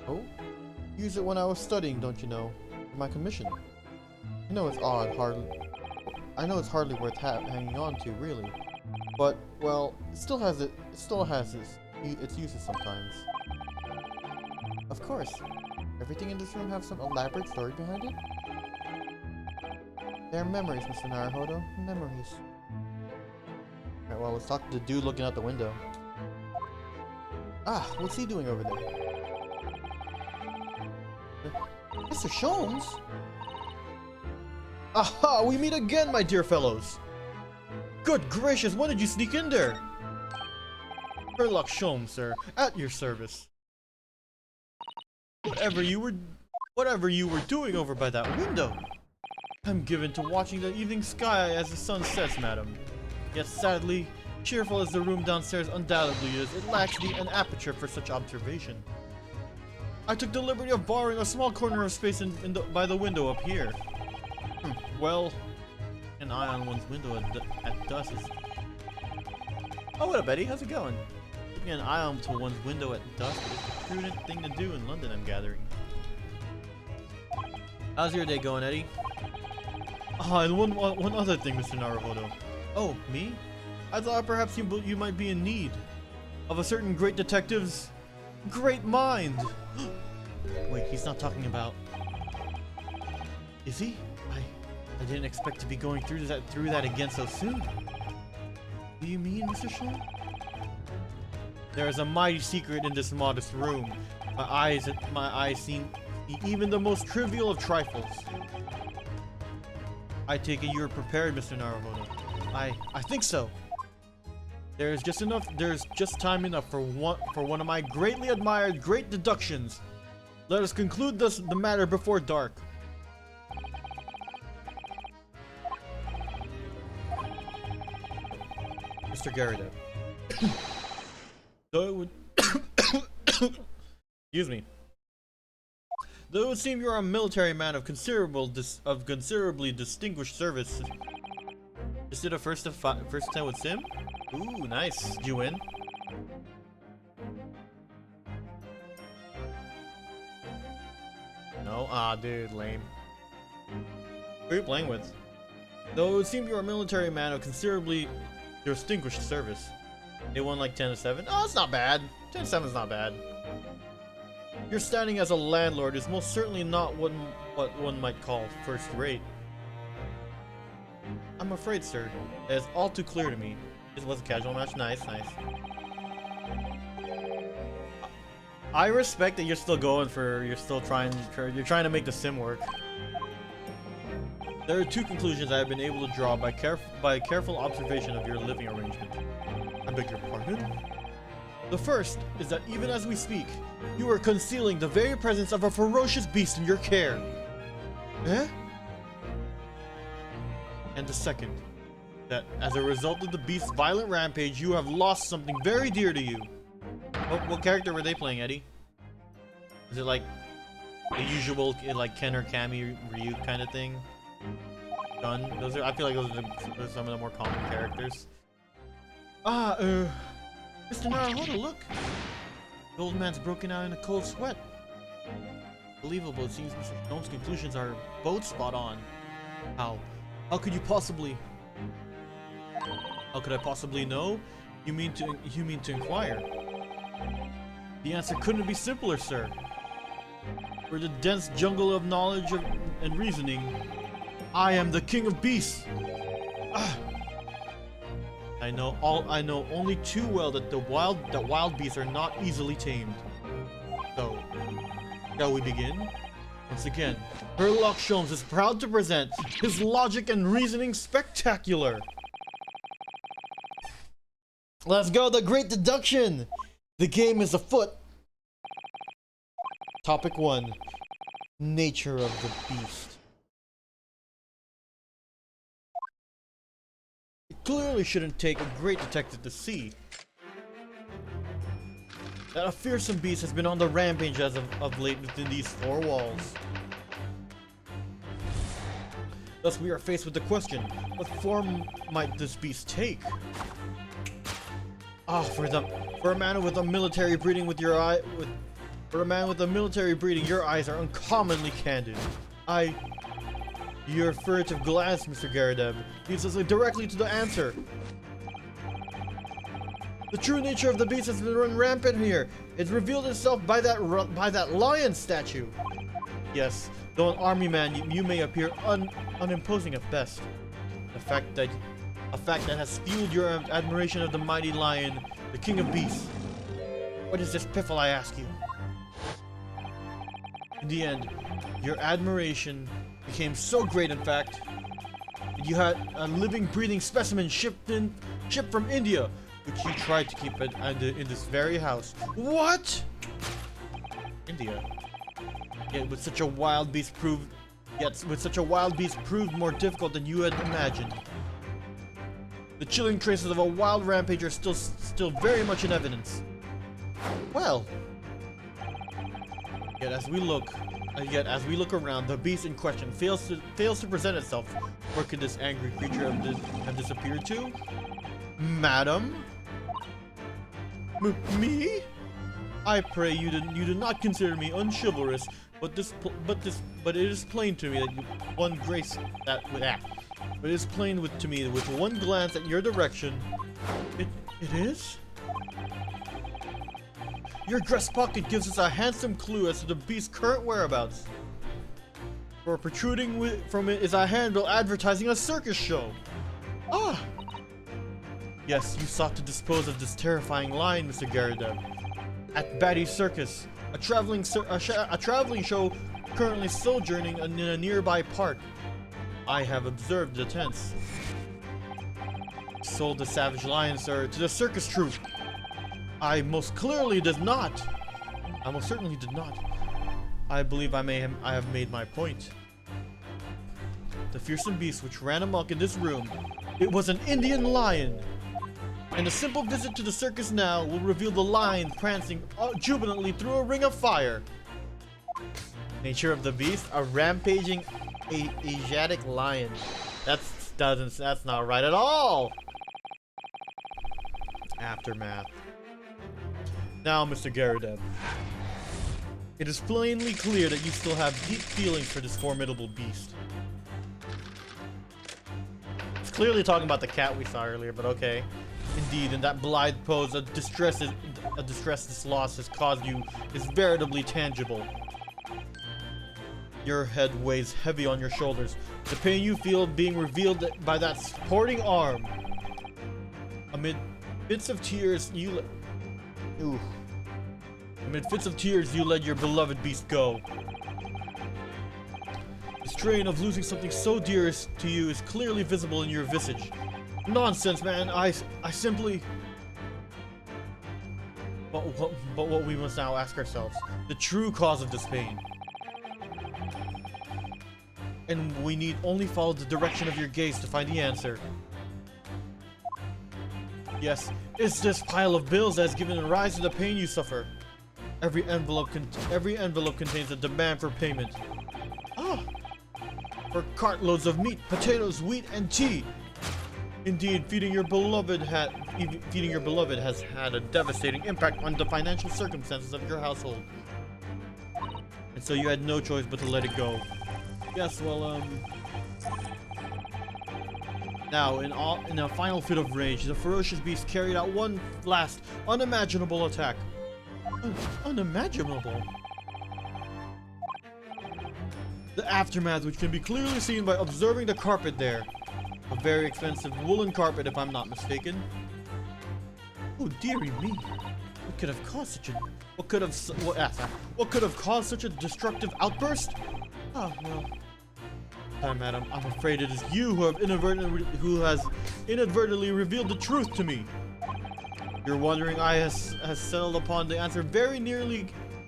Oh? Use it when I was studying, don't you know? For my commission. I know it's hardly worth hanging on to, really. But, well, it still has its uses sometimes. Of course. Everything in this room have some elaborate story behind it? They're memories, Mr. Naruhodo. Memories. Alright, well, let's talk to the dude looking out the window. Ah, what's he doing over there? Mr. Sholmes? Aha! We meet again, my dear fellows! Good gracious, when did you sneak in there? Sherlock Sholmes, sir, at your service. Whatever you were doing over by that window. I'm given to watching the evening sky as the sun sets, madam. Yet sadly, cheerful as the room downstairs undoubtedly is, it lacks an aperture for such observation. I took the liberty of borrowing a small corner of space by the window up here. Well, an eye on one's window at dusk is... Oh, what up, Eddie? How's it going? Keeping an eye on to one's window at dusk is the prudent thing to do in London, I'm gathering. How's your day going, Eddie? Ah, and one other thing, Mr. Naruhodo. Oh, me? I thought perhaps you might be in need of a certain great detective's great mind. Wait, he's not talking about... Is he? I didn't expect to be going through that again so soon. Do you mean, Mr. Sholmes? There is a mighty secret in this modest room. My eyes see even the most trivial of trifles. I take it you are prepared, Mr. Naruhodo. I think so. There's just time enough for one of my greatly admired great deductions. Let us conclude the matter before dark. Mr. Garrett. Though it would excuse me. Though it would seem you are a military man of considerably distinguished service. Is it a first to 10 with Sim? Ooh, nice. Did you win? No? Ah, dude, lame. Who are you playing with? Though it would seem you're a military man of considerably distinguished service. They won like 10 to 7. Oh, it's not bad. 10 to 7 is not bad. Your standing as a landlord is most certainly not what one might call first rate. I'm afraid, sir, that is all too clear to me. This was a casual match. Nice, nice. I respect that you're still going for, you're trying to make the sim work. There are 2 conclusions I have been able to draw by careful observation of your living arrangement. I beg your pardon? The first is that even as we speak, you are concealing the very presence of a ferocious beast in your care. Eh? And the second, that as a result of the beast's violent rampage, you have lost something very dear to you. What character were they playing, Eddie? Is it like the usual like Ken or Kami Ryu kind of thing. Gun. Those are. I feel like those are some of the more common characters. Mr. Naruhodo, look! The old man's broken out in a cold sweat. Believable, it seems Mr. Gnome's conclusions are both spot on. How? How could you possibly... How could I possibly know? You mean to inquire? The answer couldn't be simpler, sir. For the dense jungle of knowledge and reasoning, I am the king of beasts! Ah. I know only too well that wild beasts are not easily tamed. So, shall we begin? Once again, Herlock Sholmes is proud to present his logic and reasoning spectacular. Let's go, the great deduction! The game is afoot. Topic 1. Nature of the beast. It clearly shouldn't take a great detective to see that a fearsome beast has been on the rampage as of late within these four walls. Thus we are faced with the question, what form might this beast take? Ah, for a man with a military breeding for a man with a military breeding, your eyes are uncommonly candid. Your furtive glance, Mr. Garadeb, leads us directly to the answer. The true nature of the beast has been run rampant here. It's revealed itself by that lion statue. Yes, though an army man, you may appear unimposing at best. A fact that has fueled your admiration of the mighty lion, the king of beasts. What is this piffle, I ask you? In the end, your admiration became so great, in fact, that you had a living, breathing specimen shipped from India, which you tried to keep in this very house. What? India. Yet with such a wild beast proved more difficult than you had imagined. The chilling traces of a wild rampage are still very much in evidence. Well, yet as we look around, the beast in question fails to present itself. Where could this angry creature have disappeared to? Madam? Me? I pray you do not consider me unchivalrous, but it is plain to me that But it is plain to me with one glance at your direction. It is? Your dress pocket gives us a handsome clue as to the beast's current whereabouts. For protruding from it is a handbill advertising a circus show. Ah! Yes, you sought to dispose of this terrifying lion, Mr. Garadeb. At Batty's Circus, a traveling show currently sojourning in a nearby park. I have observed the tents. Sold the savage lion, sir, to the circus troupe. I most certainly did not. I believe I have made my point. The fearsome beast which ran amok in this room, it was an Indian lion. And a simple visit to the circus now will reveal the lion prancing jubilantly through a ring of fire. Nature of the beast, a rampaging Asiatic lion. That's not right at all. Aftermath. Now, Mr. Garadeb, it is plainly clear that you still have deep feelings for this formidable beast. It's clearly talking about the cat we saw earlier, but okay. Indeed, in that blithe pose, a distress this loss has caused you is veritably tangible. Your head weighs heavy on your shoulders. The pain you feel being revealed by that supporting arm. Amid fits of tears, you let your beloved beast go. The strain of losing something so dear to you is clearly visible in your visage. Nonsense, man. I simply... But what we must now ask ourselves, the true cause of this pain. And we need only follow the direction of your gaze to find the answer. Yes, it's this pile of bills that has given rise to the pain you suffer. Every envelope contains a demand for payment. Ah, for cartloads of meat, potatoes, wheat, and tea. Indeed, feeding your beloved has had a devastating impact on the financial circumstances of your household. And so you had no choice but to let it go. Yes, well, Now, in a final fit of rage, the ferocious beast carried out one last, unimaginable attack. Unimaginable? The aftermath, which can be clearly seen by observing the carpet there. A very expensive woolen carpet, if I'm not mistaken. Oh, dearie me. What could have caused such a... What could have caused such a destructive outburst? Ah, well... Hi, madam. I'm afraid it is you who has inadvertently revealed the truth to me. Your wondering eye has settled upon the answer very neatly.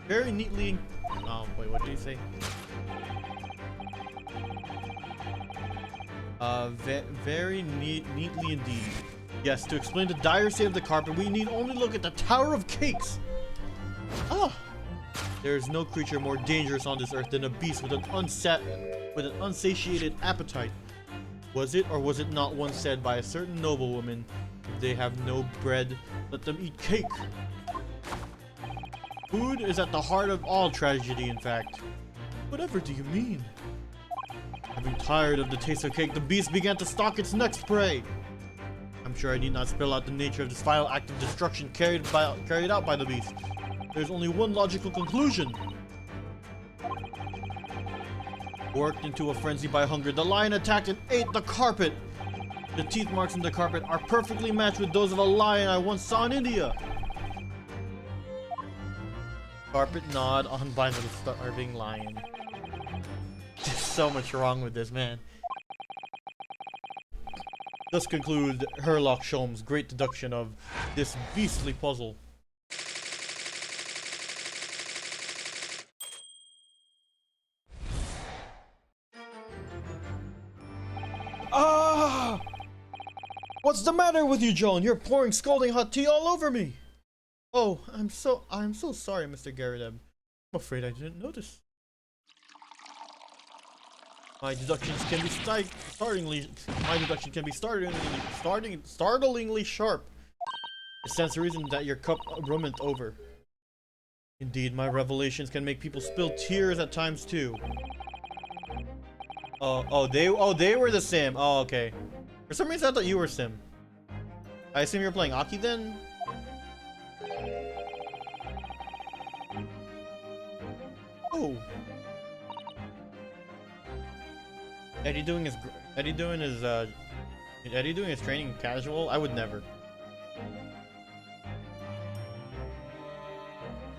Wait, what did he say? Neatly indeed. Yes, to explain the dire state of the carpet, we need only look at the Tower of Cakes. Ah, there is no creature more dangerous on this earth than a beast with an unsatiated appetite. Was it or was it not once said by a certain noblewoman, if they have no bread, let them eat cake? Food is at the heart of all tragedy, in fact. Whatever do you mean? Having tired of the taste of cake, the beast began to stalk its next prey. I'm sure I need not spell out the nature of this vile act of destruction carried out by the beast. There's only one logical conclusion. Worked into a frenzy by hunger, the lion attacked and ate the carpet. The teeth marks in the carpet are perfectly matched with those of a lion I once saw in India. Carpet gnawed on by the starving lion. There's so much wrong with this, man. Thus concludes Herlock Sholmes' great deduction of this beastly puzzle. Ah! What's the matter with you, Joan? You're pouring scalding hot tea all over me. Oh, I'm so sorry, Mr. Garadeb. I'm afraid I didn't notice. My deductions can be startlingly sharp. It stands to reason that your cup runneth over. Indeed, my revelations can make people spill tears at times too. They were the Sim. Oh, okay. For some reason, I thought you were Sim. I assume you're playing Aki then? Oh. Eddie doing his training casual? I would never.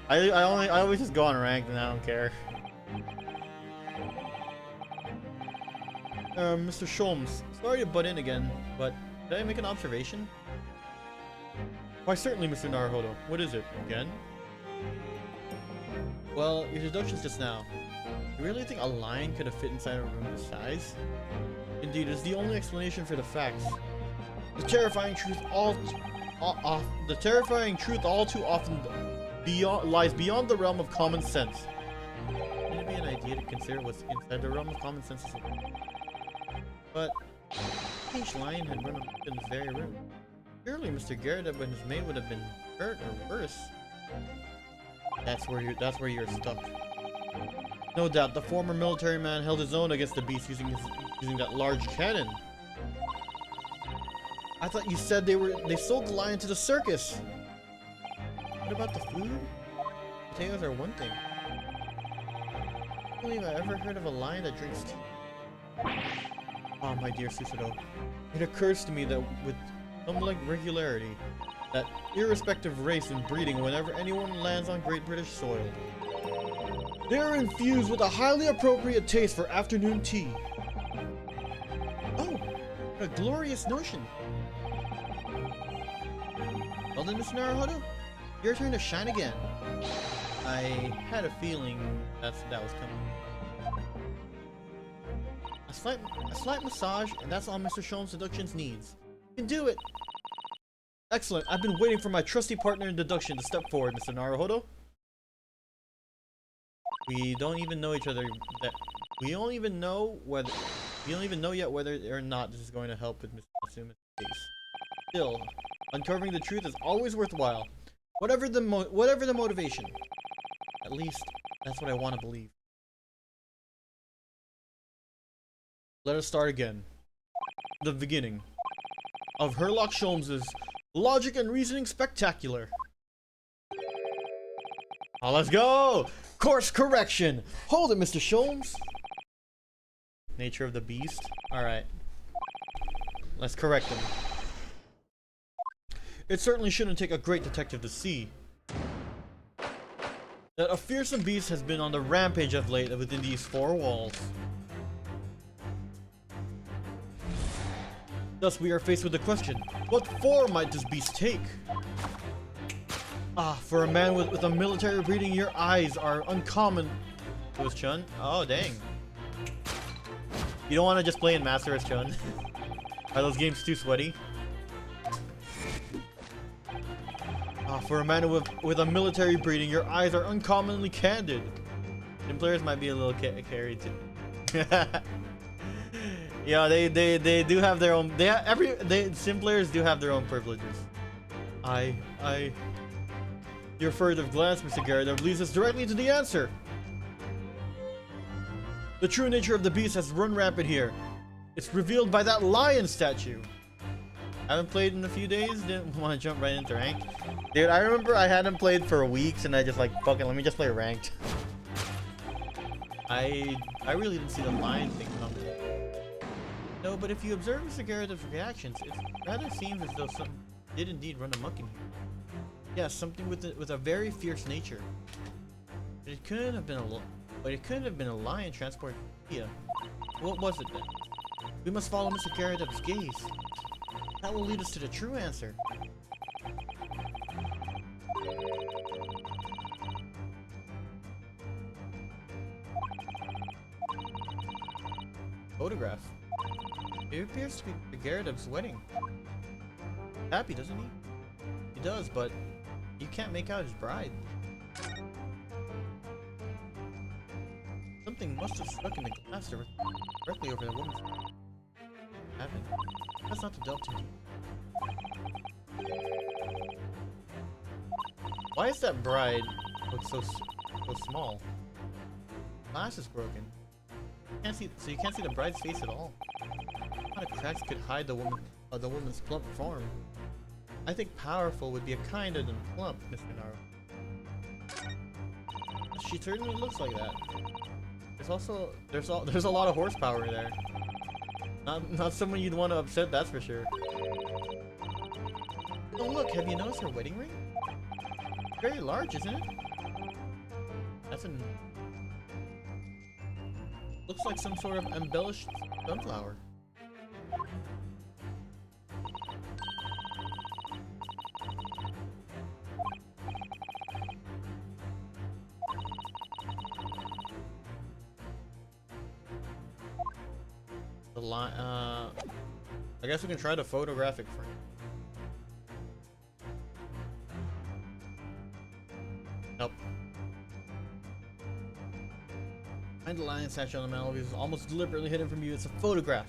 I always just go on ranked and I don't care. Mr. Sholmes, sorry to butt in again, but did I make an observation? Why certainly, Mr. Naruhodo. What is it? Again? Well, your deductions just now. You really think a lion could have fit inside a room this size? Indeed, it's the only explanation for the facts. The terrifying truth all too often lies beyond the realm of common sense. Wouldn't it be an idea to consider what's inside the realm of common sense? But each lion had run up in this very room. Surely Mr. Garadeb and his mate would have been hurt or worse. That's where you're stuck. No doubt, the former military man held his own against the beast using that large cannon. I thought you said they sold the lion to the circus. What about the food? Potatoes are one thing. I don't believe I ever heard of a lion that drinks tea. Oh, my dear Susato, it occurs to me that with some regularity, that irrespective of race and breeding, whenever anyone lands on Great British soil, they are infused with a highly appropriate taste for afternoon tea. Oh, what a glorious notion. Well then, Mr. Naruhodo, your turn to shine again. I had a feeling that was coming. A slight massage, and that's all Mr. Sholmes' deductions needs. You can do it! Excellent, I've been waiting for my trusty partner in deduction to step forward, Mr. Naruhodo. We don't even know each other. That we don't even know whether we don't even know yet whether or not this is going to help with Mr. Natsuma's case. Still, uncovering the truth is always worthwhile, whatever the motivation. At least that's what I want to believe. Let us start again. The beginning of Sherlock Holmes's Logic and Reasoning Spectacular. Oh, let's go! Course correction! Hold it, Mr. Sholmes! Nature of the beast? Alright. Let's correct him. It certainly shouldn't take a great detective to see that a fearsome beast has been on the rampage of late within these four walls. Thus, we are faced with the question, what form might this beast take? Ah, for a man with a military breeding, your eyes are uncommon. It was Chun? Oh, dang. You don't want to just play in Master as Chun? Are those games too sweaty? Ah, for a man with a military breeding, your eyes are uncommonly candid. Sim players might be a little carried too. Yeah, they do have their own. Sim players do have their own privileges. Your furtive glance, Mr. Garrett, leads us directly to the answer. The true nature of the beast has run rampant here. It's revealed by that lion statue. I haven't played in a few days. Didn't want to jump right into ranked. Dude, I remember I hadn't played for weeks, and I just like fucking let me just play ranked. I really didn't see the lion thing coming. No, but if you observe Mr. Garrett's reactions, it rather seems as though something did indeed run amok in here. Yes, something with a very fierce nature. But it couldn't have been a lion transported via. What was it then? We must follow Mr. Garrett's gaze. That will lead us to the true answer. Photograph. It appears to be Mr. Garrett's wedding. Happy, doesn't he? He does, but you can't make out his bride. Something must have stuck in the glass directly over the woman's head. Happened. That's not to delve too deep. Why is that bride look so small? Glass is broken. You can't see the bride's face at all. What kind of cracks could hide the woman's plump form? I think powerful would be a kinder than plump, Mr. Naru. She certainly looks like that. There's a lot of horsepower there. Not someone you'd want to upset, that's for sure. Oh look, have you noticed her wedding ring? Very large, isn't it? Looks like some sort of embellished sunflower. I guess we can try the photographic frame. Nope. Find the lion statue on the mantle is almost deliberately hidden from you. It's a photograph.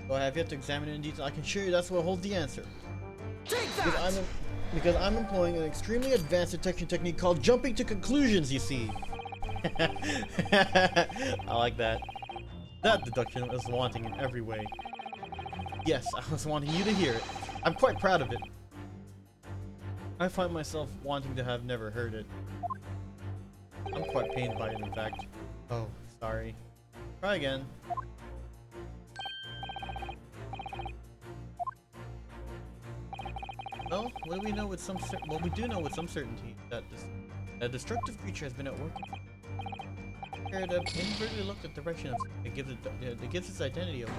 Though I have yet to examine it in detail, I can assure you that's what holds the answer. Take that! Because I'm employing an extremely advanced detection technique called jumping to conclusions, you see. I like that. That deduction was wanting in every way. Yes, I was wanting you to hear it. I'm quite proud of it. I find myself wanting to have never heard it. I'm quite pained by it, in fact. Oh, sorry. Try again. Well, what do we know with some we do know with some certainty that a destructive creature has been at work. Inadvertently looked at the direction of it gives its identity away.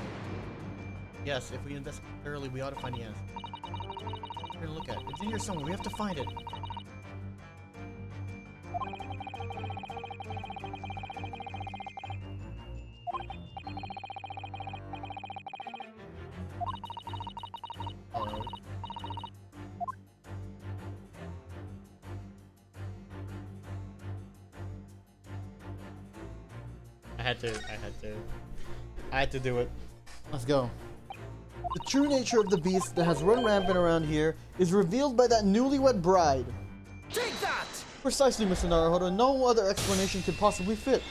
Yes, if we investigate thoroughly, we ought to find the answer. We're gonna look at it. It's in here somewhere. We have to find it. had to do it. Let's go. The true nature of the beast that has run rampant around here is revealed by that newlywed bride. Take that! Precisely, Mr. Naruhodo. No other explanation could possibly fit.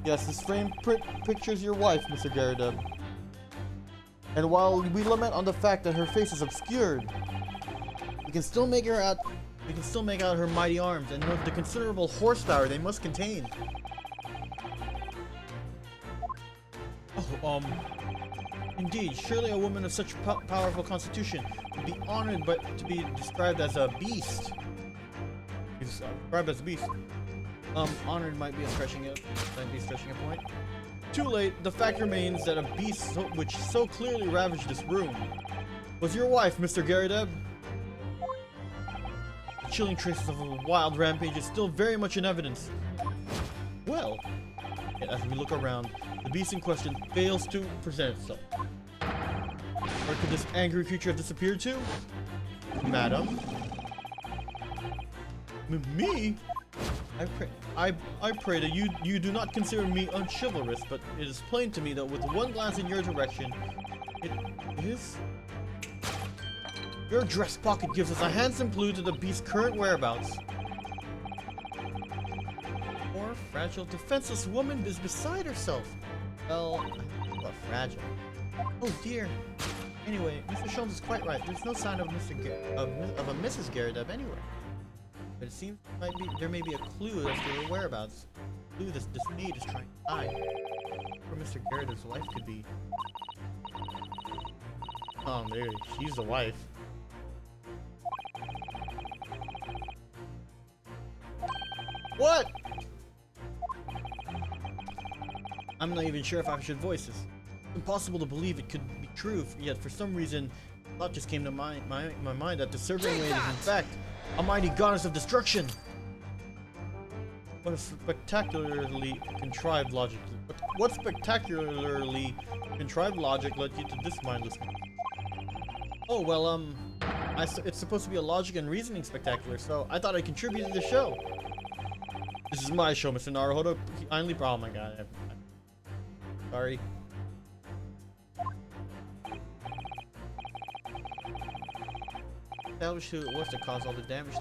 Yes, this frame pictures your wife, Mr. Garrideb. And while we lament on the fact that her face is obscured, we can still make out her mighty arms and note the considerable horsepower they must contain. Oh, indeed, surely a woman of such powerful constitution would be honored to be described as a beast. Described as a beast. Honored might be stretching a point. Too late, the fact remains that a beast which so clearly ravaged this room was your wife, Mr. Garrideb. The chilling traces of a wild rampage is still very much in evidence. Well, as we look around, the beast in question fails to present itself. Where could this angry creature have disappeared to? Madam? Me? I pray that you do not consider me unchivalrous, but it is plain to me that with one glance in your direction, it is... Your dress pocket gives us a handsome clue to the beast's current whereabouts. Poor, fragile, defenseless woman is beside herself. Well, fragile. Oh dear. Anyway, Mr. Sholmes is quite right. There's no sign of a Mrs. Garrideb anywhere. But it seems there may be a clue as to her whereabouts. A clue this maid is trying to hide. Where Mr. Garrideb's wife could be. Oh, there, she's the wife. What? I'm not even sure if I should voice this. It's impossible to believe it could be true, yet for some reason, a thought just came to my mind that the Serving Maid is in fact a mighty goddess of destruction. What spectacularly contrived logic led you to this mindless conclusion? Oh, well, it's supposed to be a logic and reasoning spectacular, so I thought I'd contribute to the show. This is my show, Mr. Naruhodo. Oh my god. Sorry. Establish who it was that caused all the damage to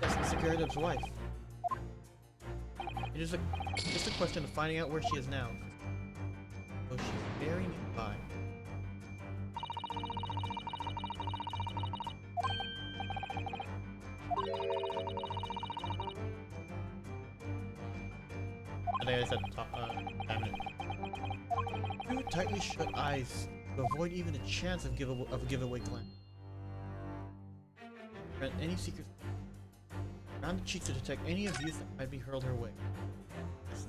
this. Yes, Mr. Garrideb's wife. It is just a question of finding out where she is now. Oh, she's very nearby. I think I said damn it. Two tightly shut eyes to avoid even a chance of a giveaway glance. Prevent any secrets. Round the cheeks to detect any abuse that might be hurled her way. This is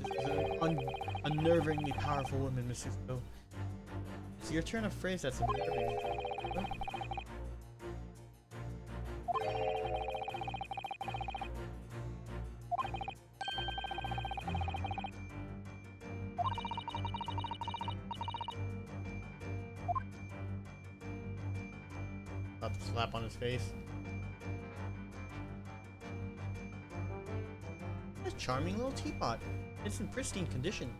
an unnervingly powerful woman, Mr. Go. It's your turn of phrase that's unnerving. What? About to slap on his face. What a charming little teapot. It's in pristine condition.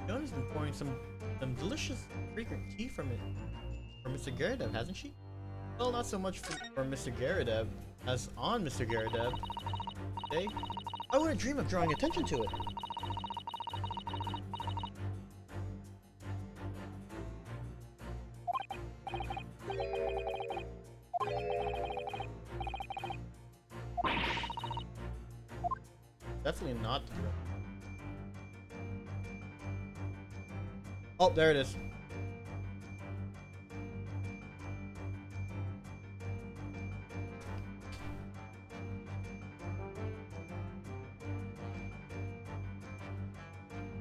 Jona's been pouring some delicious fragrant tea from it. For Mr. Garrideb, hasn't she? Well, not so much for Mr. Garrideb as on Mr. Garrideb. Today, I wouldn't dream of drawing attention to it. Definitely not the drill. Oh, there it is.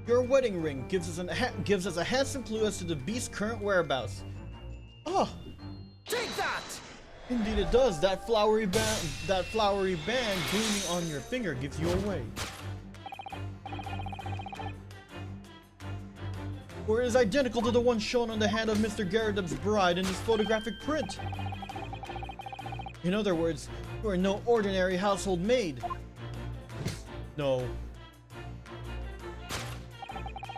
Your wedding ring gives us a handsome clue as to the beast's current whereabouts. Oh, Take that! indeed it does. That flowery band gleaming on your finger gives you away. For it is identical to the one shown on the hand of Mr. Garrideb's bride in this photographic print. In other words, You are no ordinary household maid. No.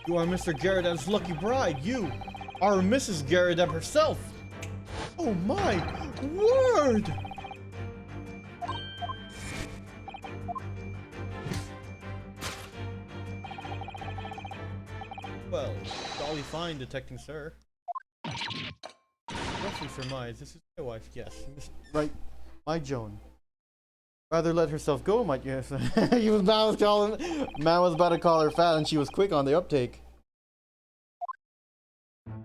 You are Mr. Garredeb's lucky bride. You are Mrs. Garredeb herself. Oh my word! Well, jolly fine, detecting sir. Roughly surmise this is my wife. Yes, right. My Joan. Rather let herself go, might you say? Man was about to call her fat, and she was quick on the uptake.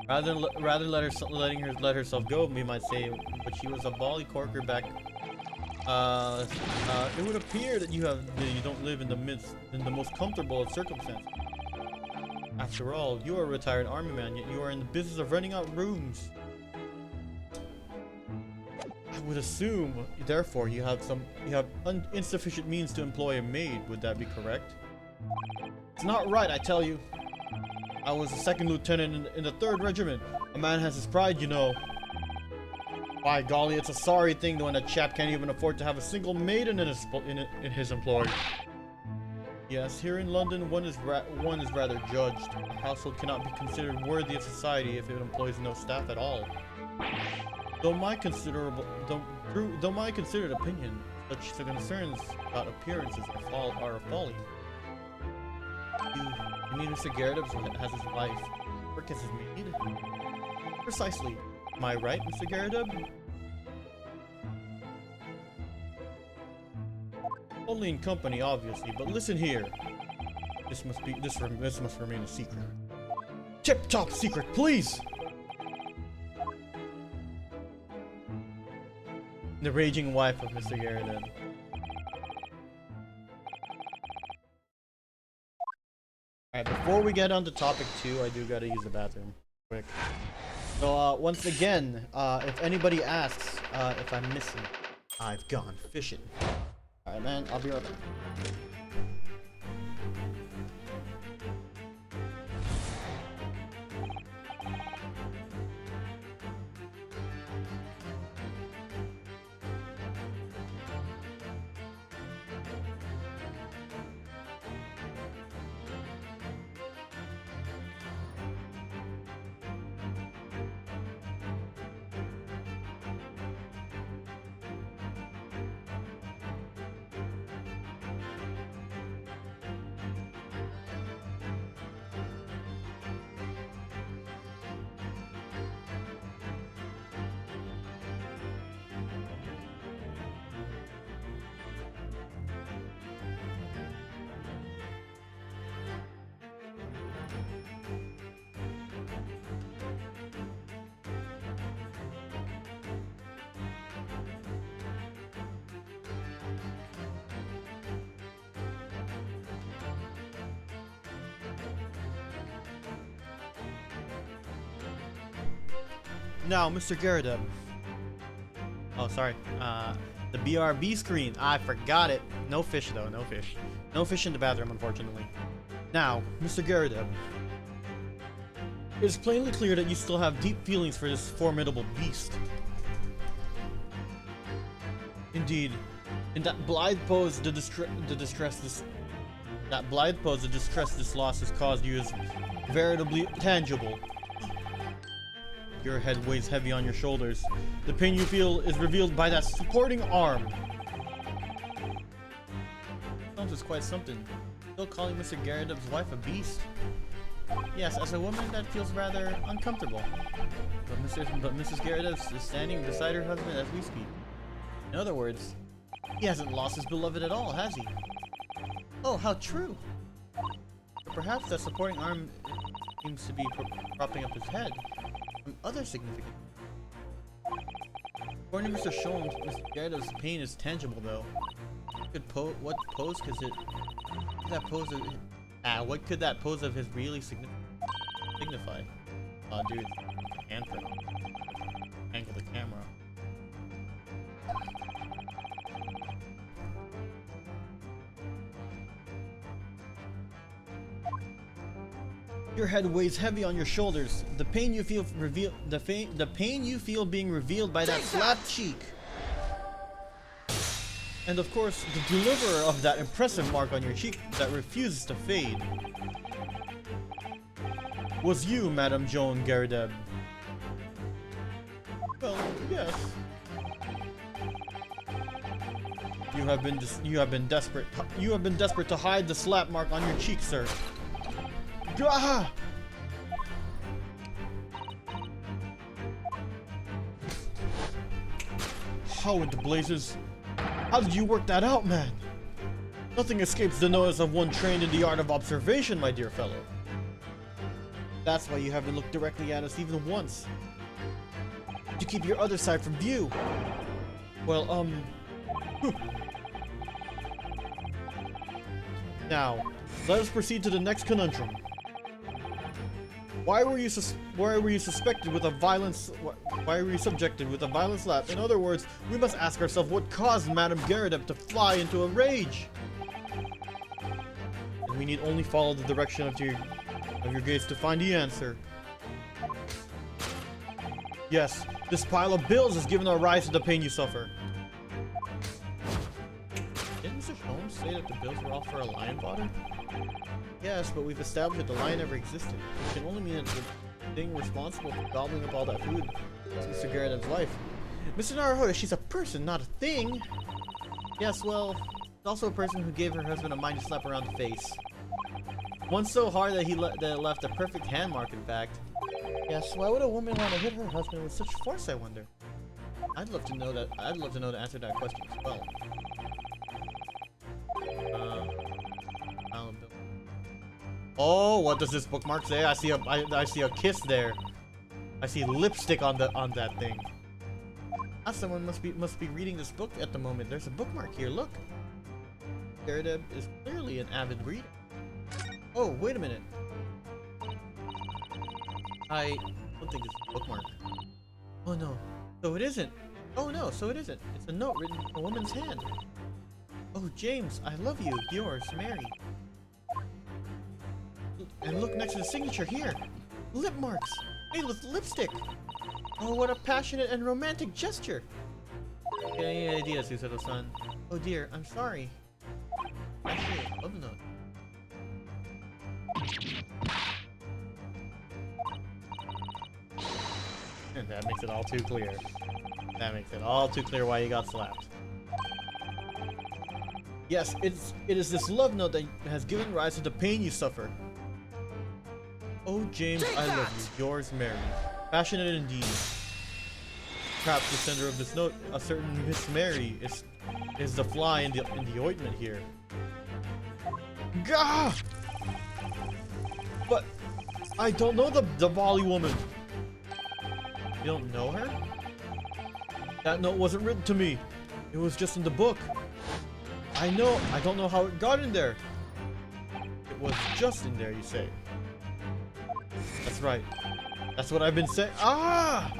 Rather let herself go, we might say, but she was a bally corker back. It would appear that you don't live in the most comfortable of circumstances. After all, you are a retired army man, yet you are in the business of renting out rooms. I would assume, therefore, you have insufficient means to employ a maid. Would that be correct? It's not right, I tell you. I was a second lieutenant in the 3rd Regiment. A man has his pride, you know. By golly, it's a sorry thing when a chap can't even afford to have a single maiden in his employ. Yes, here in London, one is rather judged. A household cannot be considered worthy of society if it employs no staff at all. Though my considered opinion, such concerns about appearances are a folly. You mean Mr. Garredeb has his wife work as his maid? Precisely. Am I right, Mr. Garredeb? Only in company, obviously, but listen here. This must remain a secret. Tip-top secret, please! The raging wife of Mr. Garredeb. Alright, before we get on to topic 2, I do gotta use the bathroom. Quick. So, once again, if anybody asks if I'm missing, I've gone fishing. Alright, man, I'll be right back. Now, Mr. Garredeb. Oh, sorry. The BRB screen. I forgot it. No fish, though. No fish. No fish in the bathroom, unfortunately. Now, Mr. Garredeb. It is plainly clear that you still have deep feelings for this formidable beast. Indeed, in that blithe pose, the distress this loss has caused you is veritably tangible. Your head weighs heavy on your shoulders. The pain you feel is revealed by that supporting arm. Sounds is quite something. Still calling Mr. Garredeb's wife a beast. Yes, as a woman, that feels rather uncomfortable. But Mrs. Garredeb is standing beside her husband as we speak. In other words, he hasn't lost his beloved at all, has he? Oh, how true! But perhaps that supporting arm seems to be propping up his head. Some other significant. According to Mr. Sholmes, Mr. Garredeb's pain is tangible, though. What pose could that pose of his really signify? Oh, dude, angle the camera. Your head weighs heavy on your shoulders. The pain you feel being revealed by that slapped cheek. And of course, the deliverer of that impressive mark on your cheek that refuses to fade was you, Madame Joan Garadeb. Well, yes. You have been desperate to hide the slap mark on your cheek, sir. Gah! How into blazes? How did you work that out, man? Nothing escapes the notice of one trained in the art of observation, my dear fellow. That's why you haven't looked directly at us even once. To keep your other side from view. Well, Now, let us proceed to the next conundrum. Why were you suspected with a violence? Why were you subjected with a violent slap? In other words, we must ask ourselves what caused Madame Garadeb to fly into a rage. And we need only follow the direction of your gaze to find the answer. Yes, this pile of bills has given a rise to the pain you suffer. Didn't Mr. Holmes say that the bills were all for a lion fodder? Yes, but we've established that the lion never existed. It can only mean that the thing responsible for gobbling up all that food is Mr. Garadeb's wife. Mr. Naruhodo, she's a person, not a thing. Yes, well, it's also a person who gave her husband a mighty slap around the face. One so hard that that it left a perfect hand mark, in fact. Yes, why would a woman want to hit her husband with such force, I wonder? I'd love to know the answer to that question as well. Oh, what does this bookmark say? I see a kiss there. I see lipstick on that thing. Ah, someone must be reading this book at the moment. There's a bookmark here. Look. Garadeb is clearly an avid reader. Oh, wait a minute. I don't think it's a bookmark. Oh no. So it isn't. Oh no, so it isn't. It's a note written in a woman's hand. Oh, James, I love you. Yours, Mary. And look next to the signature here. Lip marks. Hey, with lipstick. Oh, what a passionate and romantic gesture. Any ideas, Susato-san? Oh dear, I'm sorry. Actually, I love the note. And that makes it all too clear. That makes it all too clear why you got slapped. Yes, it is this love note that has given rise to the pain you suffer. Oh, James, I love you. Yours, Mary. Passionate indeed. Perhaps the sender of this note, a certain Miss Mary, is the fly in the ointment here. Gah! But I don't know the Volley woman. You don't know her? That note wasn't written to me. It was just in the book. I don't know how it got in there. It was just in there, you say. That's right. That's what I've been saying. Ah!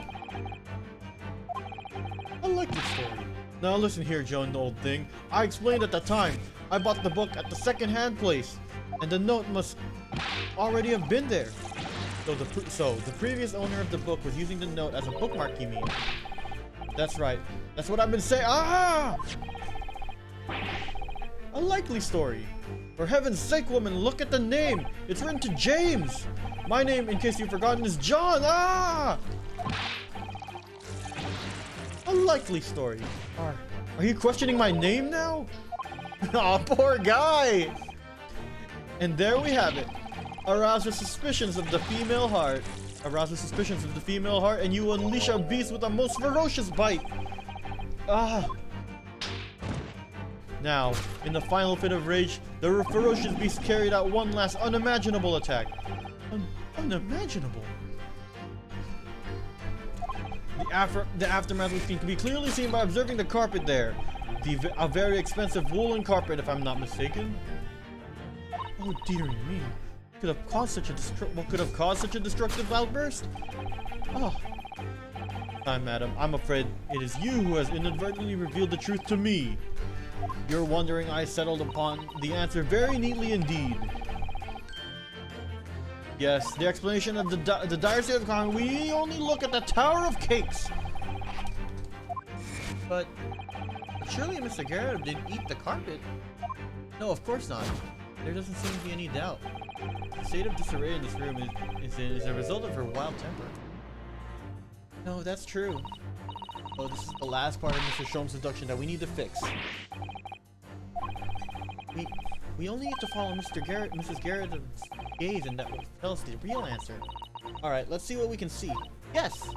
I like this story. Now listen here, Joan, old thing. I explained at the time. I bought the book at the second-hand place, and the note must already have been there. So the previous owner of the book was using the note as a bookmark, you mean? That's right. That's what I've been saying. Ah! A likely story. For heaven's sake, woman, look at the name. It's written to James. My name, in case you've forgotten, is John. Ah! A likely story. Are you questioning my name now? Aw, poor guy. And there we have it. Arouse the suspicions of the female heart. Arouse the suspicions of the female heart, and you unleash a beast with a most ferocious bite. Ah. Now, in the final fit of rage, the ferocious beast carried out one last unimaginable attack. Unimaginable? The aftermath can be clearly seen by observing the carpet there. A very expensive woolen carpet, if I'm not mistaken. Oh dear me. What could have caused such a destructive outburst? Oh. Madam, I'm afraid it is you who has inadvertently revealed the truth to me. You're wondering I settled upon the answer very neatly indeed. Yes, the explanation of the dire state of crime, we only look at the Tower of Cakes. But Surely Mr. Garrett didn't eat the carpet. No, of course not. There doesn't seem to be any doubt. The state of disarray in this room is a result of her wild temper. No, that's true. Oh, this is the last part of Mr. Shom's introduction that we need to fix. We only need to follow Mrs. Garrett's gaze, and that will tell us the real answer. Alright, let's see what we can see. Yes!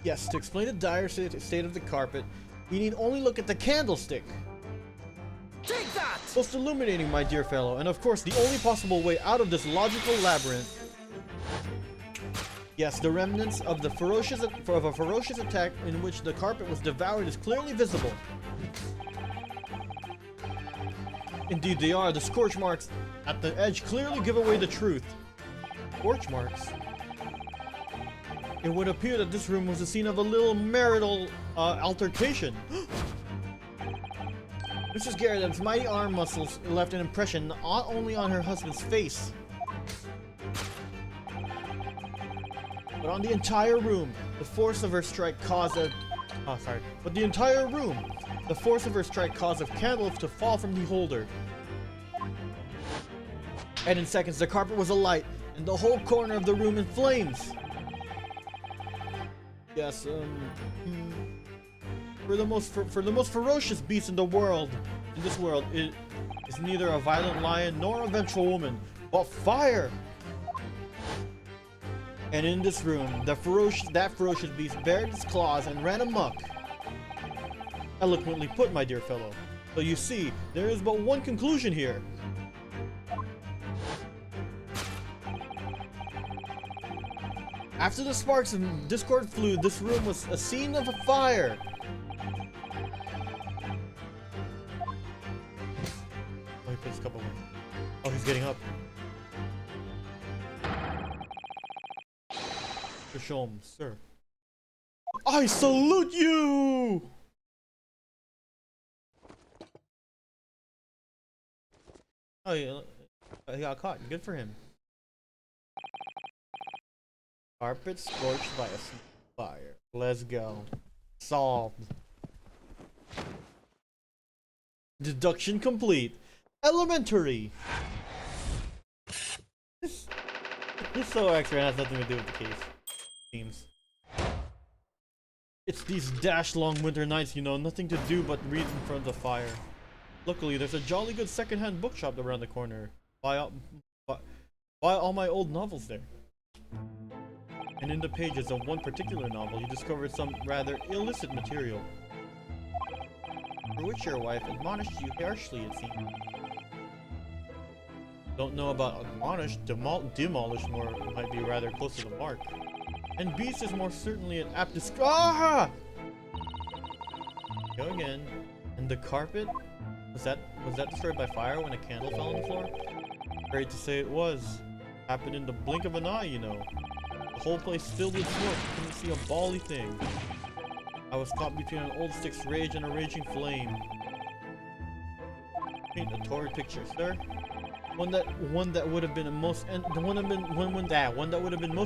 Yes, to explain the dire state of the carpet, we need only look at the candlestick. Take that! Most illuminating, my dear fellow, and of course the only possible way out of this logical labyrinth. Yes, the remnants of a ferocious attack in which the carpet was devoured is clearly visible. Indeed they are. The scorch marks at the edge clearly give away the truth. Scorch marks? It would appear that this room was the scene of a little marital altercation. Mrs. Garrett's mighty arm muscles left an impression not only on her husband's face, but on the entire room. The force of her strike caused a... But the entire room. The force of her strike caused a candle to fall from the holder. And in seconds, the carpet was alight, and the whole corner of the room in flames. Yes, for the most ferocious beast in this world, it is neither a violent lion nor a vengeful woman, but fire. And in this room, that ferocious beast bared its claws and ran amok. Eloquently put, my dear fellow. So you see, there is but one conclusion here. After the sparks of discord flew, this room was a scene of a fire. Oh, he put his cup away. Oh, he's getting up. To show him, sir. I salute you! Oh, yeah, he got caught. Good for him. Carpet scorched by a fire. Let's go. Solved. Deduction complete. Elementary. This so extra and has nothing to do with the case. Seems. It's these dash-long winter nights, you know, nothing to do but read in front of the fire. Luckily, there's a jolly good second-hand bookshop around the corner. Buy all my old novels there. And in the pages of one particular novel, you discovered some rather illicit material, for which your wife admonished you harshly, it seems. Don't know about admonished, demolished more might be rather close to the mark. And beast is more certainly an apt Ah! Go again. And the carpet? Was that destroyed by fire when a candle fell on the floor? Afraid to say it was. Happened in the blink of an eye, you know. The whole place filled with smoke. Couldn't see a bally thing. I was caught between an old stick's rage and a raging flame. Paint a torrid picture, sir. One that would have been most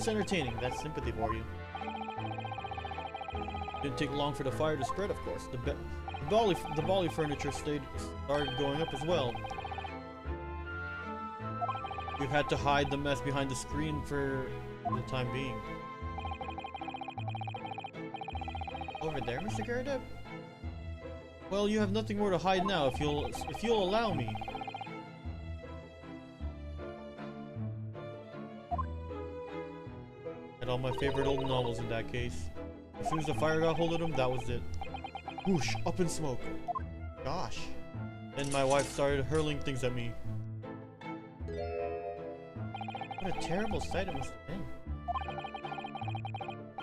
entertaining. That's sympathy for you. Didn't take long for the fire to spread, of course. The bally furniture started going up as well. We've had to hide the mess behind the screen for the time being. Over there, Mr. Garrett? Well, you have nothing more to hide now if you'll allow me. Had all my favorite old novels in that case. As soon as the fire got hold of them, that was it. Whoosh, up in smoke. Gosh. Then my wife started hurling things at me. What a terrible sight it must have been.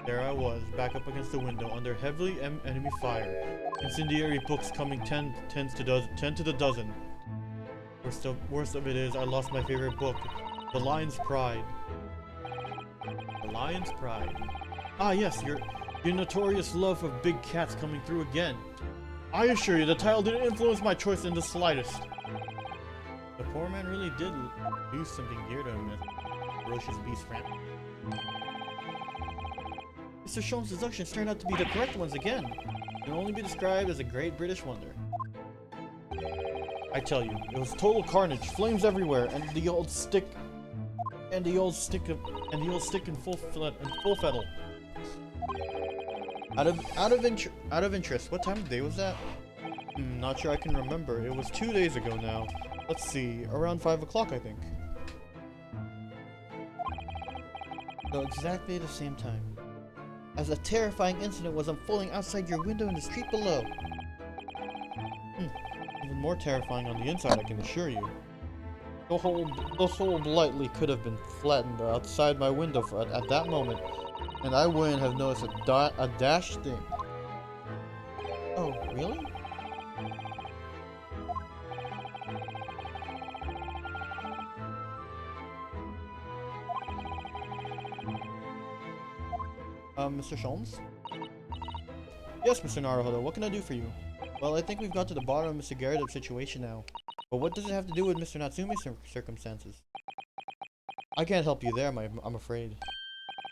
There I was, back up against the window, under heavily enemy fire. Incendiary books coming 10 to the dozen. Worst of it is, I lost my favorite book, The Lion's Pride. The Lion's Pride. Ah yes, your notorious love of big cats coming through again. I assure you, the title didn't influence my choice in the slightest. poor man really did lose something dear to him as ferocious beast ran. Mr. Sholmes' deductions turned out to be the correct ones again. It can only be described as a great British wonder. I tell you, it was total carnage, flames everywhere, and the old stick in full fettle. Out of interest, what time of day was that? Not sure I can remember. It was 2 days ago now. Let's see, around 5 o'clock I think. So exactly the same time. As a terrifying incident was unfolding outside your window in the street below. Even more terrifying on the inside, I can assure you. The whole lightly could have been flattened outside my window at that moment, and I wouldn't have noticed a dash thing. Oh, really? Mr. Sholmes? Yes, Mr. Naruhodo, what can I do for you? Well, I think we've got to the bottom of Mr. Garrett's situation now. But what does it have to do with Mr. Natsume's circumstances? I can't help you there, I'm afraid.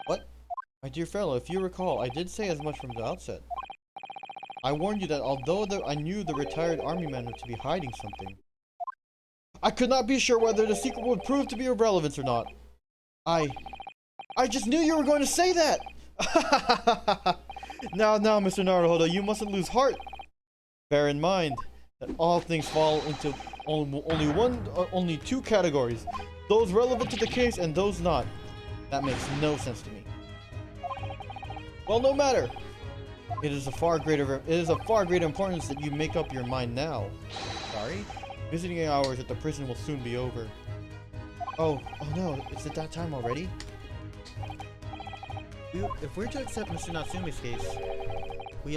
What? My dear fellow, if you recall, I did say as much from the outset. I warned you that although I knew the retired army man to be hiding something, I could not be sure whether the secret would prove to be of relevance or not. I just knew you were going to say that! Now, Mr. Naruhodo, you mustn't lose heart. Bear in mind that all things fall into only two categories: those relevant to the case and those not. That makes no sense to me. Well, no matter. It is of far greater importance that you make up your mind now. Sorry? Visiting hours at the prison will soon be over. Oh no, is it that time already? If we're to accept Mr. Natsume's case, we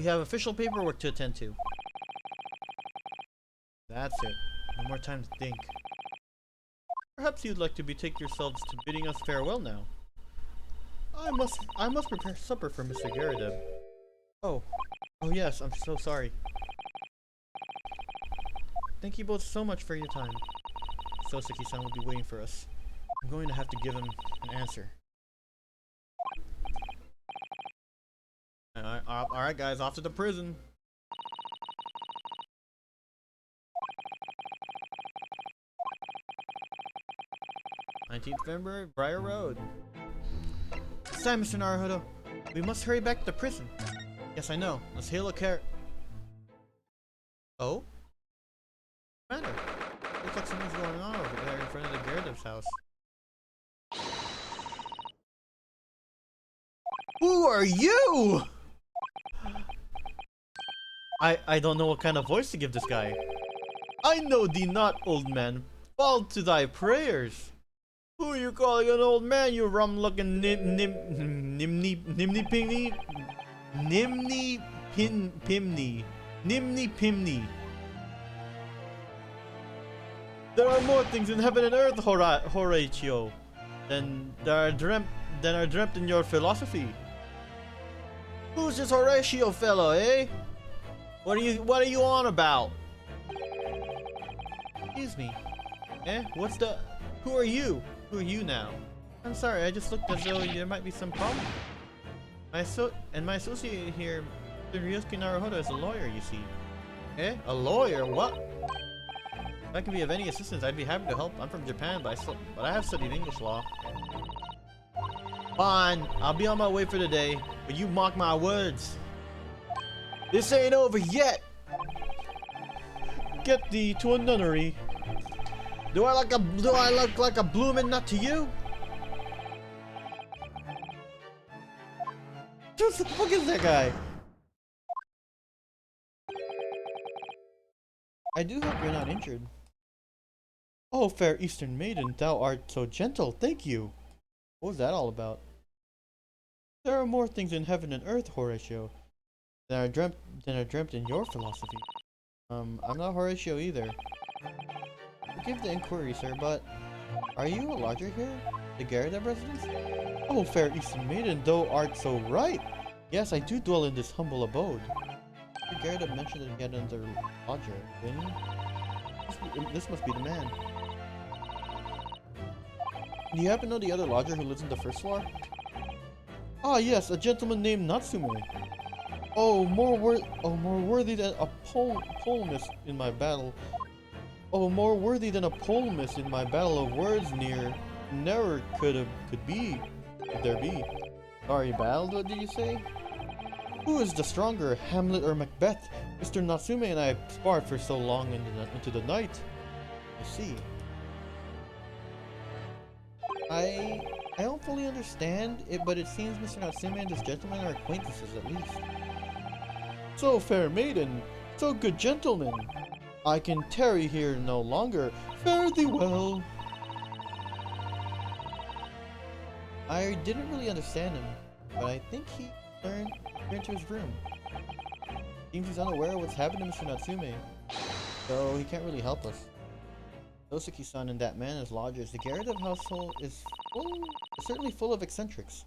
have official paperwork to attend to. That's it. No more time to think. Perhaps you'd like to betake yourselves to bidding us farewell now. I must prepare supper for Mr. Garrideb. Oh yes, I'm so sorry. Thank you both so much for your time. Soseki-san will be waiting for us. I'm going to have to give him an answer. Alright guys, off to the prison. 19th February, Briar Road. It's time, Mr. Naruhodo. We must hurry back to the prison. Yes, I know. Let's hail a car. Oh? What's the matter? Looks like something's going on over there in front of the Garrideb's house. Who are you? I don't know what kind of voice to give this guy. I know thee not, old man. Fall to thy prayers. Who are you calling an old man, you rum-looking nimny pimney? There are more things in heaven and earth, Horatio, than are dreamt in your philosophy. Who's this Horatio fellow, eh? What are you on about? Excuse me. Eh? Who are you? Who are you now? I'm sorry, I just looked as though there might be some problem. My associate here, Mr. Ryosuke Naruhodo, is a lawyer, you see. Eh? A lawyer? What? If I can be of any assistance, I'd be happy to help. I'm from Japan, but I have studied English law. Fine, I'll be on my way for the day, but you mark my words. This ain't over yet. Get thee to a nunnery. Do I look like a bloomin' nut to you? What the fuck is that guy? I do hope you're not injured. Oh, fair Eastern maiden, thou art so gentle, thank you. What was that all about? There are more things in heaven and earth, Horatio, than are dreamt in your philosophy. I'm not Horatio either. Forgive the inquiry, sir, but are you a lodger here? The Garrideb residence? Oh, fair Eastern maiden, thou art so right. Yes, I do dwell in this humble abode. Mr. Garrideb mentioned it again under lodger, didn't he? This must be the man. Do you happen to know the other lodger who lives on the first floor? Ah, yes, a gentleman named Natsume. Oh, more worthy than a polemist in my battle. Oh, more worthy than a polemist in my battle of words never could there be. Sorry, battle, what did you say? Who is the stronger, Hamlet or Macbeth? Mr. Natsume and I sparred for so long into the night. I see. I don't fully understand it, but it seems Mr. Natsume and this gentleman are acquaintances at least. So fair maiden, so good gentleman, I can tarry here no longer. Fare thee well. I didn't really understand him, but I think he turned to his room. Seems he's unaware of what's happened to Mr. Natsume, so he can't really help us. Dosaki-san and that man as lodgers. The Gyarados household is certainly full of eccentrics.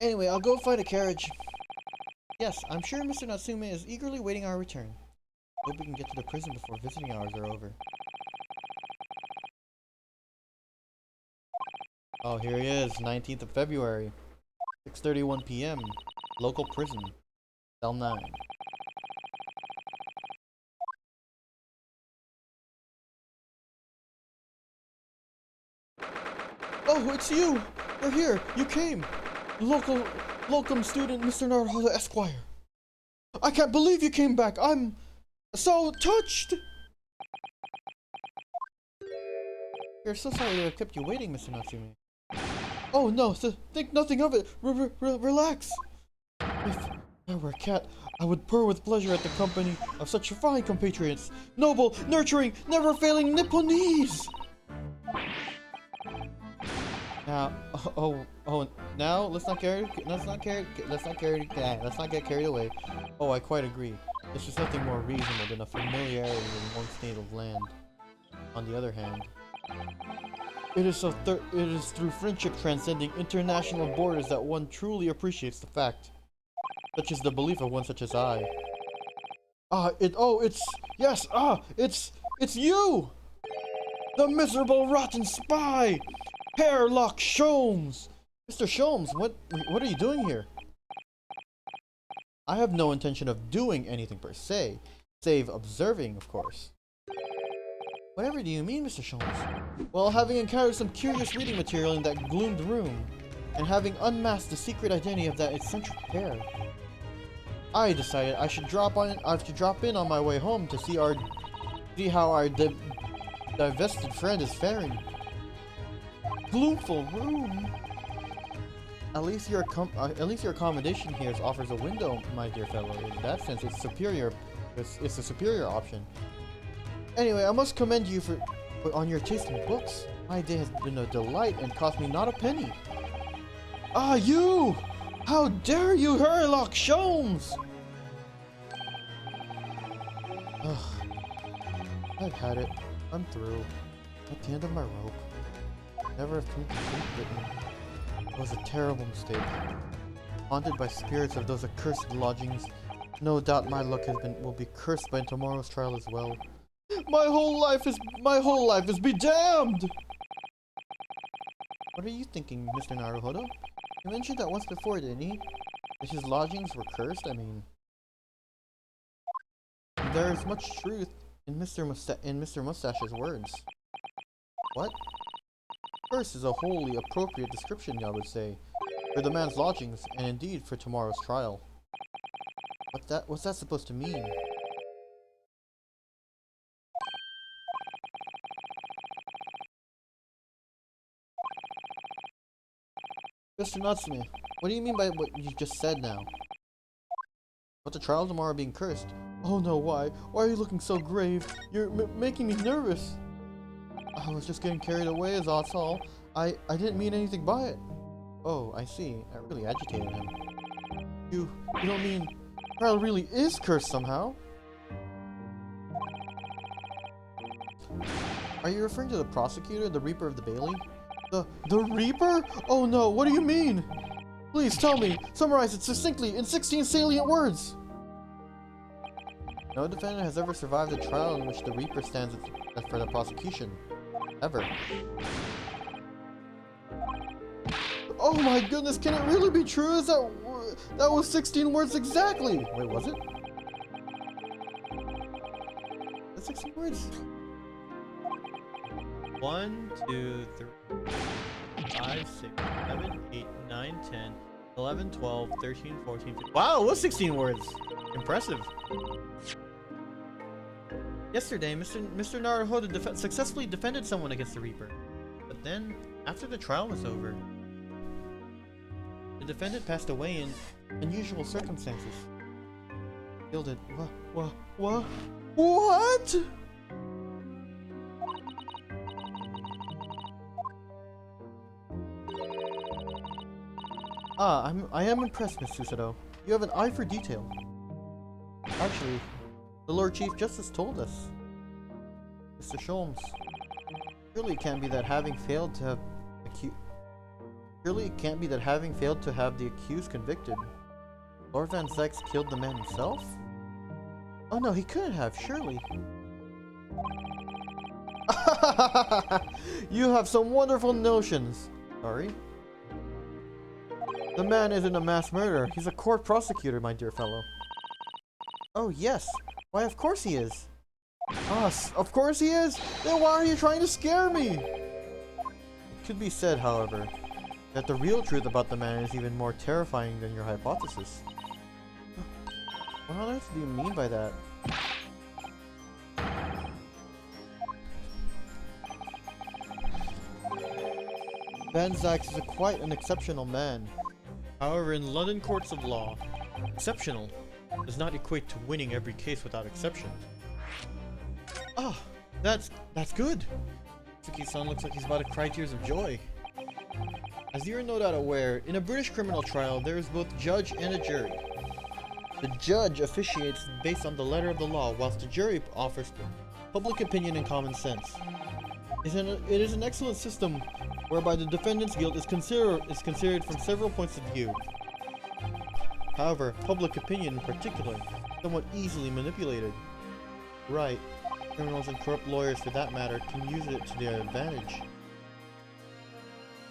Anyway, I'll go find a carriage. Yes, I'm sure Mr. Natsume is eagerly waiting our return. Hope we can get to the prison before visiting hours are over. Oh, here he is, 19th of February, 6:31 p.m. Local prison, cell 9. Oh, it's you! You're here! You came! Locum student Mr. Naruhodo Esquire! I can't believe you came back! I'm so touched! We're so sorry to have kept you waiting, Mr. Natsume. Oh no, think nothing of it! Relax! If I were a cat, I would purr with pleasure at the company of such fine compatriots! Noble, nurturing, never-failing Nipponese! Now, now let's not get carried away. Oh, I quite agree. This is nothing more reasonable than a familiarity in one's native land. On the other hand, it is through friendship transcending international borders that one truly appreciates the fact, such is the belief of one such as I. It's you! The miserable rotten spy! Hairlock Sholmes! Mr. Sholmes, what are you doing here? I have no intention of doing anything per se, save observing, of course. Whatever do you mean, Mr. Sholmes? Well, having encountered some curious reading material in that gloomed room, and having unmasked the secret identity of that eccentric pair, I decided I should drop in on my way home to see how our divested friend is faring. Gloomful room. At least your accommodation here offers a window, my dear fellow. In that sense, it's superior. It's a superior option. Anyway, I must commend you on your taste in books. My day has been a delight and cost me not a penny. Ah, you! How dare you, Hairlock Sholmes! Ugh. I've had it. I'm through. At the end of my rope. Never have written. It was a terrible mistake. Haunted by spirits of those accursed lodgings, no doubt my luck will be cursed by tomorrow's trial as well. My whole life is be damned! What are you thinking, Mr. Naruhodo? You mentioned that once before, didn't he? That his lodgings were cursed, I mean. There is much truth in Mr. Mustache's words. What? Curse is a wholly appropriate description, I would say, for the man's lodgings, and indeed for tomorrow's trial. What's that supposed to mean? Mr. Natsume, what do you mean by what you just said now? About the trial tomorrow being cursed? Oh no, why? Why are you looking so grave? You're making me nervous. I was just getting carried away, that's all. I didn't mean anything by it. Oh, I see. I really agitated him. You don't mean trial really is cursed somehow? Are you referring to the prosecutor, the Reaper of the Bailey? The Reaper? Oh no, what do you mean? Please tell me, summarize it succinctly in 16 salient words. No defendant has ever survived a trial in which the Reaper stands for the prosecution. Ever. Oh my goodness, can it really be true? That was 16 words exactly! Wait, was it? That's 16 words? 1, 2, 3, 5, 6, 7, 8, 9, 10, 11, 12, 13, 14, 15. Wow, it was 16 words. Impressive. Yesterday, Mr. Naruhodo successfully defended someone against the Reaper. But then, after the trial was over, the defendant passed away in unusual circumstances. Killed it. What? I am impressed, Miss Susato. You have an eye for detail. Actually, the Lord Chief Justice told us. Mr. Sholmes. Surely it can't be that having failed to have the accused convicted. Lord Van Zykes killed the man himself? Oh no, he couldn't have, surely. You have some wonderful notions. Sorry? The man isn't a mass murderer. He's a court prosecutor, my dear fellow. Oh, yes. Why, of course he is. Of course he is? Then why are you trying to scare me? It could be said, however, that the real truth about the man is even more terrifying than your hypothesis. What on earth do you mean by that? Van Zykes is quite an exceptional man. However, in London courts of law, exceptional does not equate to winning every case without exception. Ah, that's good. Suki-san looks like he's about to cry tears of joy. As you are no doubt aware, in a British criminal trial, there is both judge and a jury. The judge officiates based on the letter of the law, whilst the jury offers public opinion and common sense. It is an excellent system whereby the defendant's guilt is considered from several points of view. However, public opinion in particular is somewhat easily manipulated. Right, criminals and corrupt lawyers for that matter can use it to their advantage.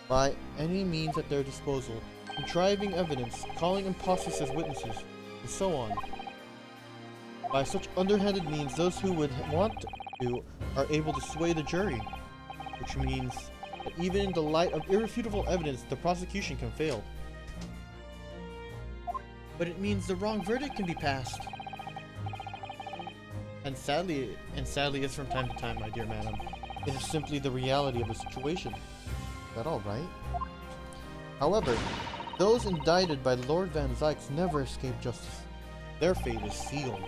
By any means at their disposal, contriving evidence, calling impostors as witnesses, and so on. By such underhanded means, those who would want to are able to sway the jury, which means that even in the light of irrefutable evidence, the prosecution can fail. But it means the wrong verdict can be passed. And sadly is from time to time, my dear madam. It is simply the reality of the situation. Is that all right? However, those indicted by Lord Van Zykes never escape justice. Their fate is sealed.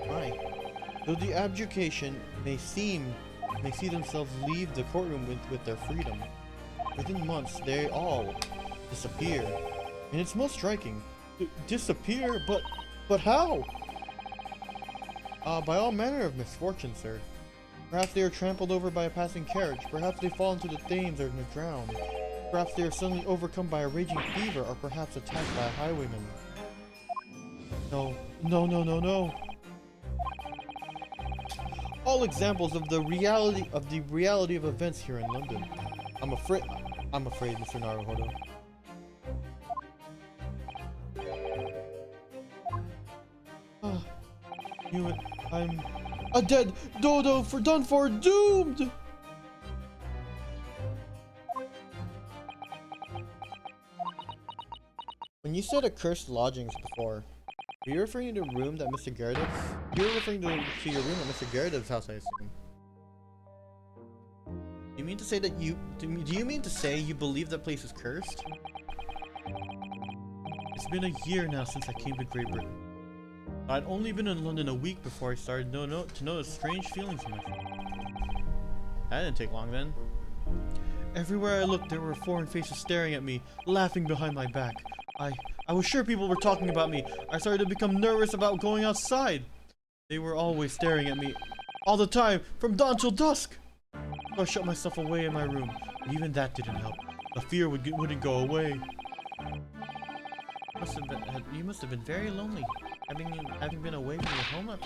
Why? Though the abjuration may see themselves leave the courtroom with their freedom, within months they all disappear. And it's most striking. Disappear? But how? By all manner of misfortune, sir. Perhaps they are trampled over by a passing carriage, perhaps they fall into the Thames or drown. Perhaps they are suddenly overcome by a raging fever, or perhaps attacked by a highwayman. No. All examples of the reality of events here in London. I'm afraid, Mr. Naruhodo. Knew it. I'm a dead dodo done for, doomed! When you said accursed lodgings before, were you referring to the room that Mr. Garrett's? You were referring to your room at Mr. Garrett's house, I assume. Do you mean to say that do you mean to say you believe that place is cursed? It's been a year now since I came to Great Britain. I'd only been in London a week before I started to notice strange feelings in myself. That didn't take long then. Everywhere I looked, there were foreign faces staring at me, laughing behind my back. I was sure people were talking about me. I started to become nervous about going outside. They were always staring at me, all the time, from dawn till dusk. So I shut myself away in my room, but even that didn't help. The fear wouldn't go away. A you must have been very lonely, having been away from your home.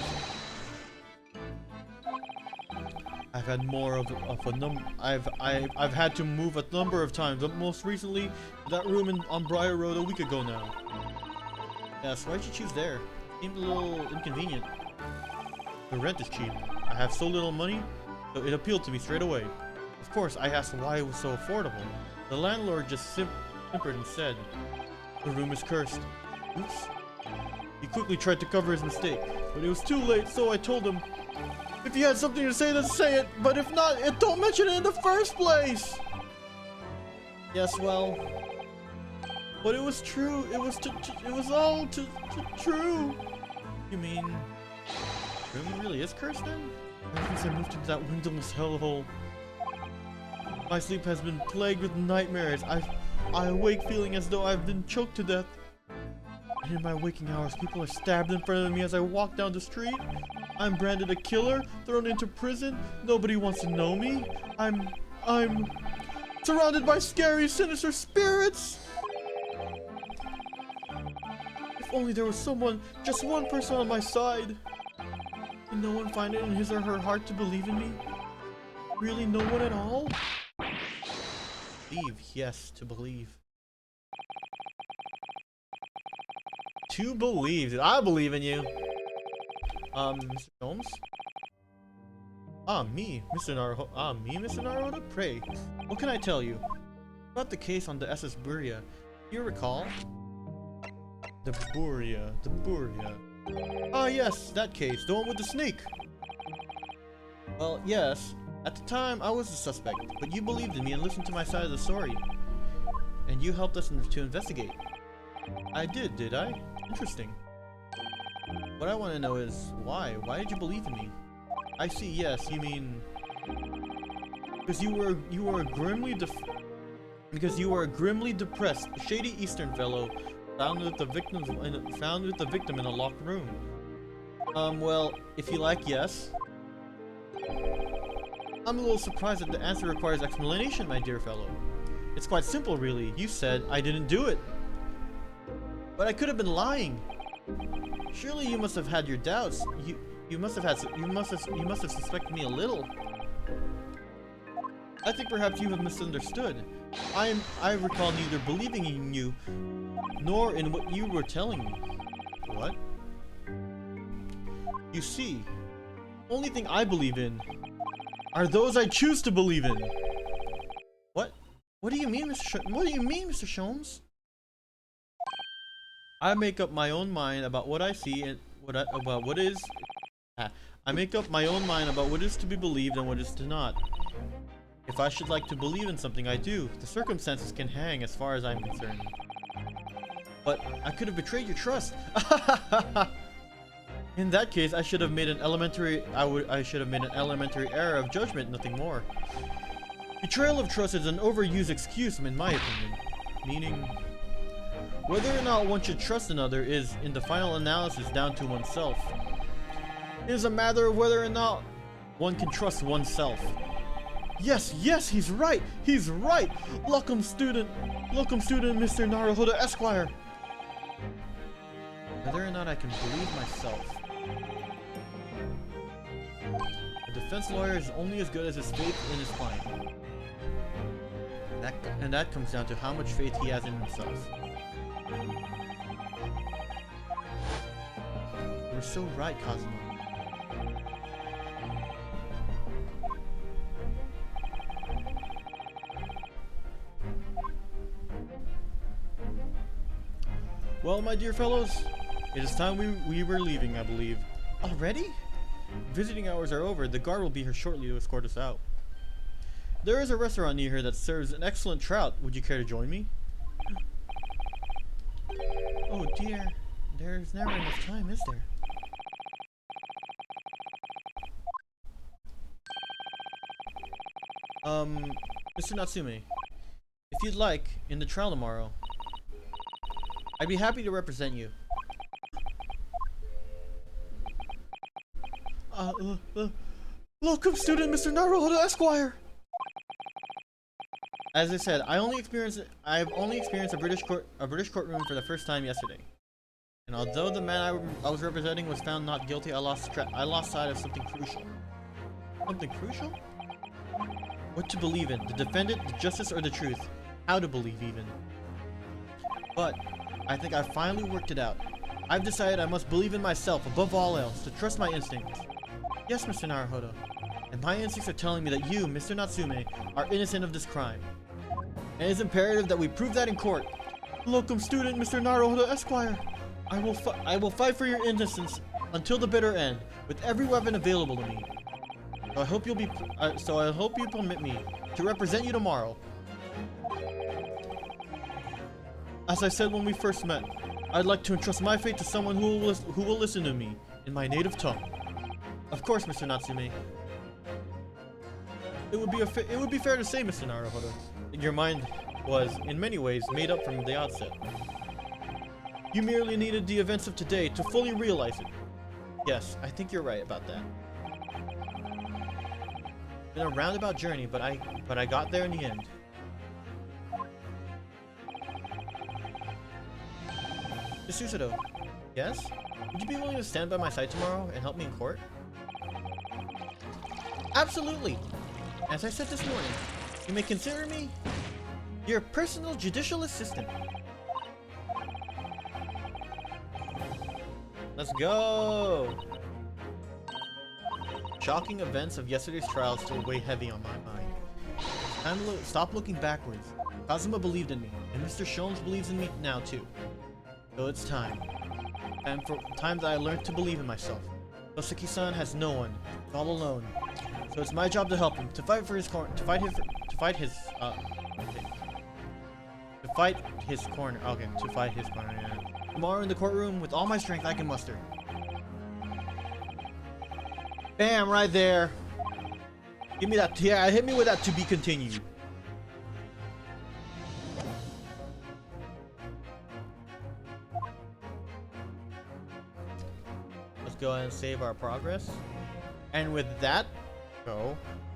I've had more of a number. I've had to move a number of times, but most recently, that room on Briar Road a week ago now. Yes, why'd you choose there? Seemed a little inconvenient. The rent is cheap. I have so little money, so it appealed to me straight away. Of course, I asked why it was so affordable. The landlord just simpered and said, "The room is cursed." Oops. He quickly tried to cover his mistake, but it was too late, so I told him, "If you had something to say, then say it, but if not, don't mention it in the first place!" Yes, well... But it was true. It was all true. You mean... the room really is cursed then? Ever since I moved into that windowless hellhole, my sleep has been plagued with nightmares. I awake feeling as though I've been choked to death. And in my waking hours, people are stabbed in front of me as I walk down the street. I'm branded a killer, thrown into prison. Nobody wants to know me. I'm surrounded by scary, sinister spirits. If only there was someone, just one person on my side. Can no one find it in his or her heart to believe in me? Really, no one at all? Believe, yes, to believe. To believe, I believe in you. Mr. Holmes? Me, Mr. Naruhodo? Pray, what can I tell you? About the case on the SS Buria. Do you recall? The Buria. Ah, yes, that case, the one with the snake. Well, yes. At the time, I was the suspect, but you believed in me and listened to my side of the story. And you helped us to investigate. I did I? Interesting. What I want to know is, why? Why did you believe in me? I see, yes, you mean... Because you were a grimly depressed, shady Eastern fellow found with the victim in a locked room. Well, if you like, yes. I'm a little surprised that the answer requires explanation, my dear fellow. It's quite simple, really. You said I didn't do it. But I could have been lying. Surely you must have had your doubts. You must have suspected me a little. I think perhaps you have misunderstood. I recall neither believing in you nor in what you were telling me. What? You see, only thing I believe in are those I choose to believe in. What? What do you mean, Mr. Sholmes? I make up my own mind about what I see and I make up my own mind about what is to be believed and what is to not. If I should like to believe in something, I do. The circumstances can hang as far as I'm concerned. But I could have betrayed your trust. In that case, I should have made an elementary error of judgment, nothing more. Betrayal of trust is an overused excuse, in my opinion. Meaning, whether or not one should trust another is, in the final analysis, down to oneself. It is a matter of whether or not one can trust oneself. Yes, he's right! He's right! Welcome student, Mr. Naruhodo Esquire! Whether or not I can believe myself. A defense lawyer is only as good as his faith in his client. And that comes down to how much faith he has in himself. You're so right, Cosmo. Well, my dear fellows, it is time we were leaving, I believe. Already? Visiting hours are over. The guard will be here shortly to escort us out. There is a restaurant near here that serves an excellent trout. Would you care to join me? Oh dear, there's never enough time, is there? Mr. Natsume, if you'd like, in the trial tomorrow, I'd be happy to represent you. Welcome, student Mr. Naruhodo Esquire! As I said, I've only experienced a British courtroom for the first time yesterday. And although the man I was representing was found not guilty, I lost sight of something crucial. Something crucial? What to believe in? The defendant, the justice, or the truth? How to believe, even. But I think I finally worked it out. I've decided I must believe in myself above all else, to trust my instincts. Yes, Mr. Naruhodo. And my instincts are telling me that you, Mr. Natsume, are innocent of this crime. And it is imperative that we prove that in court. Locum student, Mr. Naruhodo Esquire. I will fight for your innocence until the bitter end, with every weapon available to me. So I hope you permit me to represent you tomorrow. As I said when we first met, I'd like to entrust my fate to someone who will listen to me in my native tongue. Of course, Mr. Natsume. It would be fair to say, Mr. Naruhodo, that your mind was, in many ways, made up from the outset. You merely needed the events of today to fully realize it. Yes, I think you're right about that. It's been a roundabout journey, but I got there in the end. Susudo, yes? Would you be willing to stand by my side tomorrow and help me in court? Absolutely! As I said this morning, you may consider me your personal judicial assistant. Let's go! Shocking events of yesterday's trial still weigh heavy on my mind. Time to stop looking backwards. Kazuma believed in me, and Mr. Sholmes believes in me now too. So it's time. Time that I learned to believe in myself. Toseki-san has no one. He's all alone. So it's my job to help him, to fight for his corner, to fight his corner, yeah. Tomorrow in the courtroom, with all my strength I can muster. Bam, right there. Give me that, yeah, hit me with that to be continued. Let's go ahead and save our progress. And with that,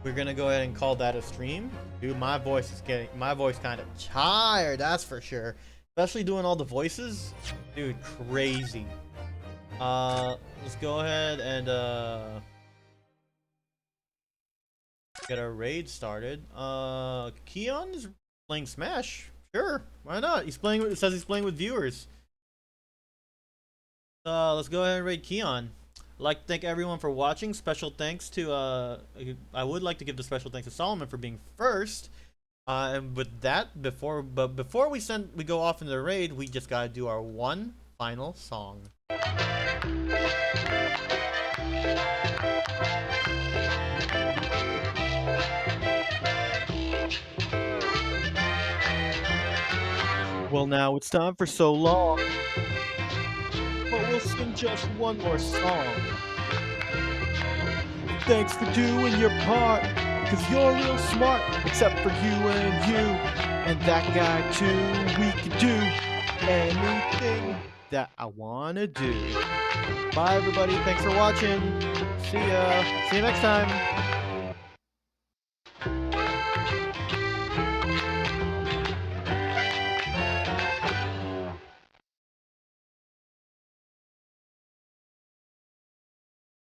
we're gonna go ahead and call that a stream. Dude, my voice kind of tired, that's for sure. Especially doing all the voices. Dude, crazy. Let's go ahead and get our raid started. Keon is playing Smash. Sure, why not? It says he's playing with viewers. Let's go ahead and raid Keon. I'd like to thank everyone for watching. Special thanks to I would like to give the special thanks to Solomon for being first. And with that, before we go off into the raid, we just gotta do our one final song. Well, now it's time for So Long. But we'll sing just one more song. Thanks for doing your part, 'cause you're real smart, except for you and you, and that guy too. We can do anything that I wanna do. Bye everybody, thanks for watching. See ya. See you next time.